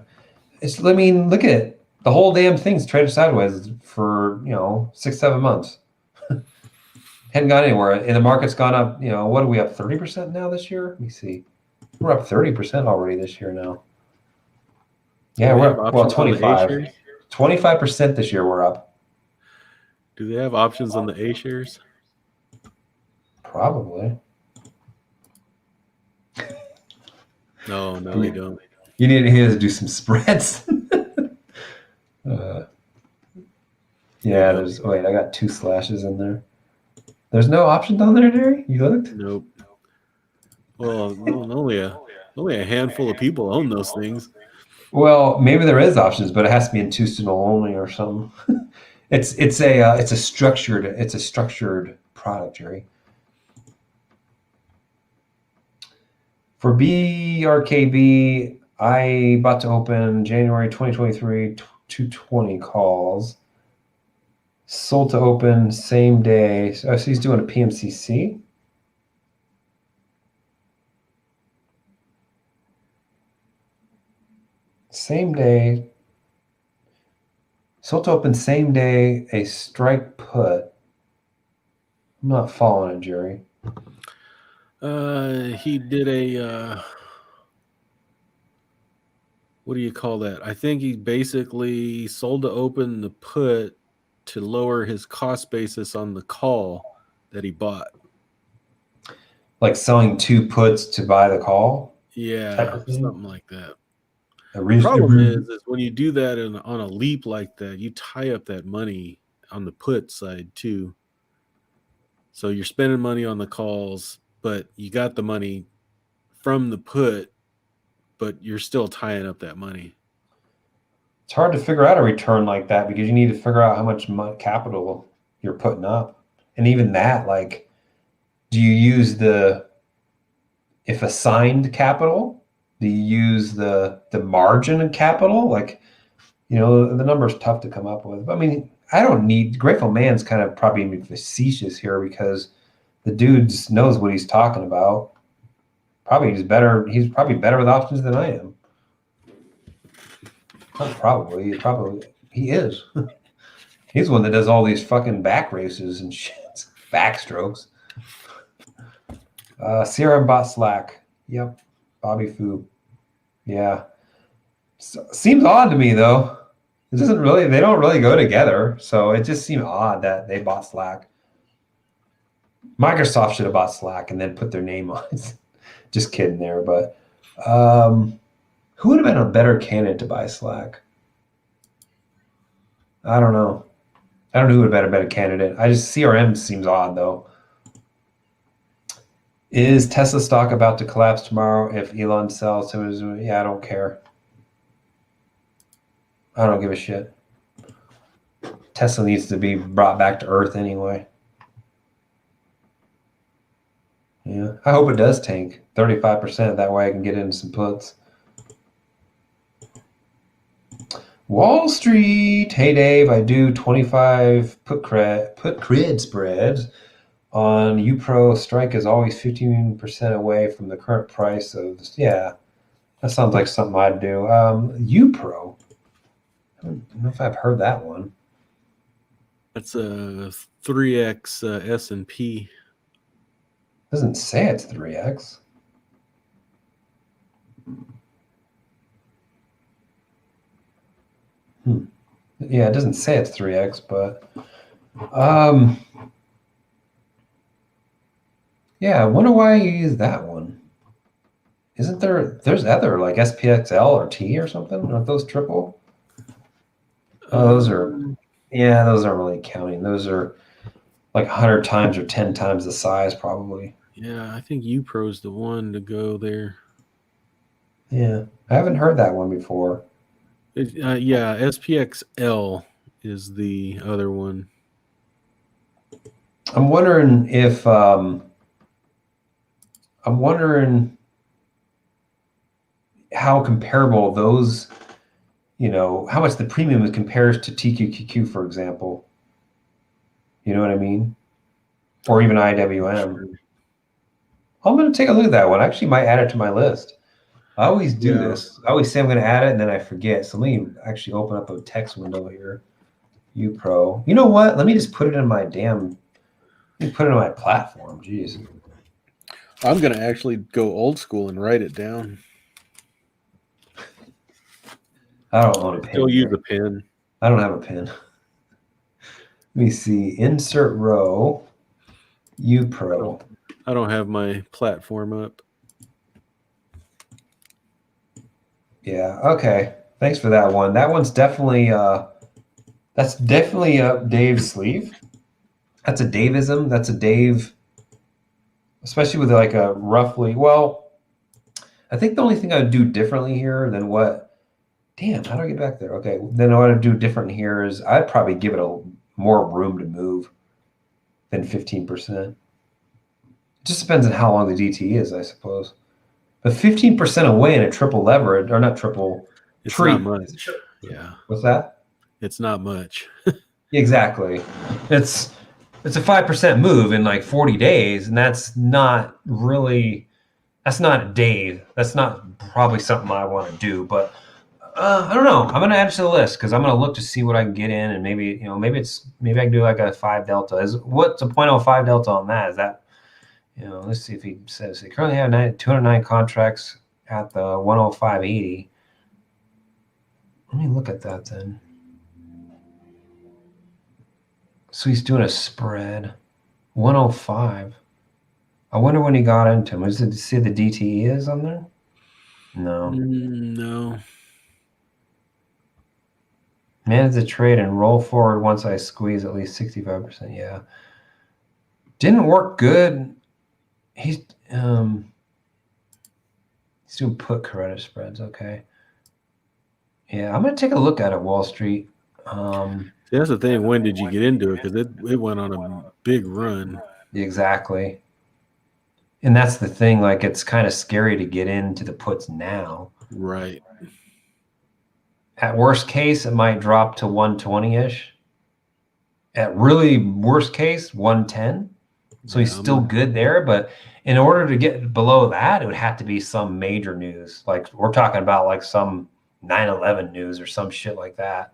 I mean, look at it. The whole damn thing's traded sideways for 6, 7 months. Hadn't gone anywhere, and the market's gone up. What are we up 30% now this year? Let me see. We're up 30% already this year now. Yeah, we're up 25. 25% this year we're up. Do they have options on the A shares? Probably. No, they don't. You need to do some spreads. Yeah, wait, I got 2 slashes in there. There's no options on there, Gerry? You looked? Nope. Well, only a handful of people own those things. Well, maybe there is options, but it has to be institutional only or something. It's a structured product, Gerry. For BRKB, I about to open January 2023 220 calls. Sold to open same day. So he's doing a PMCC. Same day. Sold to open same day, a strike put. I'm not following it, Gerry. He did a what do you call that? I think he basically sold to open the put to lower his cost basis on the call that he bought. Like selling 2 puts to buy the call? Yeah, something like that. The problem is when you do that on a leap like that, you tie up that money on the put side too. So you're spending money on the calls, but you got the money from the put, but you're still tying up that money. It's hard to figure out a return like that because you need to figure out how much capital you're putting up. And even that, like, do you use if assigned capital? Do you use the margin of capital? Like, the number's tough to come up with. I mean, I don't need Grateful Man's kind of probably being facetious here because the dude knows what he's talking about. He's probably better with options than I am. Not probably. He is. He's the one that does all these fucking back races and shit. Backstrokes. CRM bot Slack. Yep. Bobby Fu. Yeah. Seems odd to me though. They don't really go together. So it just seemed odd that they bought Slack. Microsoft should have bought Slack and then put their name on it. Just kidding there, but who would have been a better candidate to buy Slack? I don't know. I don't know who would have been a better candidate. CRM seems odd though. Is Tesla stock about to collapse tomorrow if Elon sells to his? Yeah, I don't care. I don't give a shit. Tesla needs to be brought back to earth anyway. Yeah, I hope it does tank 35%. That way I can get in some puts. Wall Street. Hey Dave, I do 25 put cred spreads on UPRO. Strike is always 15% away from the current price of, yeah, that sounds like something I'd do. UPRO. I don't know if I've heard that one. That's a 3x S&P. Doesn't say it's 3x. Yeah, it doesn't say it's 3x, but yeah, I wonder why you use that one. Isn't there's other like SPXL or T or something? Aren't those triple? Oh, those are, yeah, those aren't really counting. Those are like 100 times or 10 times the size, probably. Yeah, I think UPRO's the one to go there. Yeah, I haven't heard that one before. Yeah, SPXL is the other one. I'm wondering if I'm wondering how comparable those, how much the premium compares to TQQQ, for example. You know what I mean? Or even IWM. Sure. I'm going to take a look at that one. I actually might add it to my list. I always do this. I always say I'm going to add it and then I forget. So let me actually open up a text window here. UPRO. You know what? Let me just put it in my platform. Jeez. I'm going to actually go old school and write it down. I don't own a pen. Still use a pen. I don't have a pen. Let me see. Insert row. UPRO. I don't have my platform up. Yeah. Okay. Thanks for that one. That one's definitely that's definitely up Dave's sleeve. That's a Daveism. That's a Dave, especially with like a roughly. Well, I think the only thing I would do differently here than what. Damn, how do I get back there? Okay, then what I'd do different here is I'd probably give it a more room to move than 15%. It just depends on how long the DT is, I suppose. But 15% away in a triple leverage, or not triple. It's not much. Yeah. What's that? It's not much. Exactly. It's a 5% move in like 40 days, and that's not Dave. That's not probably something I want to do, but I don't know. I'm gonna add it to the list because I'm gonna look to see what I can get in, and maybe maybe I can do like a 5 delta. What's a 0.05 delta on that? Is that, let's see if he says they currently have 209 contracts at the 105.80. Let me look at that then. So he's doing a spread, 105. I wonder when he got into him. Does it see the DTE is on there? No. No. Manage the trade and roll forward once I squeeze at least 65%. Yeah. Didn't work good. He's doing put credit spreads. Okay. Yeah, I'm gonna take a look at it, Wall Street. That's the thing. When did you get into it? Because it went on a big run. Exactly. And that's the thing. Like, it's kind of scary to get into the puts now. Right. At worst case, it might drop to 120-ish. At really worst case, 110. So he's still good there. But in order to get below that, it would have to be some major news. Like, we're talking about like some 9/11 news or some shit like that.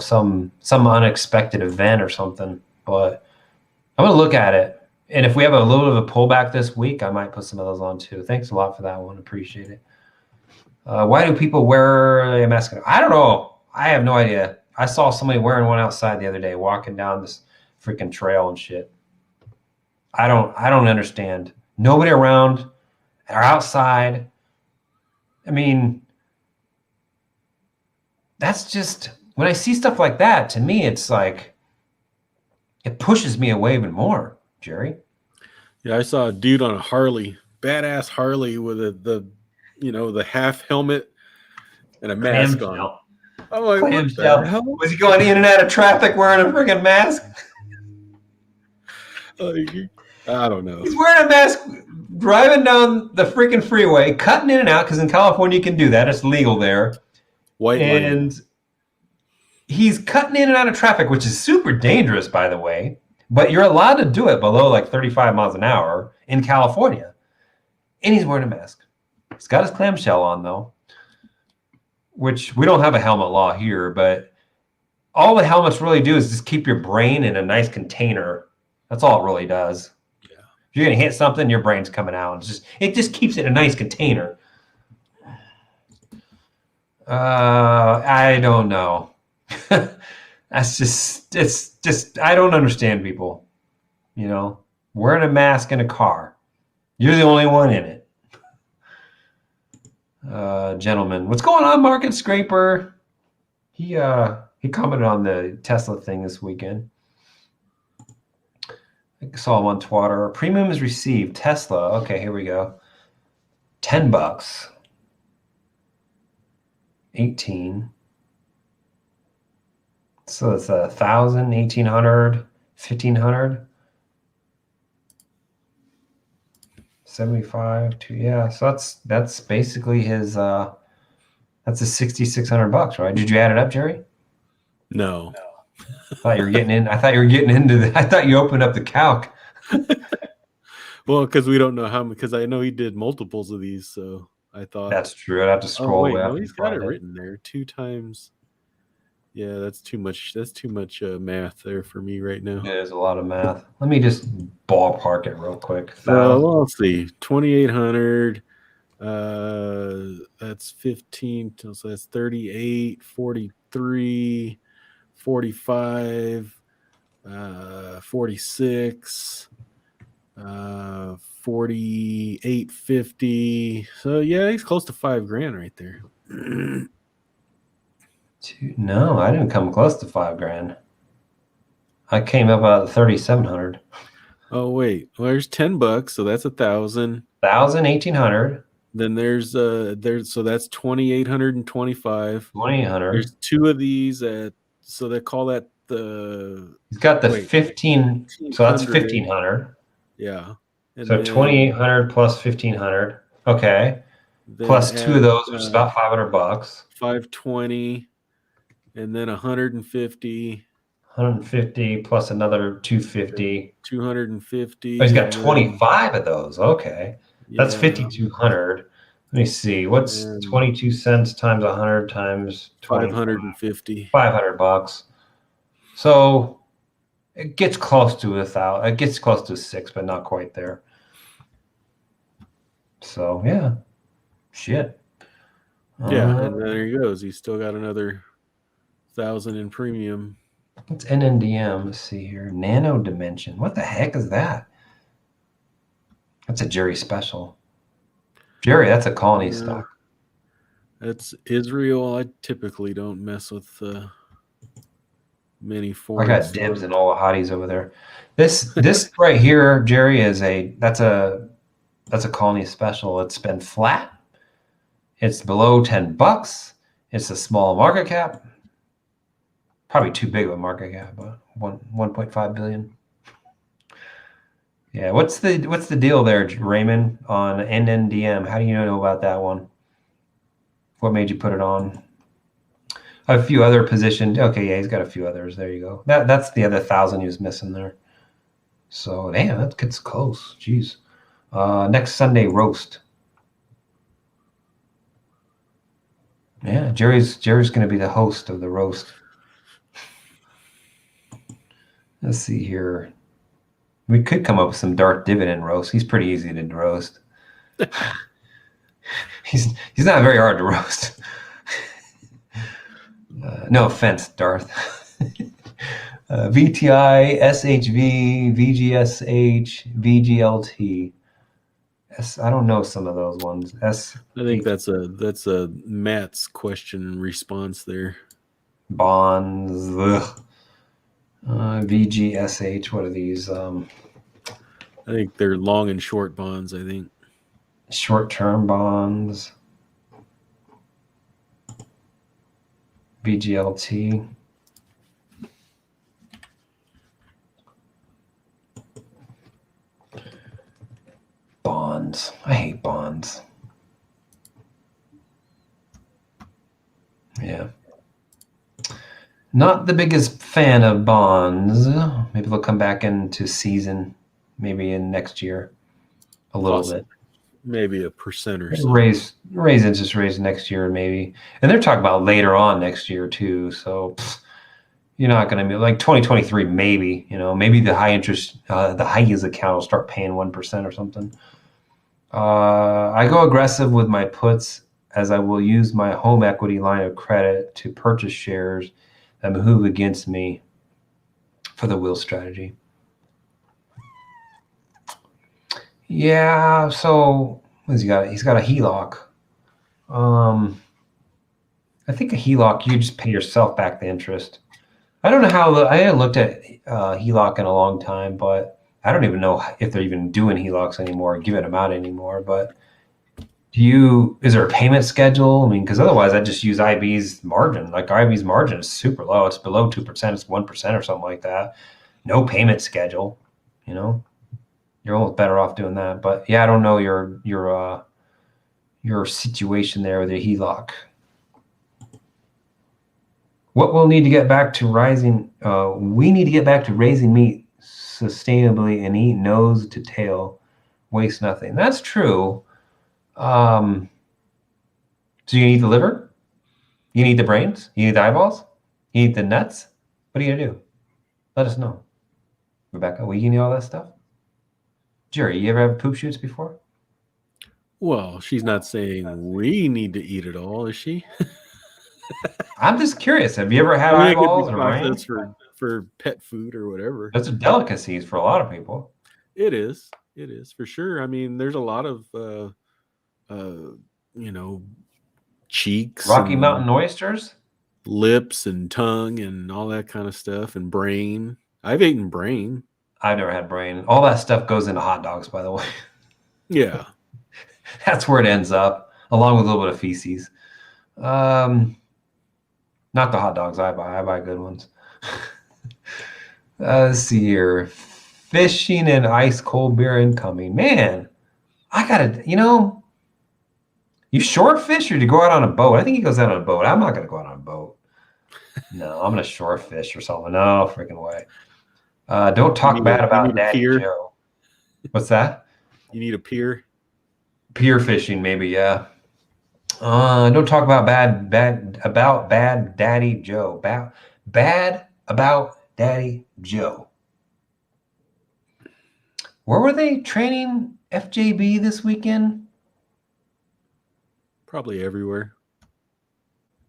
Some unexpected event or something. But I'm going to look at it. And if we have a little bit of a pullback this week, I might put some of those on too. Thanks a lot for that one. Appreciate it. Why do people wear a mask? I don't know. I have no idea. I saw somebody wearing one outside the other day, walking down this freaking trail and shit. I don't understand. Nobody around. They're outside. I mean, that's just, when I see stuff like that, to me, it's like, it pushes me away even more, Gerry. Yeah, I saw a dude on a Harley, badass Harley with the half helmet and a mask on. I'm like, what the hell? Was he going in and out of traffic wearing a freaking mask? I don't know. He's wearing a mask, driving down the freaking freeway, cutting in and out, because in California you can do that. It's legal there. White lane. he's cutting in and out of traffic, which is super dangerous, by the way. But you're allowed to do it below like 35 miles an hour in California. And he's wearing a mask. He's got his clamshell on, though, which we don't have a helmet law here, but all the helmets really do is just keep your brain in a nice container. That's all it really does. Yeah. If you're going to hit something, your brain's coming out. It just keeps it in a nice container. I don't know. It's just, I don't understand people, wearing a mask in a car. You're the only one in it. Gentlemen, what's going on, Market Scraper? He commented on the Tesla thing this weekend. I saw him on Twitter. Premium is received. Tesla. Okay, here we go. $10. 18. So it's 1,000, 1,800, 1,500. 75 to yeah. So that's basically his that's his $6,600, right? Did you add it up, Gerry? No. I thought you were getting into I thought you opened up the calc. Well, because we don't know how, because I know he did multiples of these, so I thought That's true. I'd have to scroll way up. No, he's got it written there 2 times. Yeah, that's too much. That's too much math there for me right now. It is a lot of math. Let me just ballpark it real quick. Well, let's see. 2,800. That's 15. So that's 38, 43, 45, 46, 48.50. So yeah, he's close to $5,000 right there. No, I didn't come close to $5,000. I came up about 3,700. Oh wait, well, there's $10, so that's 1,000. 1,000, 1,800. Then there's so that's 2,825. 2,800. There's 2 of these so they call that the. He's got the 15. So that's 1,500. Yeah. And so 2,800 plus 1,500. Okay. Plus 2 of those, which is about $500. 520, and then 150. 150 plus another 250. 250. Oh, he's got 25 of those. Okay. That's 5,200. Let me see. What's 22 cents times 100 times 550. $500. So it gets close to 1,000. It gets close to 6, but not quite there. So yeah, shit. Yeah, and there he goes. He's still got another 1,000 in premium. What's NNDM? Let's see here. Nano Dimension. What the heck is that? That's a Gerry special. Gerry, that's a colony stock. That's Israel. I typically don't mess with many foreign. I got dibs and all the hotties over there. This right here, Gerry, that's a colony special. It's been flat. It's below $10. It's a small market cap. Probably too big of a market cap, but 1.5 billion. Yeah, what's the deal there, Raymond, on NNDM? How do you know about that one? What made you put it on? A few other positions. Okay, yeah, he's got a few others. There you go. That's the other 1,000 he was missing there. So damn, that gets close. Jeez. Next Sunday roast. Yeah, Gerry's going to be the host of the roast. Let's see here. We could come up with some dark dividend roast. He's pretty easy to roast. He's not very hard to roast. No offense, Darth. VTI, SHV, VGSH, VGLT. I don't know some of those ones. I think that's a Matt's question and response there. Bonds. VGSH. What are these? I think they're long and short bonds. I think short-term bonds. VGLT. Bonds. I hate bonds. Yeah. Not the biggest fan of bonds. Maybe they'll come back into season, maybe in next year, a little Possibly, bit. maybe 1% or so. Raise interest rates next year, maybe. And they're talking about later on next year too. So you're not going to be like 2023, maybe. Maybe the high interest, the high yield account will start paying 1% or something. I go aggressive with my puts as I will use my home equity line of credit to purchase shares that move against me for the wheel strategy. Yeah, so what's he got? He's got a HELOC. I think a HELOC, you just pay yourself back the interest. I don't know how, I haven't looked at HELOC in a long time, but I don't even know if they're even doing HELOCs anymore, giving them out anymore. But is there a payment schedule? I mean, because otherwise I just use IB's margin. Like IB's margin is super low. It's below 2%. It's 1% or something like that. No payment schedule, you're almost better off doing that. But yeah, I don't know your situation there with your HELOC. What we'll need to get back to rising, we need to get back to raising meat sustainably and eat nose to tail, waste nothing. That's true. So you need the liver? You need the brains? You need the eyeballs? You need the nuts? What are you gonna do? Let us know. Rebecca, will you need all that stuff? Gerry, you ever have poop shoots before? Well, she's not saying we need to eat it all, is she? I'm just curious. Have you ever had I mean, it could be eyeballs or brains? processed for pet food or whatever. Those are delicacies for a lot of people. It is for sure. I mean, there's a lot of cheeks, Rocky and Mountain oysters? lips and tongue and all that kind of stuff, and brain. I've eaten brain. I've never had brain. All that stuff goes into hot dogs, by the way. Yeah. That's where it ends up, along with a little bit of feces. Not the hot dogs I buy. I buy good ones. Let's see here. Fishing and ice cold beer incoming. Man, I gotta, you short fish or do you go out on a boat? I think he goes out on a boat. I'm not gonna go out on a boat. No, I'm gonna short fish or something. No freaking way. Don't talk bad about Daddy Joe. What's that? You need a pier? Pier fishing, maybe, yeah. Don't talk about bad Daddy Joe. Bad about Daddy Joe. Where were they training FJB this weekend? Probably everywhere.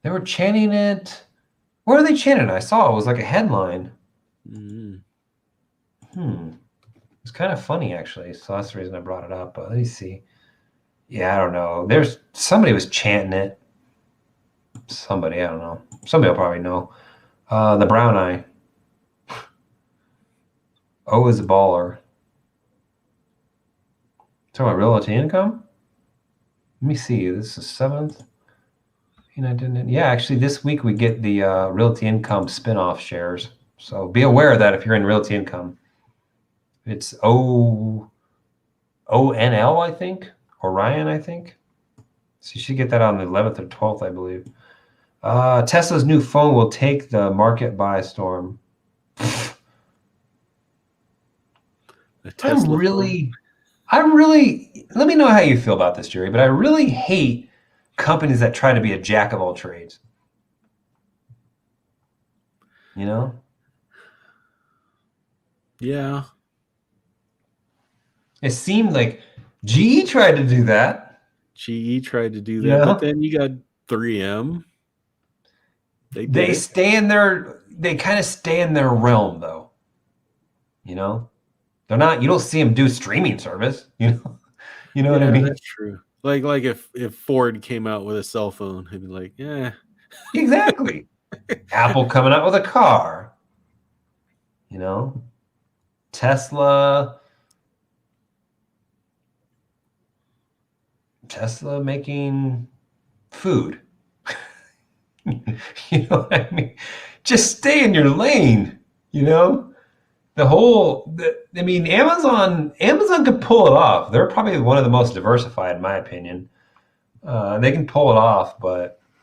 They were chanting it. Where are they chanting? I saw it was like a headline. It's kind of funny, actually. So that's the reason I brought it up. But let me see. Yeah, I don't know. Somebody was chanting it. Somebody, I don't know. Somebody will probably know. The brown eye. O is a baller. Talking about realty income? Let me see. This is 7th. Yeah, actually, this week we get the realty income spinoff shares. So be aware of that if you're in realty income. It's ONL, I think. Orion, I think. So you should get that on the 11th or 12th, I believe. Tesla's new phone will take the market by storm. I'm really, let me know how you feel about this, Gerry, but I really hate companies that try to be a jack of all trades. Yeah. It seemed like GE tried to do that. But then you got 3M. They kind of stay in their realm, though. They're not. You don't see them do streaming service. You know what I mean? That's true. Like if Ford came out with a cell phone, he'd be like, yeah. Exactly. Apple coming out with a car. Tesla making food. You know what I mean? Just stay in your lane. Amazon could pull it off. They're probably one of the most diversified, in my opinion. They can pull it off,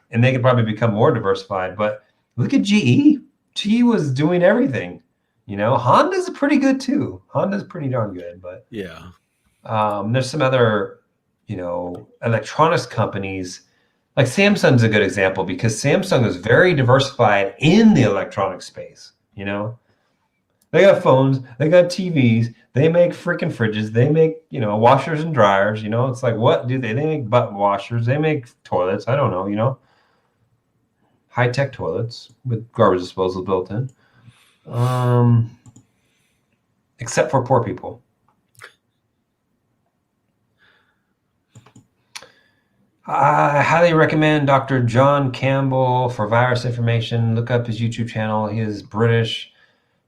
and they can probably become more diversified. But look at GE. T was doing everything. Honda's pretty good too. Honda's pretty darn good, but Yeah. there's some other, electronics companies. Like Samsung's a good example because Samsung is very diversified in the electronic space. They got phones, they got TVs, they make freaking fridges, they make, washers and dryers. It's like, what do they make? Butt washers, they make toilets. I don't know. High-tech toilets with garbage disposal built in. Except for poor people. I highly recommend Dr. John Campbell for virus information. Look up his YouTube channel. He is British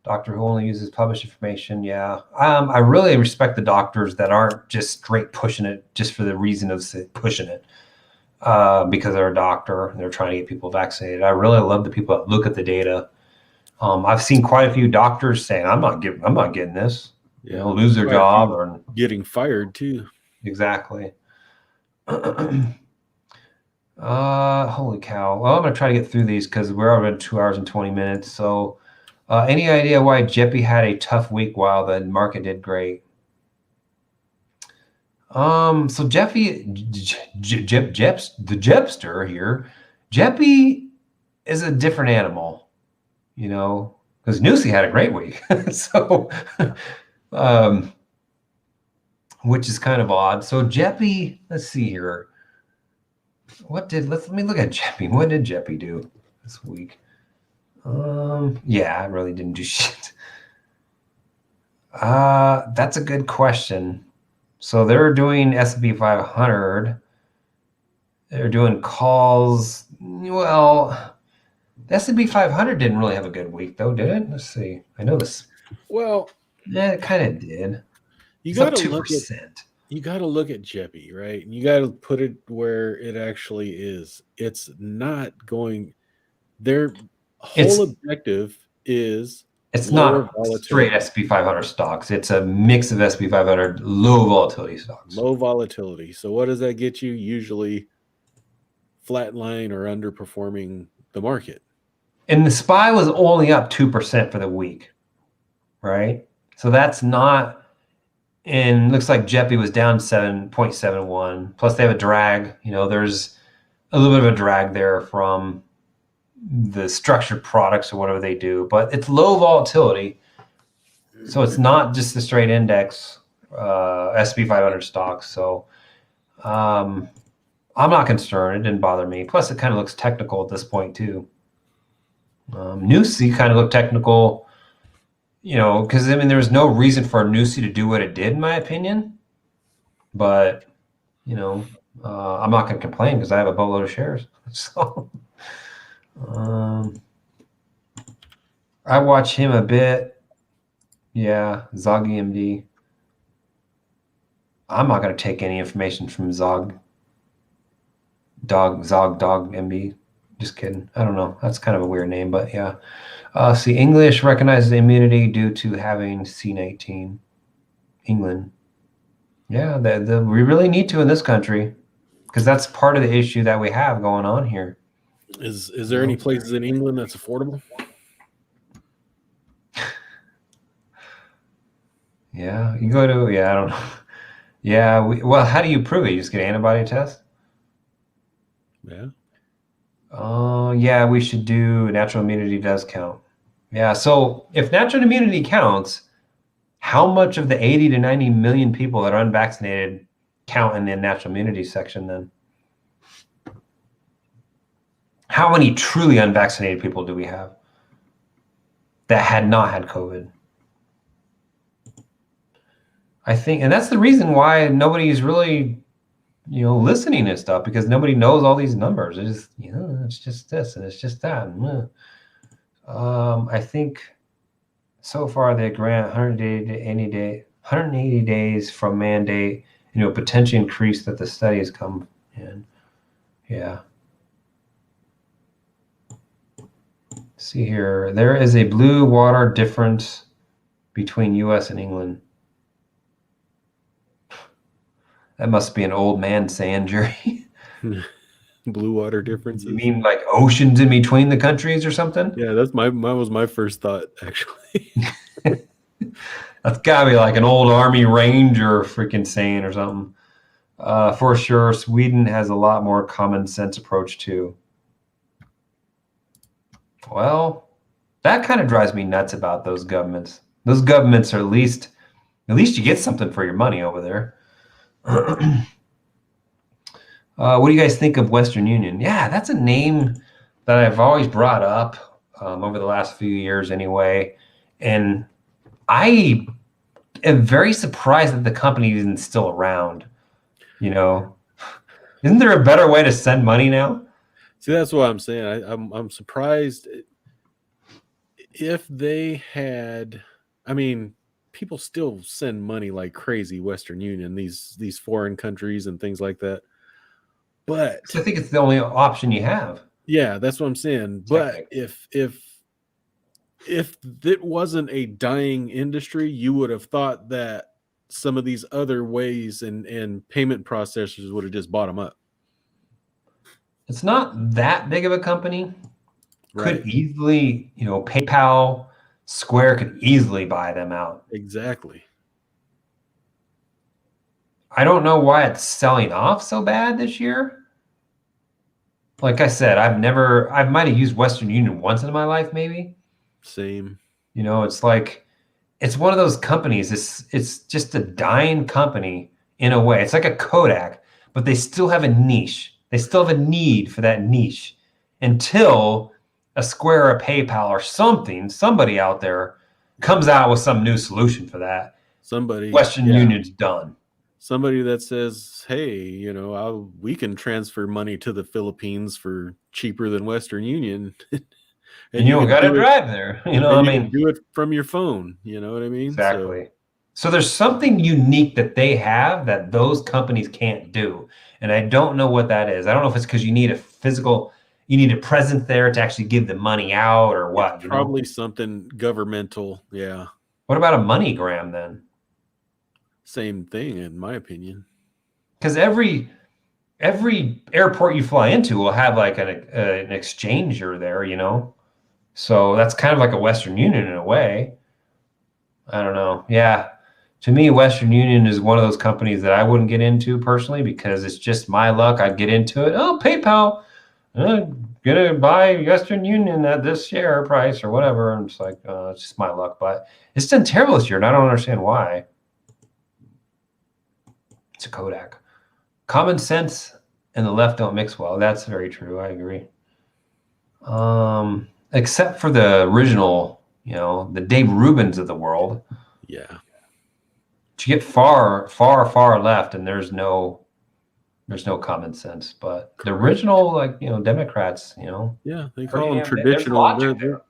doctor who only uses published information. Yeah. I really respect the doctors that aren't just straight pushing it just for the reason of pushing it because they're a doctor and they're trying to get people vaccinated. I really love the people that look at the data. I've seen quite a few doctors saying, I'm not getting this. Yeah. Lose their job or getting fired too. Exactly. Holy cow. Well, I'm going to try to get through these because we're already 2 hours and 20 minutes. So any idea why Jeppy had a tough week while the market did great? So Jeffy, the Jepster here, Jeppy is a different animal, because Nusi had a great week. So, which is kind of odd. So Jeppy, let's see here. Let me look at Jeppy. What did Jeppy do this week? Yeah, I really didn't do shit. That's a good question. So they're doing S&P 500. They're doing calls. Well, the S&P 500 didn't really have a good week, though, did it? Let's see. I know this. Well, yeah, it kind of did. You got to 2%. You got to look at Jeppy, right? And you got to put it where it actually is. It's not going. Their whole objective is. It's not straight S&P 500 stocks. It's a mix of S&P 500 low volatility stocks. Low volatility. So what does that get you? Usually flatline or underperforming the market. And the SPY was only up 2% for the week, right? So that's not, and looks like Jeppy was down 7.71. Plus they have a drag. There's a little bit of a drag there from the structured products or whatever they do, but it's low volatility. So it's not just the straight index, S&P 500 stocks. So I'm not concerned. It didn't bother me. Plus it kind of looks technical at this point too. Nusi kind of looked technical, because there's no reason for Nusi to do what it did in my opinion. But, I'm not going to complain because I have a boatload of shares. So I watch him a bit. Yeah, Zog EMD. I'm not going to take any information from Zog MD. Just kidding. I don't know. That's kind of a weird name, but yeah. See, English recognizes immunity due to having C19. England. Yeah, we really need to in this country because that's part of the issue that we have going on here. Is there any places in England that's affordable? Yeah, you go to, I don't know. Yeah, well, how do you prove it? You just get an antibody test? Yeah. Yeah, we should do natural immunity does count. Yeah, so if natural immunity counts, how much of the 80 to 90 million people that are unvaccinated count in the natural immunity section then? How many truly unvaccinated people do we have that had not had COVID? I think, and that's the reason why nobody's really, listening to stuff, because nobody knows all these numbers. It's just, it's just this and it's just that. I think so far they grant 180 days from mandate, potentially increase that the studies come in. Yeah. See here, there is a blue water difference between US and England. That must be an old man saying, Gerry. Blue water You differences. mean like oceans in between the countries or something? Yeah, that's my was my first thought actually. That's gotta be like an old army ranger freaking saying or something. For sure, Sweden has a lot more common sense approach too. Well, that kind of drives me nuts about those governments. Those governments are at least you get something for your money over there. What do you guys think of Western Union? Yeah, that's a name that I've always brought up over the last few years, anyway. And I am very surprised that the company isn't still around. You know, isn't there a better way to send money now? See, that's what I'm saying. I'm surprised if they had. I mean, people still send money like crazy. Western Union, these foreign countries and things like that. So But I think it's the only option you have. yeah, that's what I'm saying. But Technically. if it wasn't a dying industry, you would have thought that some of these other ways and payment processors would have just bought them up. It's not that big of a company. Right. Could easily, PayPal, Square could easily buy them out. Exactly. I don't know why it's selling off so bad this year. Like I said, I might have used Western Union once in my life, maybe. Same. It's like, it's one of those companies. It's just a dying company in a way. It's like a Kodak, but they still have a niche. They still have a need for that niche until a Square or a PayPal or somebody out there comes out with some new solution for that. Somebody, Western yeah. Union's done. Somebody that says, "Hey, we can transfer money to the Philippines for cheaper than Western Union, And you don't got to drive there. and you can do it from your phone." You know what I mean? Exactly. So there's something unique that they have that those companies can't do. And I don't know what that is. I don't know if it's because you need a presence there to actually give the money out or It's what, probably something governmental. Yeah, What about a MoneyGram then? same thing in my opinion. Because every airport you fly into will have like an exchanger there. So that's kind of like a Western Union in a way. I don't know. Yeah. To me, Western Union is one of those companies that I wouldn't get into personally because it's just my luck. I'd get into it. Oh, PayPal, gonna buy Western Union at this share price or whatever. I'm just like, it's just my luck. But it's done terrible this year, and I don't understand why. It's a Kodak. Common sense and the left don't mix well. That's very true. I agree. Except for the original, the Dave Rubins of the world. Yeah, To get far, far, far left, and there's no common sense. But the correct. original, Democrats, Yeah, they pretty call them damn. There's traditional. logic They're there.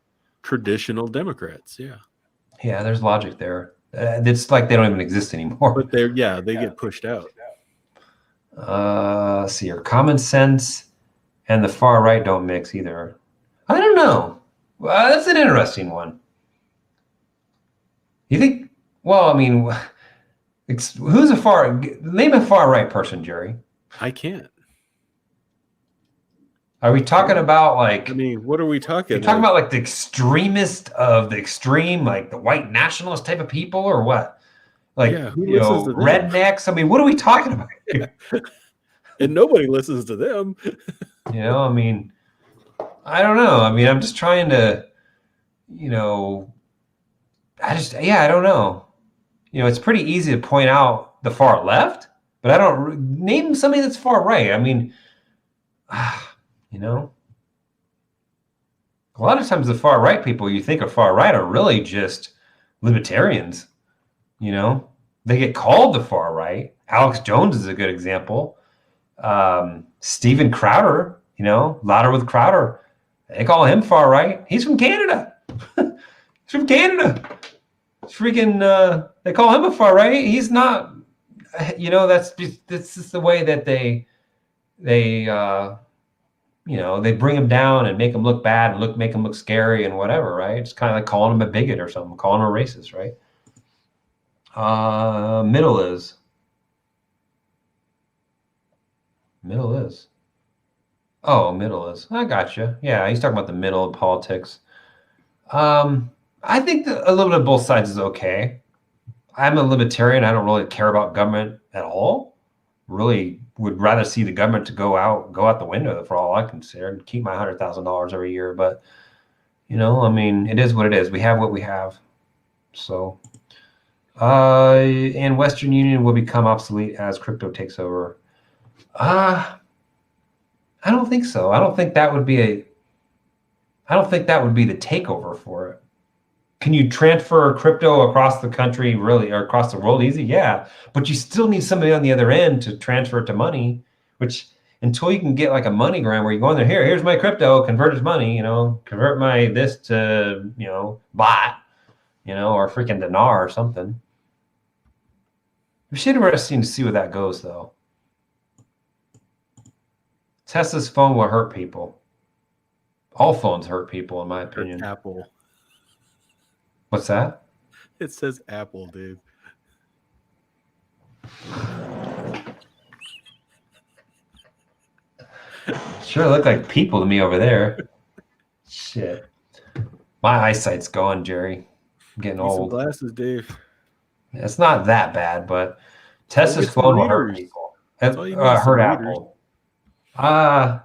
traditional Democrats. Yeah, Yeah, there's logic there. It's like they don't even exist anymore. but they get pushed out. Let's see here. Common sense and the far right don't mix either. I don't know. That's an interesting one. You think? Well, I mean, who's name a far right person, Gerry? I can't. Are we talking about like? I mean, what are we Are talking? you talking about like the extremist of the extreme, like the white nationalist type of people, or what? Like, Yeah, who listens to them? rednecks? I mean, what are we talking about here? And nobody listens to them. I mean, I don't know. I mean, I'm just trying to, I don't know. It's pretty easy to point out the far left, but I don't name somebody that's far right. I mean, you know, a lot of times the far right people you think are far right are really just libertarians. They get called the far right. Alex Jones is a good example. Steven Crowder, Louder with Crowder, they call him far right. He's from Canada. He's from Canada. Freaking, they call him a far right. He's not. That's just the way that they they bring him down and make him look bad and make him look scary and whatever, right? It's kind of like calling him a bigot or something, calling him a racist, right? Middle is. Oh, middle is. I gotcha. Yeah, he's talking about the middle of politics. Um, I think that a little bit of both sides is okay. I'm a libertarian. I don't really care about government at all. Really would rather see the government to go out the window for all I consider and keep my $100,000 every year. But I mean, it is what it is. We have what we have. So, and Western Union will become obsolete as crypto takes over. Uh, I don't think so. I don't think that would be the takeover for it. Can you transfer crypto across the country really, or across the world easy? Yeah, but you still need somebody on the other end to transfer it to money, which until you can get like a MoneyGram where you go in there, here's my crypto, convert it to money, convert my this to, bot, or freaking dinar or something. It should be interesting to see where that goes though. Tesla's phone will hurt people. All phones hurt people, in my opinion. Apple. What's that? It says Apple, dude. Sure look like people to me over there. Shit. My eyesight's gone, Jerry. I'm getting Need some old. glasses, Dave. It's not that bad, but Tesla's get some phone will hurt readers. people. That's all you need, some Hurt readers. Apple.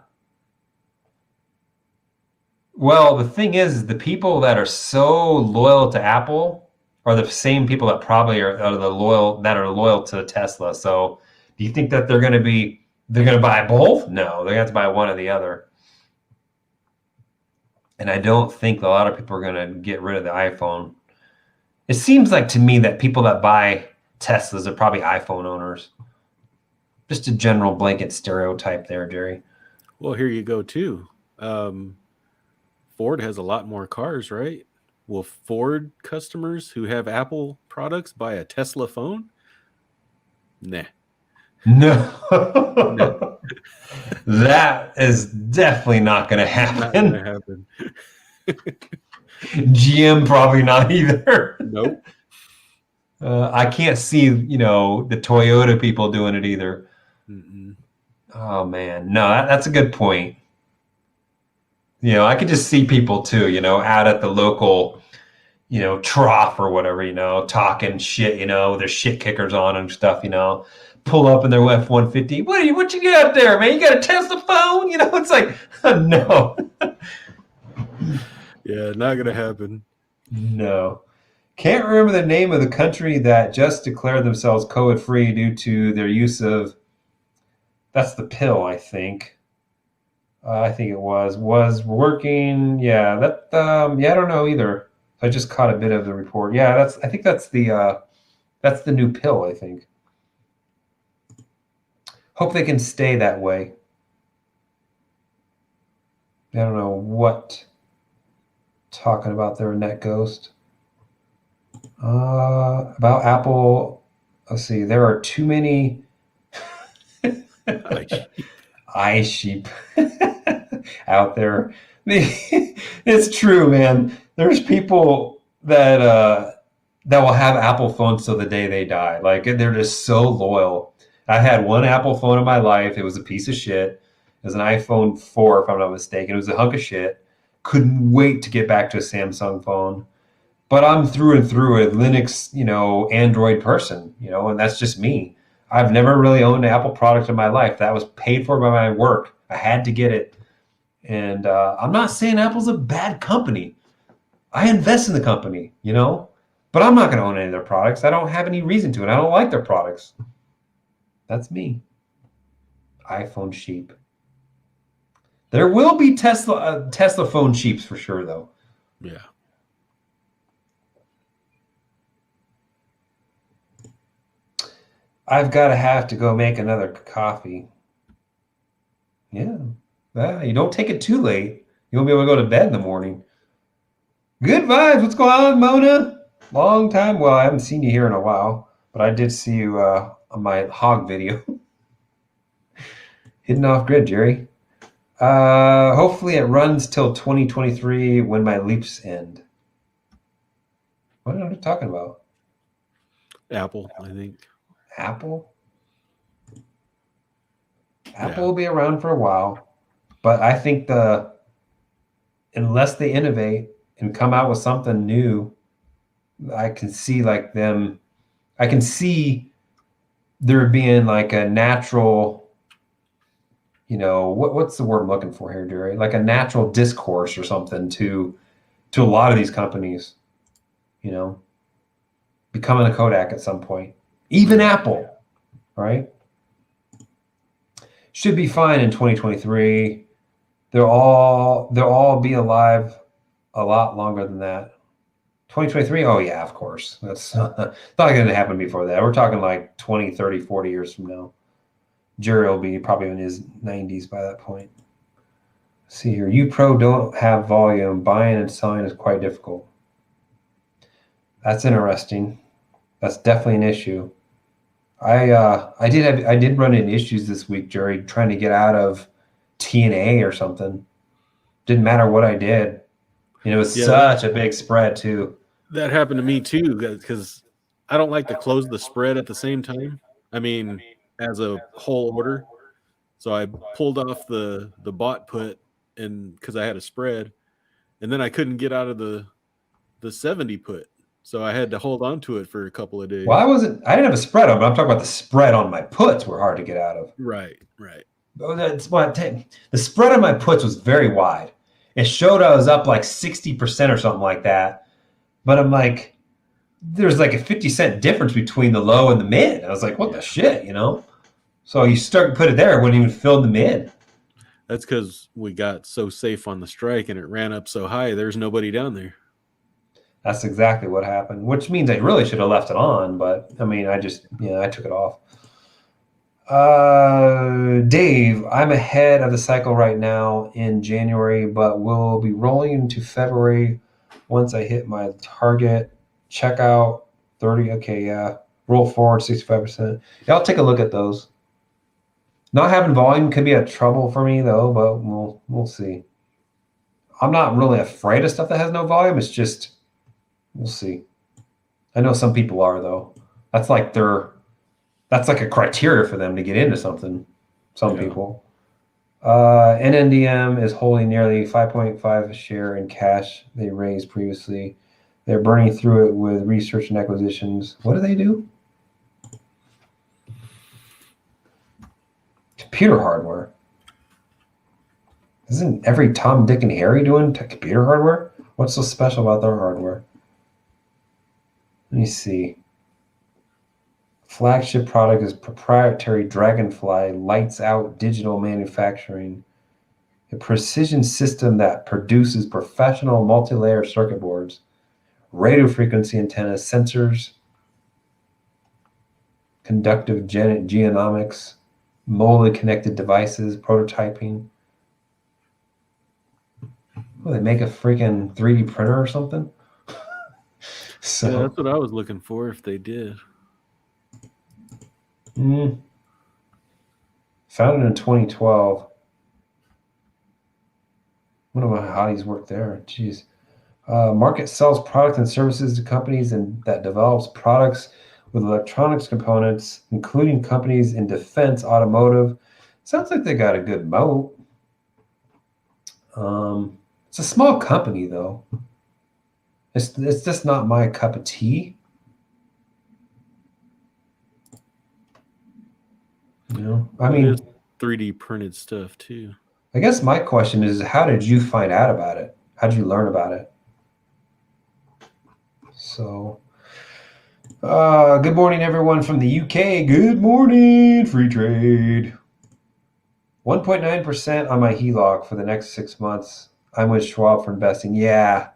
Well, the thing is the people that are so loyal to Apple are the same people that probably are loyal to Tesla. So, do you think that they're going to buy both? No, they have to buy one or the other. And I don't think a lot of people are going to get rid of the iPhone. It seems like to me that people that buy Teslas are probably iPhone owners. Just a general blanket stereotype there, Jerry. Well, here you go too. Ford has a lot more cars, right? Will Ford customers who have Apple products buy a Tesla phone? Nah. No. No. That is definitely not going to happen. Not going to happen. GM probably not either. Nope. I can't see, the Toyota people doing it either. Mm-mm. Oh man, no, that's a good point. I could just see people too, out at the local, trough or whatever, talking shit, their shit kickers on and stuff, pull up in their F-150. What you got there, man? You got a Tesla phone? It's like, no. Yeah, not going to happen. No. Can't remember the name of the country that just declared themselves COVID-free due to their use of, that's the pill, I think. I think it was working. Yeah, I don't know either. I just caught a bit of the report. Yeah, I think that's the new pill, I think. Hope they can stay that way. I don't know what talking about there in that ghost. About Apple, let's see, there are too many ice sheep out there. It's true, man. There's people that will have Apple phones till the day they die. Like they're just so loyal. I had one Apple phone in my life. It was a piece of shit. It was an iPhone 4, if I'm not mistaken. It was a hunk of shit. Couldn't wait to get back to a Samsung phone. But I'm through and through a Linux, Android person, and that's just me. I've never really owned an Apple product in my life. That was paid for by my work. I had to get it. And I'm not saying Apple's a bad company. I invest in the company, but I'm not going to own any of their products. I don't have any reason to, and I don't like their products. That's me. iPhone sheep. There will be Tesla phone sheeps for sure, though. Yeah. I've got to have to go make another coffee. Yeah. You don't take it too late. You won't be able to go to bed in the morning. Good vibes. What's going on, Mona? Long time. Well, I haven't seen you here in a while, but I did see you on my hog video. Hidden off grid, Jerry. Hopefully it runs till 2023 when my leaps end. What are you talking about? Apple, I think. Apple will be around for a while, But I think unless they innovate and come out with something new, I can see like them. I can see there being like a natural, what's the word I'm looking for here, Gerry? Like a natural discourse or something to a lot of these companies, becoming a Kodak at some point. Even Apple, right? Should be fine in 2023. They'll all be alive a lot longer than that. 2023? Oh yeah, of course. That's not going to happen before that. We're talking like 20, 30, 40 years from now. Gerry will be probably in his 90s by that point. Let's see here. You Pro don't have volume. Buying and selling is quite difficult. That's interesting. That's definitely an issue. I did run into issues this week, Gerry, trying to get out of TNA or something. Didn't matter what I did. It was such a big spread too. That happened to me too, because I don't like to close the spread at the same time. I mean, as a whole order. So I pulled off the bot put, and because I had a spread, and then I couldn't get out of the 70 put. So I had to hold on to it for a couple of days. Well, I didn't have a spread on, but I'm talking about the spread on my puts were hard to get out of. Right. The spread on my puts was very wide. It showed I was up like 60% or something like that. But I'm like, there's like a 50-cent difference between the low and the mid. I was like, what the shit, So you start to put it there, it wouldn't even fill the mid. That's because we got so safe on the strike and it ran up so high, there's nobody down there. That's exactly what happened, which means I really should have left it on, but I mean, I took it off. Dave, I'm ahead of the cycle right now in January, but will be rolling into February once I hit my target. Checkout 30. Okay, yeah. Roll forward 65%. Yeah, I'll take a look at those. Not having volume could be a trouble for me though, but we'll see. I'm not really afraid of stuff that has no volume. It's just we'll see. I know some people are though. That's like a criteria for them to get into something. Some people. NNDM is holding nearly 5.5 a share in cash they raised previously. They're burning through it with research and acquisitions. What do they do? Computer hardware. Isn't every Tom, Dick, and Harry doing computer hardware? What's so special about their hardware? Let me see. Flagship product is proprietary Dragonfly lights out digital manufacturing, a precision system that produces professional multi-layer circuit boards, radio frequency antennas, sensors, conductive genomics, molded connected devices, prototyping. Well, they make a freaking 3D printer or something? So yeah, that's what I was looking for if they did. Founded in 2012. One of my hotties worked there. Jeez. Market sells products and services to companies that develops products with electronics components, including companies in defense, automotive. Sounds like they got a good moat. It's a small company though. It's just not my cup of tea. I mean, it is 3D printed stuff too. I guess my question is, how did you find out about it? How did you learn about it? So, good morning, everyone from the UK. Good morning, free trade. 1.9% on my HELOC for the next 6 months. I'm with Schwab for investing. Yeah,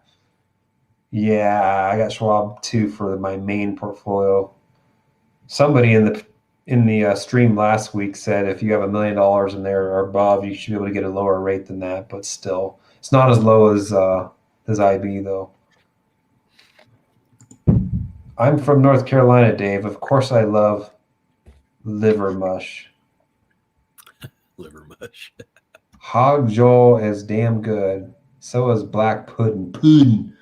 I got Schwab too for my main portfolio. Somebody in the stream last week said if you have $1 million in there or above, you should be able to get a lower rate than that. But still, it's not as low as IB though. I'm from North Carolina, Dave. Of course, I love liver mush. Liver mush. Hog Joel is damn good. So is black pudding. Pudding.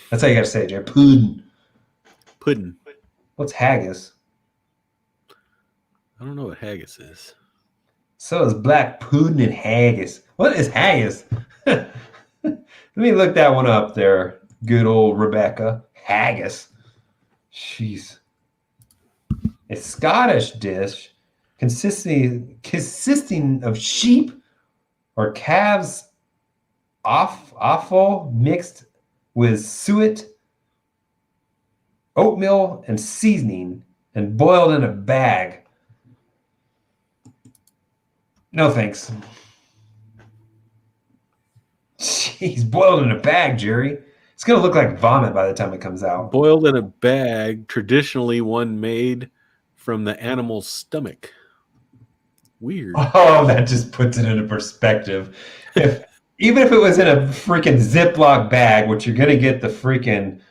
That's how you got to say it, Jerry. Pudding. Pudding. What's haggis? I don't know what haggis is. So is black pudding and haggis. What is haggis? Let me look that one up there. Good old Rebecca. Haggis. Jeez. A Scottish dish consisting of sheep or calves offal mixed with suet, oatmeal, and seasoning and boiled in a bag. No thanks. Jeez, boiled in a bag, Gerry. It's going to look like vomit by the time it comes out. Boiled in a bag, traditionally one made from the animal's stomach. Weird. Oh, that just puts it into perspective. Even if it was in a freaking Ziploc bag, which you're going to get the freaking,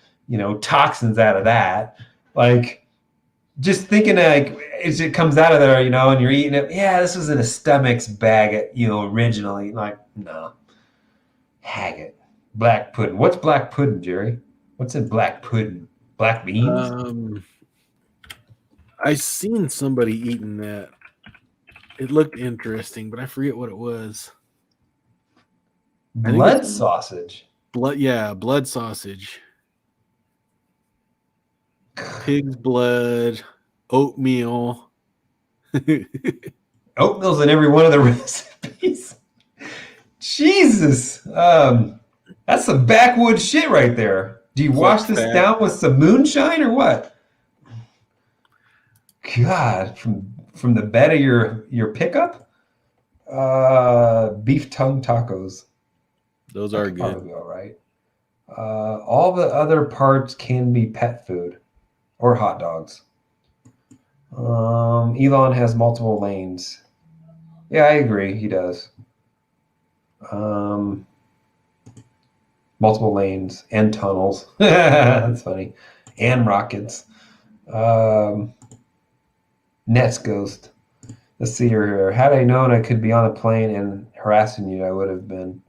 toxins out of that, like just thinking like as it comes out of there, and you're eating it. Yeah, this was in a stomach's bag, originally. Like, no. Haggis. Black pudding. What's black pudding, Gerry? What's in black pudding? Black beans? I seen somebody eating that. It looked interesting, but I forget what it was. Blood sausage. Blood sausage. Pig's blood, oatmeal. Oatmeal's in every one of the recipes. Jesus. That's some backwoods shit right there. Do you wash this down with some moonshine or what? God, from the bed of your pickup? Beef tongue tacos. Those are good. Probably all right. All the other parts can be pet food or hot dogs. Elon has multiple lanes. Yeah, I agree. He does. Multiple lanes and tunnels. That's funny. And rockets. Nets Ghost. Let's see here. Had I known I could be on a plane and harassing you, I would have been.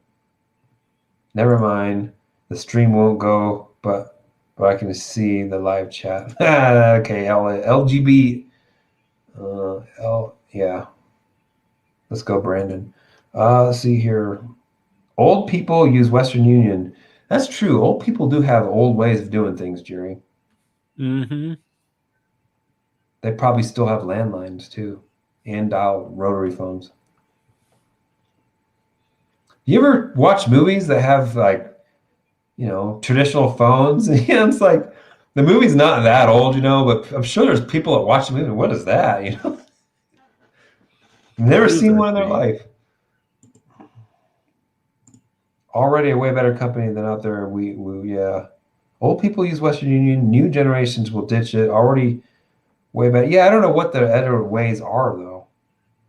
Never mind. The stream won't go, but I can see the live chat. Okay, LGB. Yeah. Let's go, Brandon. Let's see here. Old people use Western Union. That's true. Old people do have old ways of doing things, Gerry. Mm-hmm. They probably still have landlines too, and dial rotary phones. You ever watch movies that have traditional phones? It's like the movie's not that old, but I'm sure there's people that watch the movie. What is that? Never seen one in their life. Already a way better company than out there. Yeah. Old people use Western Union. New generations will ditch it. Already way better. Yeah, I don't know what the other ways are though.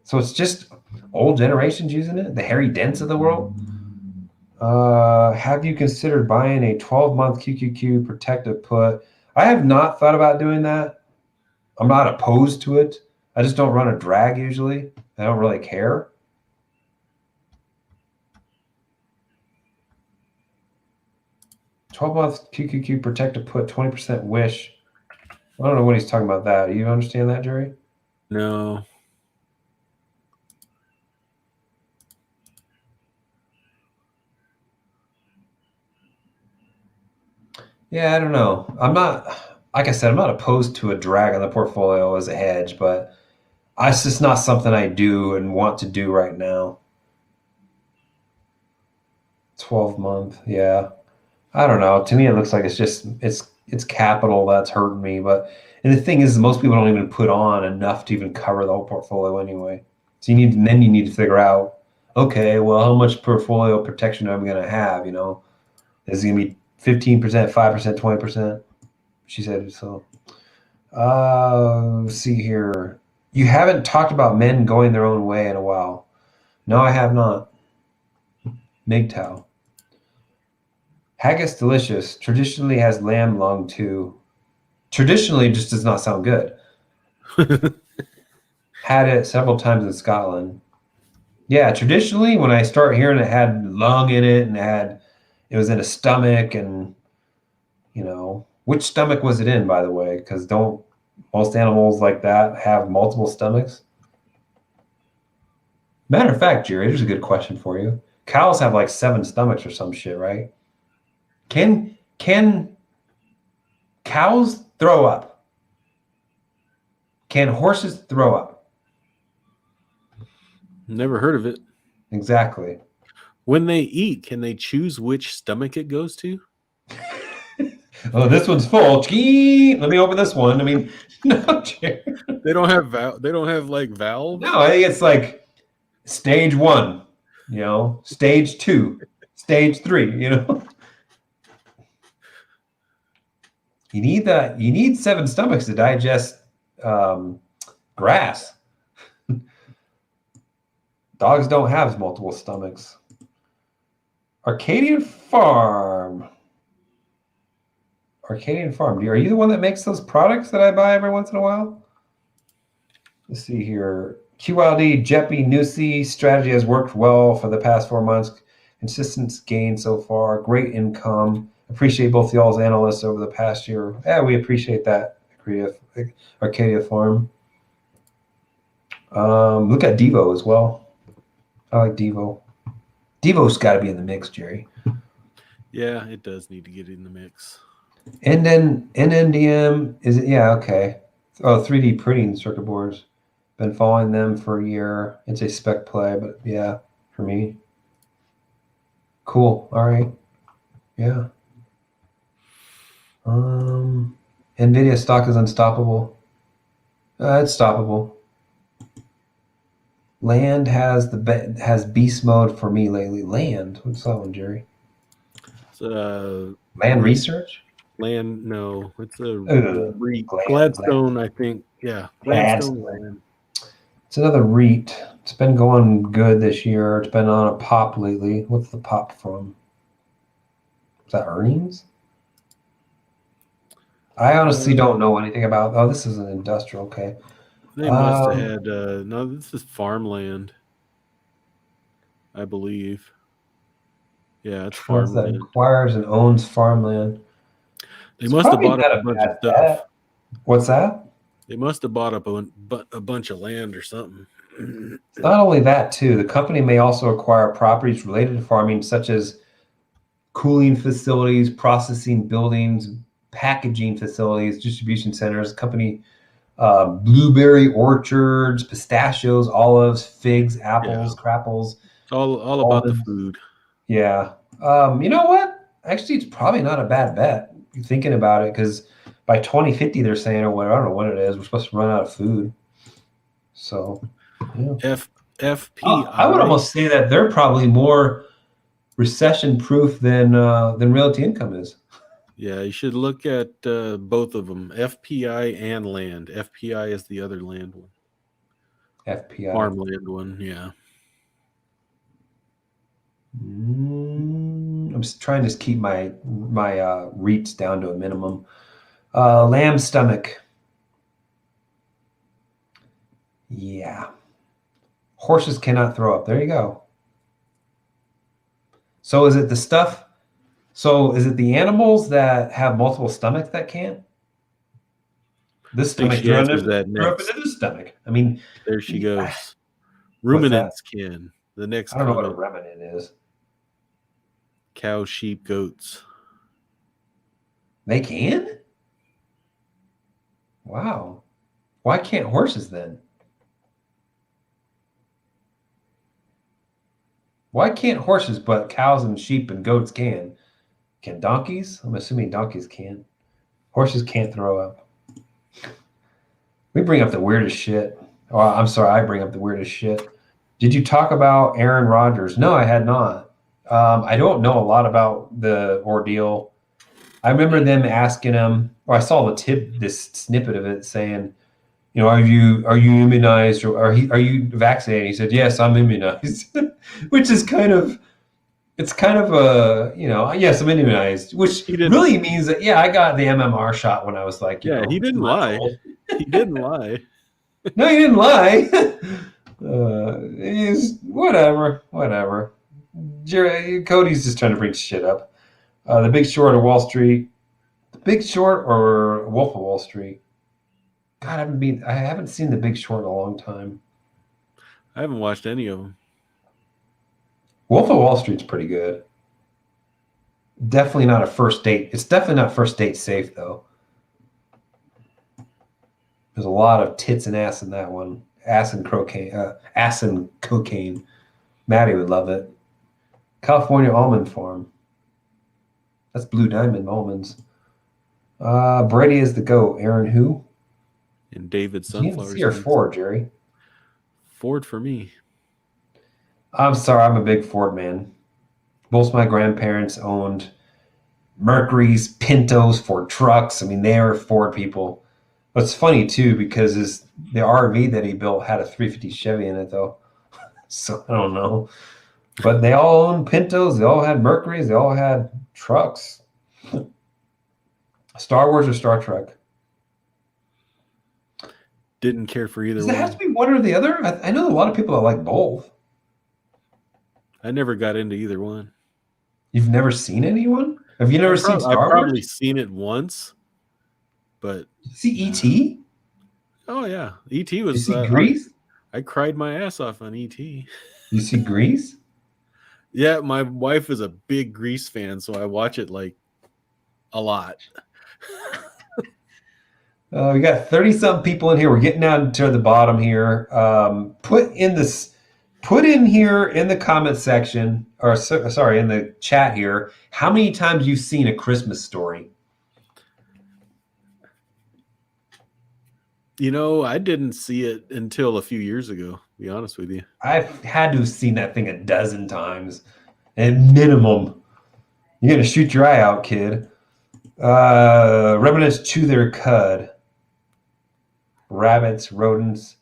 So it's just old generations using it. The Harry Dents of the world. Have you considered buying a 12-month QQQ protective put? I have not thought about doing that. I'm not opposed to it. I just don't run a drag usually. I don't really care. $12-month QQQ protective put 20% wish. I don't know what he's talking about that. Do you understand that, Gerry? No. Yeah, I don't know. I'm not, like I said, I'm not opposed to a drag on the portfolio as a hedge, but it's just not something I do and want to do right now. 12-month, yeah. I don't know. To me, it looks like it's capital that's hurting me. And the thing is, most people don't even put on enough to even cover the whole portfolio anyway. So you need to figure out, okay, well, how much portfolio protection am I going to have? Is it going to be 15%, 5%, 20%? She said so. Let's see here. You haven't talked about men going their own way in a while. No, I have not. MGTOW. Haggis delicious. Traditionally has lamb lung too. Traditionally just does not sound good. Had it several times in Scotland. Yeah, traditionally when I start hearing it had lung in it and it was in a stomach and which stomach was it in, by the way? Because don't most animals like that have multiple stomachs? Matter of fact, Jerry, here's a good question for you. Cows have like 7 stomachs or some shit, right? Can cows throw up? Can horses throw up? Never heard of it. Exactly. When they eat, can they choose which stomach it goes to? Oh, this one's full. Gee, let me open this one. I mean, no, Jerry. They don't have they don't have like valves. No, I think it's like stage 1, stage 2, stage 3, You need 7 stomachs to digest grass. Dogs don't have multiple stomachs. Arcadian Farm. Are you the one that makes those products that I buy every once in a while? Let's see here. QLD, Jeppy, Nusi strategy has worked well for the past 4 months. Consistent gain so far. Great income. Appreciate both y'all's analysts over the past year. Yeah, we appreciate that, Arcadia Farm. Look at Devo as well. I like Devo. Devo's got to be in the mix, Jerry. Yeah, it does need to get in the mix. And then NNDM, is it? Yeah, okay. Oh, 3D printing circuit boards. Been following them for a year. It's a spec play, but yeah, for me. Cool. All right. Yeah. Nvidia stock is unstoppable. It's stoppable. Land has beast mode for me lately. Land? What's that one, Jerry? Land Research? Land, no. It's a Gladstone, I think. Yeah. Gladstone Land. It's another REIT. It's been going good this year. It's been on a pop lately. What's the pop from? Is that earnings? I honestly don't know anything about. Oh, this is an industrial. Okay. They must have had. No, this is farmland, I believe. Yeah, it's farmland. That acquires and owns farmland. They must have bought up a bunch of stuff. Bet. What's that? They must have bought up a bunch of land or something. Not only that, too, the company may also acquire properties related to farming, such as cooling facilities, processing buildings, packaging facilities, distribution centers, company blueberry orchards, pistachios, olives, figs, apples, crapples. All about the food. Yeah. You know what? Actually, it's probably not a bad bet. Thinking about it, because by 2050, they're saying, or whatever, I don't know what it is, we're supposed to run out of food. So, yeah. FPI. I would almost say that they're probably more recession-proof than Realty Income is. Yeah, you should look at both of them, FPI and land. FPI is the other land one. FPI. Farmland one, yeah. I'm just trying to keep my REITs down to a minimum. Lamb stomach. Yeah. Horses cannot throw up. There you go. So is it the stuff? So is it the animals that have multiple stomachs that can't? This stomach threw up into this stomach. I mean, there she goes. Ruminants can. The next I don't know what a ruminant is. Cow, sheep, goats. They can? Wow. Why can't horses then? Why can't horses, but cows and sheep and goats can? Can donkeys? I'm assuming donkeys can. Horses can't throw up. We bring up the weirdest shit. Oh, I'm sorry, I bring up the weirdest shit. Did you talk about Aaron Rodgers? No, I had not. I don't know a lot about the ordeal. I remember them asking him, or I saw this snippet of it saying, are you immunized or are you vaccinated? He said, yes, I'm immunized, which is kind of a, yes, I'm immunized, which really means that, yeah, I got the MMR shot when I was like, he didn't lie. He didn't lie. No, he didn't lie. He's whatever. Cody's just trying to bring shit up. The Big Short or Wall Street. The Big Short or Wolf of Wall Street. God, I haven't seen The Big Short in a long time. I haven't watched any of them. Wolf of Wall Street's pretty good. Definitely not a first date. It's definitely not first date safe though. There's a lot of tits and ass in that one. Ass and cocaine. Ass and cocaine. Maddie would love it. California Almond Farm. That's Blue Diamond almonds. Brady is the GOAT. Aaron who? And David Sunflower GMC or Seeds. Ford, Gerry? Ford for me. I'm sorry, I'm a big Ford man. Both of my grandparents owned Mercury's, Pintos, Ford trucks. I mean, they are Ford people. But it's funny too because the RV that he built had a 350 Chevy in it though. So I don't know. But they all owned Pintos. They all had Mercuries. They all had trucks. Star Wars or Star Trek? Didn't care for either Does one. it have to be one or the other? I know a lot of people that like both. I never got into either one. You've never seen anyone? Have you never seen I've Star probably Wars? seen it once, but See E.T.? oh yeah, ET You was. see Grease? I cried my ass off on ET. You see Grease? Yeah, my wife is a big Grease fan, so I watch it like a lot. We got 30-something people in here. We're getting down to the bottom here. Put in here in the comment section, or sorry, in the chat here, how many times you've seen A Christmas Story? You know, I didn't see it until a few years ago, to be honest with you. I've had to have seen that thing a dozen times, at minimum. You're gonna shoot your eye out, kid. Remnants chew their cud. Rabbits, rodents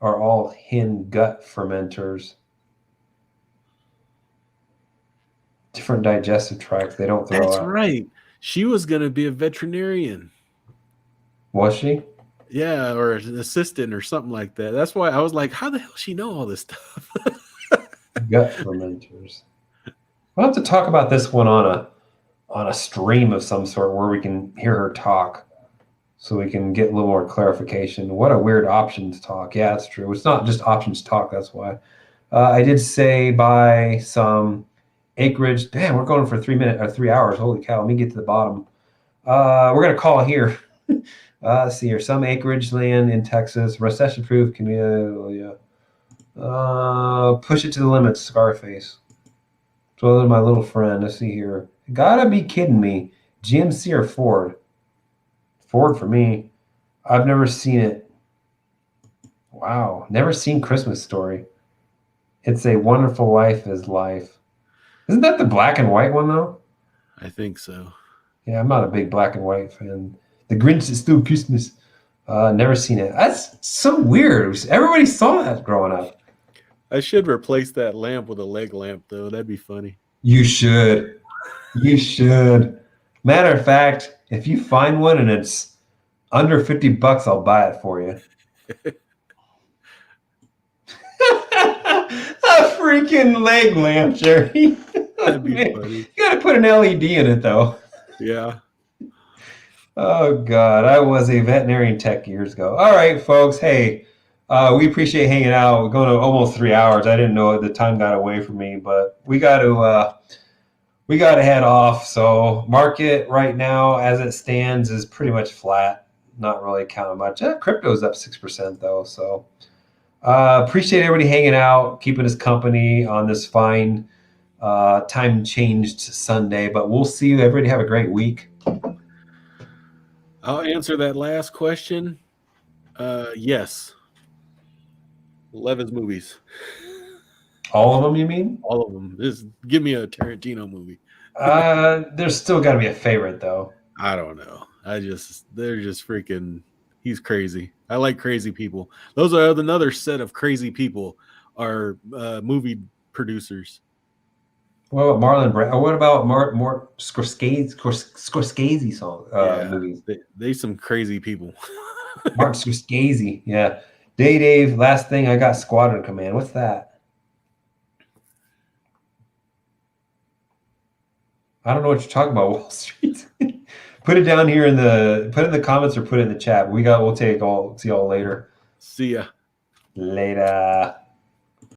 are all hen gut fermenters. Different digestive tracts. They don't throw That's out. right. She was going to be a veterinarian. Was she? Yeah, or an assistant or something like that. That's why I was like, how the hell she know all this stuff? Gut fermenters. We'll have to talk about this one on a stream of some sort where we can hear her talk, so we can get a little more clarification. What a weird options talk. Yeah, that's true. It's not just options talk. That's why. I did say buy some acreage. Damn, we're going for 3 minutes or 3 hours. Holy cow! Let me get to the bottom. We're gonna call here. Let's see here. Some acreage land in Texas, recession-proof. Can we? Push it to the limits, Scarface. So my little friend. Let's see here. Gotta be kidding me. GMC or Ford? Ford for me. I've never seen it. Wow, never seen Christmas Story. It's a Wonderful Life is Life. Isn't that the black and white one though? I think so. Yeah, I'm not a big black and white fan. The Grinch is still Christmas. Never seen it. That's so weird. Everybody saw that growing up. I should replace that lamp with a leg lamp, though. That'd be funny. You should. You should. Matter of fact, if you find one and it's under $50, I'll buy it for you. A freaking leg lamp, Gerry. That'd be funny. You gotta put an LED in it though. Yeah. Oh God, I was a veterinarian tech years ago. All right, folks. Hey, we appreciate hanging out. We're going to almost 3 hours. I didn't know the time got away from me, but we got to head off. So market right now, as it stands, is pretty much flat. Not really counting much. Crypto's up 6% though. So appreciate everybody hanging out, keeping us company on this fine time changed Sunday. But we'll see you. Everybody have a great week. I'll answer that last question. Yes. Levin's movies. All of them, you mean? All of them. Just give me a Tarantino movie. There's still got to be a favorite though. I don't know. They're just freaking. He's crazy. I like crazy people. Those are another set of crazy people. Are movie producers. What about Marlon Brando? What about more Scorsese song movies? They some crazy people. Martin Scorsese, yeah. Dave, last thing I got Squadron Command. What's that? I don't know what you're talking about, Wall Street. Put it down here in the comments or put it in the chat. We'll see y'all later. See ya. Later.